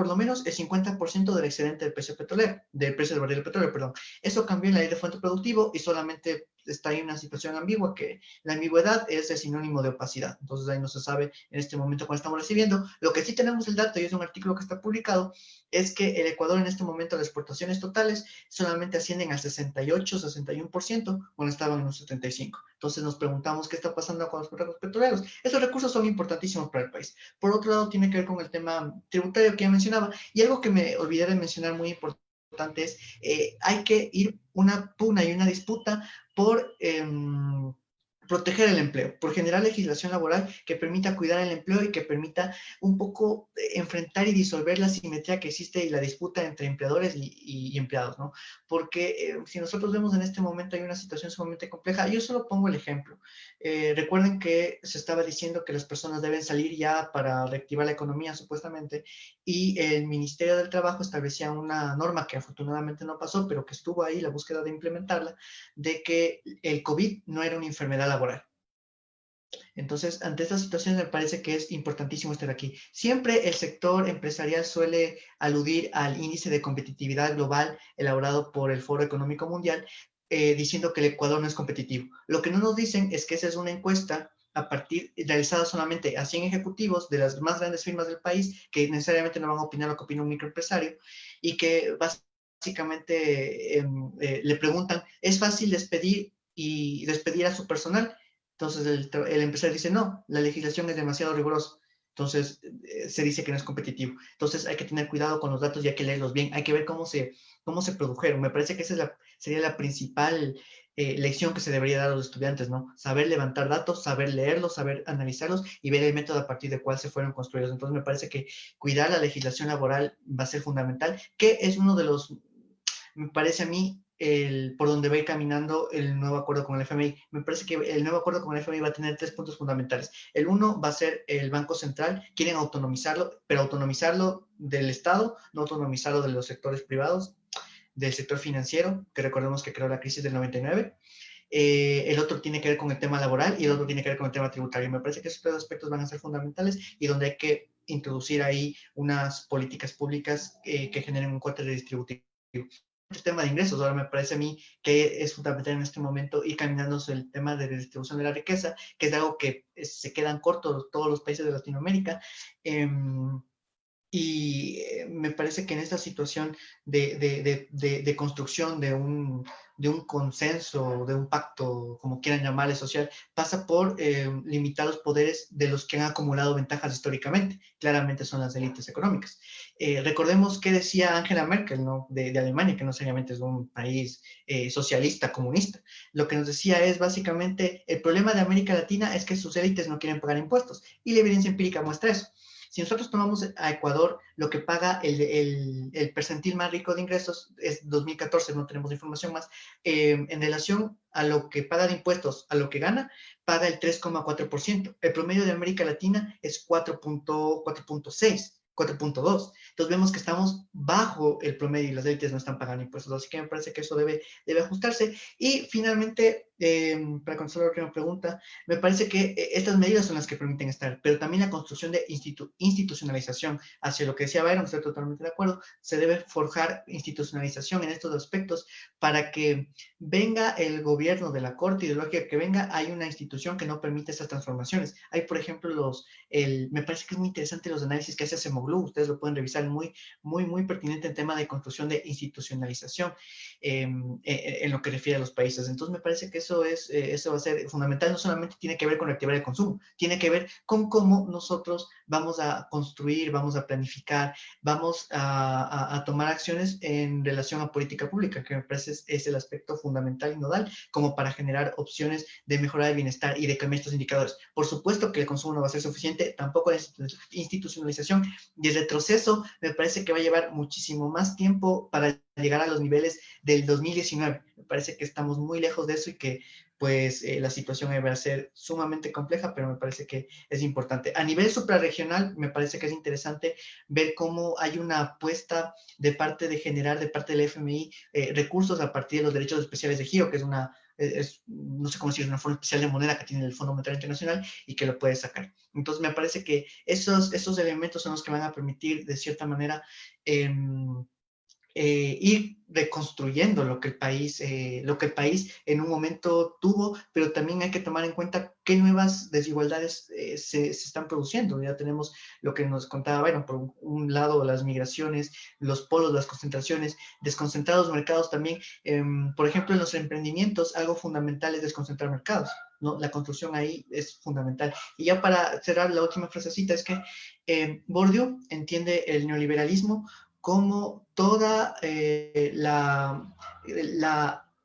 el 50% del excedente del precio petrolero, del precio del barril de petróleo, perdón. Eso cambió en la ley de fuente productivo, y solamente está ahí una situación ambigua, que la ambigüedad es el sinónimo de opacidad. Entonces ahí no se sabe en este momento cuál estamos recibiendo. Lo que sí tenemos el dato, y es un artículo que está publicado, es que el Ecuador en este momento las exportaciones totales solamente ascienden al 68-61%, cuando estaban en un 75%. Entonces nos preguntamos qué está pasando con los contratos petroleros. Estos recursos son importantísimos para el país. Por otro lado, tiene que ver con el tema tributario que ya mencionaba, y algo que me olvidé de mencionar muy importante es, hay que ir una pugna y una disputa por proteger el empleo, por generar legislación laboral que permita cuidar el empleo y que permita un poco enfrentar y disolver la simetría que existe y la disputa entre empleadores y empleados, ¿no? Porque si nosotros vemos en este momento hay una situación sumamente compleja. Yo solo pongo el ejemplo. Recuerden que se estaba diciendo que las personas deben salir ya para reactivar la economía, supuestamente, y el Ministerio del Trabajo establecía una norma que afortunadamente no pasó, pero que estuvo ahí la búsqueda de implementarla, de que el COVID no era una enfermedad laboral. Entonces, ante esta situación me parece que es importantísimo estar aquí. Siempre el sector empresarial suele aludir al índice de competitividad global elaborado por el Foro Económico Mundial, diciendo que el Ecuador no es competitivo. Lo que no nos dicen es que esa es una encuesta realizada solamente a 100 ejecutivos de las más grandes firmas del país, que necesariamente no van a opinar lo que opina un microempresario, y que básicamente básicamente le preguntan, ¿es fácil despedir a su personal? Entonces el empresario dice, no, la legislación es demasiado rigurosa. Entonces se dice que no es competitivo. Entonces hay que tener cuidado con los datos y hay que leerlos bien. Hay que ver cómo se produjeron. Me parece que esa sería la principal lección que se debería dar a los estudiantes, ¿no? Saber levantar datos, saber leerlos, saber analizarlos y ver el método a partir de cuál se fueron construidos. Entonces me parece que cuidar la legislación laboral va a ser fundamental, que es uno de los, me parece a mí, por donde va a ir caminando el nuevo acuerdo con el FMI. Me parece que el nuevo acuerdo con el FMI va a tener 3 puntos fundamentales. El uno va a ser el Banco Central. Quieren autonomizarlo, pero autonomizarlo del Estado, no autonomizarlo de los sectores privados, del sector financiero, que recordemos que creó la crisis del 99. El otro tiene que ver con el tema laboral y el otro tiene que ver con el tema tributario. Me parece que esos 3 aspectos van a ser fundamentales y donde hay que introducir ahí unas políticas públicas que generen un cuota redistributivo. El tema de ingresos, ahora me parece a mí que es fundamental en este momento ir caminándose el tema de redistribución de la riqueza, que es algo que se quedan cortos todos los países de Latinoamérica. Y me parece que en esta situación de construcción de un consenso, de un pacto, como quieran llamarle, social, pasa por limitar los poderes de los que han acumulado ventajas históricamente. Claramente son las élites económicas. Recordemos qué decía Angela Merkel, ¿no? de Alemania, que no seriamente es un país socialista, comunista. Lo que nos decía es básicamente, el problema de América Latina es que sus élites no quieren pagar impuestos. Y la evidencia empírica muestra eso. Si nosotros tomamos a Ecuador, lo que paga el percentil más rico de ingresos es 2014, no tenemos información más, en relación a lo que paga de impuestos, a lo que gana, paga el 3,4%. El promedio de América Latina es 4.6. 4.2. Entonces vemos que estamos bajo el promedio y las élites no están pagando impuestos. Así que me parece que eso debe ajustarse. Y finalmente, para contestar la última pregunta, me parece que estas medidas son las que permiten estar, pero también la construcción de institucionalización hacia lo que decía Byron, estoy totalmente de acuerdo, se debe forjar institucionalización en estos aspectos para que venga el gobierno de la corte ideológica que venga, hay una institución que no permite esas transformaciones. Hay, por ejemplo, me parece que es muy interesante los análisis que hace Acemoglu, ustedes lo pueden revisar, muy pertinente en tema de construcción de institucionalización en lo que refiere a los países. Entonces me parece que eso va a ser fundamental. No solamente tiene que ver con la actividad de consumo, tiene que ver con cómo nosotros vamos a construir, vamos a planificar, vamos a tomar acciones en relación a política pública, que me parece es el aspecto fundamental y nodal como para generar opciones de mejorar el bienestar y de cambiar estos indicadores. Por supuesto que el consumo no va a ser suficiente, tampoco la institucionalización y el retroceso me parece que va a llevar muchísimo más tiempo para llegar a los niveles del 2019. Me parece que estamos muy lejos de eso y que pues la situación va a ser sumamente compleja, pero me parece que es importante. A nivel suprarregional, me parece que es interesante ver cómo hay una apuesta de parte del FMI, recursos a partir de los derechos especiales de giro, que es no sé cómo decir, una forma especial de moneda que tiene el Fondo Monetario Internacional y que lo puede sacar. Entonces, me parece que esos elementos son los que van a permitir, de cierta manera, ir reconstruyendo lo que el país en un momento tuvo, pero también hay que tomar en cuenta qué nuevas desigualdades se están produciendo. Ya tenemos lo que nos contaba Byron, por un lado las migraciones, los polos, las concentraciones, desconcentrados mercados también. Por ejemplo, en los emprendimientos, algo fundamental es desconcentrar mercados, ¿no? La construcción ahí es fundamental. Y ya para cerrar, la última frasecita es que Bourdieu entiende el neoliberalismo como toda la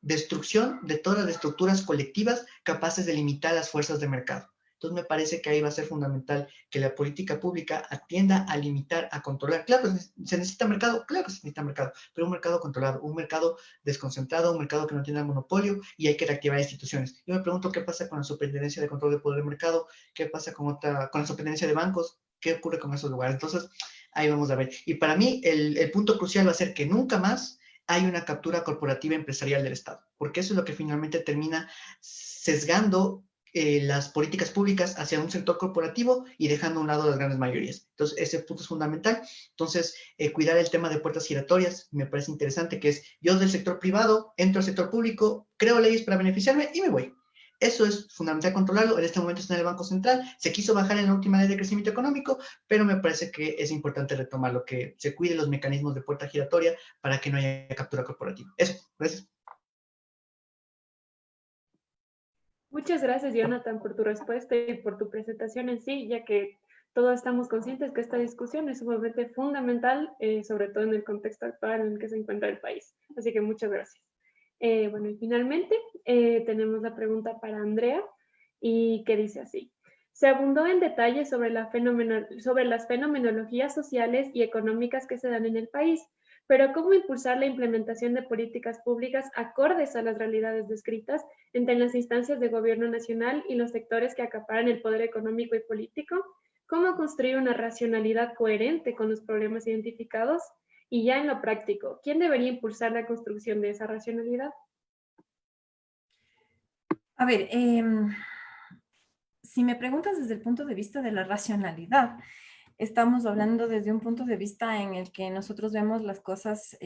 destrucción de todas las estructuras colectivas capaces de limitar las fuerzas de mercado. Entonces me parece que ahí va a ser fundamental que la política pública atienda a limitar, a controlar. Claro, se necesita mercado, claro que se necesita mercado, pero un mercado controlado, un mercado desconcentrado, un mercado que no tiene monopolio y hay que reactivar instituciones. Yo me pregunto qué pasa con la Superintendencia de Control de Poder del Mercado, qué pasa con la Superintendencia de Bancos, qué ocurre con esos lugares. Entonces, ahí vamos a ver. Y para mí, el punto crucial va a ser que nunca más hay una captura corporativa empresarial del Estado, porque eso es lo que finalmente termina sesgando las políticas públicas hacia un sector corporativo y dejando a un lado las grandes mayorías. Entonces, ese punto es fundamental. Entonces, cuidar el tema de puertas giratorias me parece interesante, que es yo del sector privado, entro al sector público, creo leyes para beneficiarme y me voy. Eso es fundamental controlarlo. En este momento está en el Banco Central. Se quiso bajar en la última ley de crecimiento económico, pero me parece que es importante retomarlo, que se cuiden los mecanismos de puerta giratoria para que no haya captura corporativa. Eso, gracias. Muchas gracias, Jonathan, por tu respuesta y por tu presentación en sí, ya que todos estamos conscientes que esta discusión es sumamente fundamental, sobre todo en el contexto actual en el que se encuentra el país. Así que muchas gracias. Bueno, y finalmente tenemos la pregunta para Andrea, y que dice así. Se abundó en detalle sobre las fenomenologías sociales y económicas que se dan en el país, pero ¿cómo impulsar la implementación de políticas públicas acordes a las realidades descritas entre las instancias de gobierno nacional y los sectores que acaparan el poder económico y político? ¿Cómo construir una racionalidad coherente con los problemas identificados? Y ya en lo práctico, ¿quién debería impulsar la construcción de esa racionalidad? A ver, si me preguntas desde el punto de vista de la racionalidad, estamos hablando desde un punto de vista en el que nosotros vemos las cosas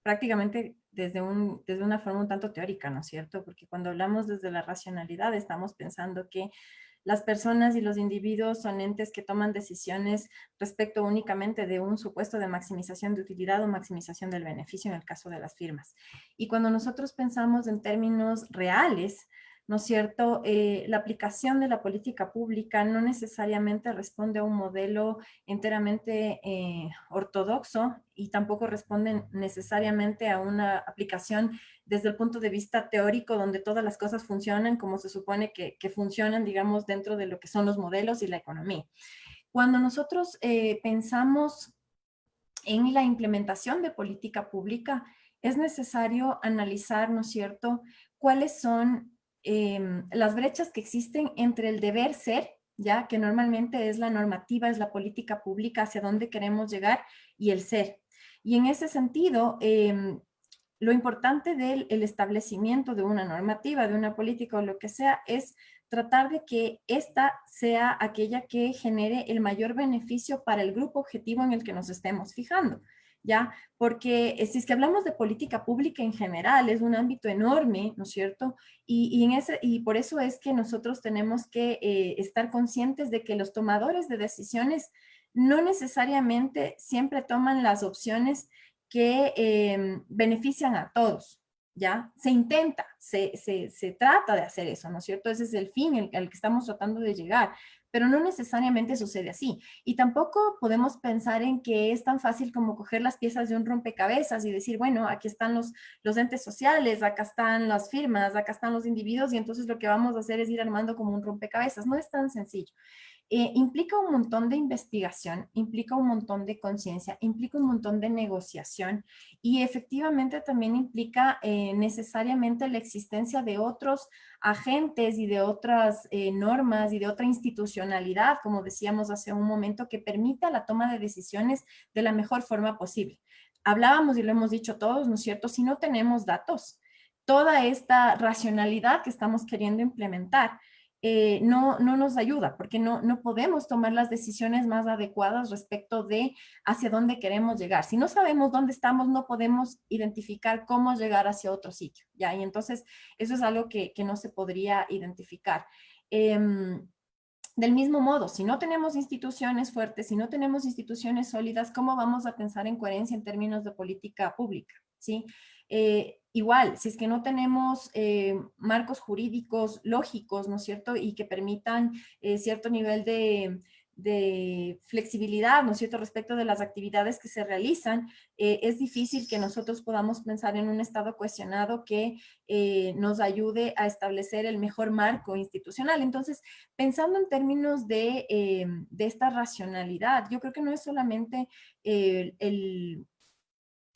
prácticamente desde una forma un tanto teórica, ¿no es cierto? Porque cuando hablamos desde la racionalidad estamos pensando que las personas y los individuos son entes que toman decisiones respecto únicamente de un supuesto de maximización de utilidad o maximización del beneficio en el caso de las firmas. Y cuando nosotros pensamos en términos reales, ¿no es cierto? La aplicación de la política pública no necesariamente responde a un modelo enteramente ortodoxo y tampoco responde necesariamente a una aplicación desde el punto de vista teórico donde todas las cosas funcionan como se supone que funcionan, digamos, dentro de lo que son los modelos y la economía. Cuando nosotros pensamos en la implementación de política pública, es necesario analizar, ¿no es cierto?, cuáles son las brechas que existen entre el deber ser, ya que normalmente es la normativa, es la política pública hacia dónde queremos llegar, y el ser. Y en ese sentido, lo importante del establecimiento de una normativa, de una política o lo que sea, es tratar de que esta sea aquella que genere el mayor beneficio para el grupo objetivo en el que nos estemos fijando. ¿Ya? Porque si es que hablamos de política pública en general, es un ámbito enorme, ¿no es cierto? Y por eso es que nosotros tenemos que estar conscientes de que los tomadores de decisiones no necesariamente siempre toman las opciones que benefician a todos, ¿ya? Se intenta, se trata de hacer eso, ¿no es cierto? Ese es el fin al que estamos tratando de llegar, pero no necesariamente sucede así. Y tampoco podemos pensar en que es tan fácil como coger las piezas de un rompecabezas y decir, bueno, aquí están los entes sociales, acá están las firmas, acá están los individuos, y entonces lo que vamos a hacer es ir armando como un rompecabezas. No es tan sencillo. Implica un montón de investigación, implica un montón de conciencia, implica un montón de negociación y efectivamente también implica necesariamente la existencia de otros agentes y de otras normas y de otra institucionalidad, como decíamos hace un momento, que permita la toma de decisiones de la mejor forma posible. Hablábamos y lo hemos dicho todos, ¿no es cierto? Si no tenemos datos, toda esta racionalidad que estamos queriendo implementar no nos ayuda, porque no podemos tomar las decisiones más adecuadas respecto de hacia dónde queremos llegar. Si no sabemos dónde estamos, no podemos identificar cómo llegar hacia otro sitio, ¿ya? Y entonces eso es algo que no se podría identificar. Del mismo modo, si no tenemos instituciones fuertes, si no tenemos instituciones sólidas, ¿cómo vamos a pensar en coherencia en términos de política pública? ¿Sí? Igual, si es que no tenemos marcos jurídicos lógicos, ¿no es cierto? Y que permitan cierto nivel de flexibilidad, ¿no es cierto?, respecto de las actividades que se realizan, es difícil que nosotros podamos pensar en un Estado cohesionado que nos ayude a establecer el mejor marco institucional. Entonces, pensando en términos de esta racionalidad, yo creo que no es solamente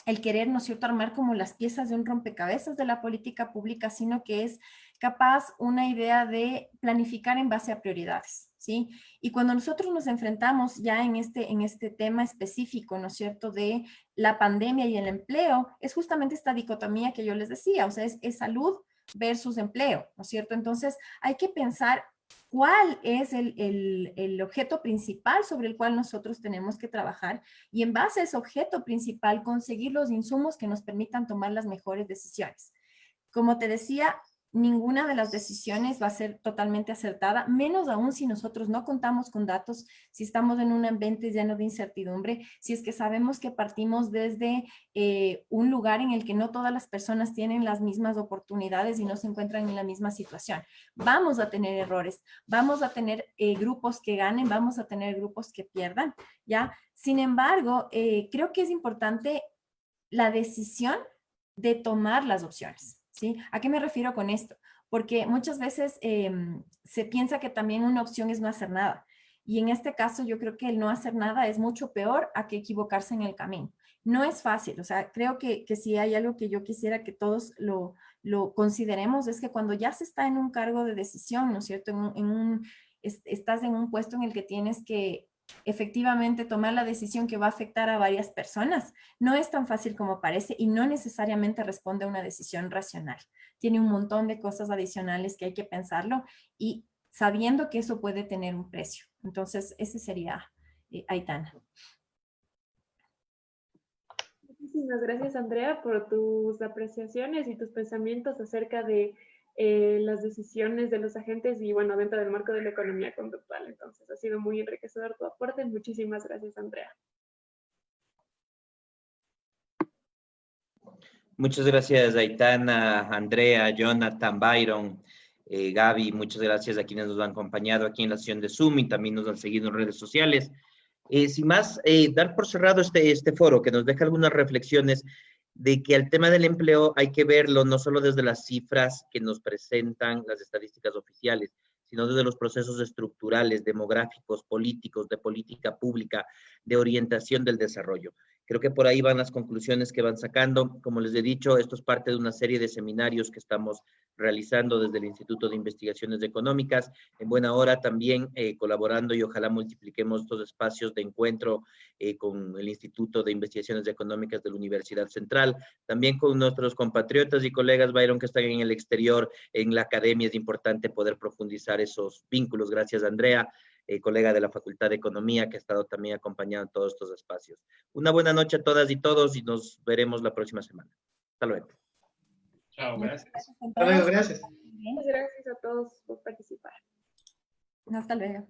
el querer, ¿no es cierto?, armar como las piezas de un rompecabezas de la política pública, sino que es capaz una idea de planificar en base a prioridades, ¿sí? Y cuando nosotros nos enfrentamos ya en este tema específico, ¿no es cierto?, de la pandemia y el empleo, es justamente esta dicotomía que yo les decía, o sea, es salud versus empleo, ¿no es cierto? Entonces, hay que pensar cuál es el objeto principal sobre el cual nosotros tenemos que trabajar y en base a ese objeto principal conseguir los insumos que nos permitan tomar las mejores decisiones. Como te decía, ninguna de las decisiones va a ser totalmente acertada, menos aún si nosotros no contamos con datos, si estamos en un ambiente lleno de incertidumbre, si es que sabemos que partimos desde un lugar en el que no todas las personas tienen las mismas oportunidades y no se encuentran en la misma situación. Vamos a tener errores, vamos a tener grupos que ganen, vamos a tener grupos que pierdan, ¿ya? Sin embargo, creo que es importante la decisión de tomar las opciones, ¿sí? ¿A qué me refiero con esto? Porque muchas veces se piensa que también una opción es no hacer nada. Y en este caso yo creo que el no hacer nada es mucho peor a que equivocarse en el camino. No es fácil, o sea, creo que si hay algo que yo quisiera que todos lo consideremos es que cuando ya se está en un cargo de decisión, ¿no es cierto? Estás en un puesto en el que tienes que efectivamente tomar la decisión que va a afectar a varias personas. No es tan fácil como parece y no necesariamente responde a una decisión racional. Tiene un montón de cosas adicionales que hay que pensarlo y sabiendo que eso puede tener un precio. Entonces, ese sería Aitana. Muchísimas gracias, Andrea, por tus apreciaciones y tus pensamientos acerca de las decisiones de los agentes y, bueno, dentro del marco de la economía conductual. Entonces, ha sido muy enriquecedor tu aporte. Muchísimas gracias, Andrea. Muchas gracias, Aitana, Andrea, Jonathan, Byron, Gaby. Muchas gracias a quienes nos han acompañado aquí en la sesión de Zoom y también nos han seguido en redes sociales. Sin más, dar por cerrado este foro que nos deja algunas reflexiones de que al tema del empleo hay que verlo no solo desde las cifras que nos presentan las estadísticas oficiales, sino desde los procesos estructurales, demográficos, políticos, de política pública, de orientación del desarrollo. Creo que por ahí van las conclusiones que van sacando. Como les he dicho, esto es parte de una serie de seminarios que estamos realizando desde el Instituto de Investigaciones Económicas, en buena hora también colaborando y ojalá multipliquemos estos espacios de encuentro con el Instituto de Investigaciones Económicas de la Universidad Central, también con nuestros compatriotas y colegas, Byron, que están en el exterior, en la academia. Es importante poder profundizar esos vínculos. Gracias, Andrea, colega de la Facultad de Economía, que ha estado también acompañando todos estos espacios. Una buena noche a todas y todos y nos veremos la próxima semana. Hasta luego. Chao, gracias. Hasta luego, gracias. Muchas gracias a todos por participar. Hasta luego.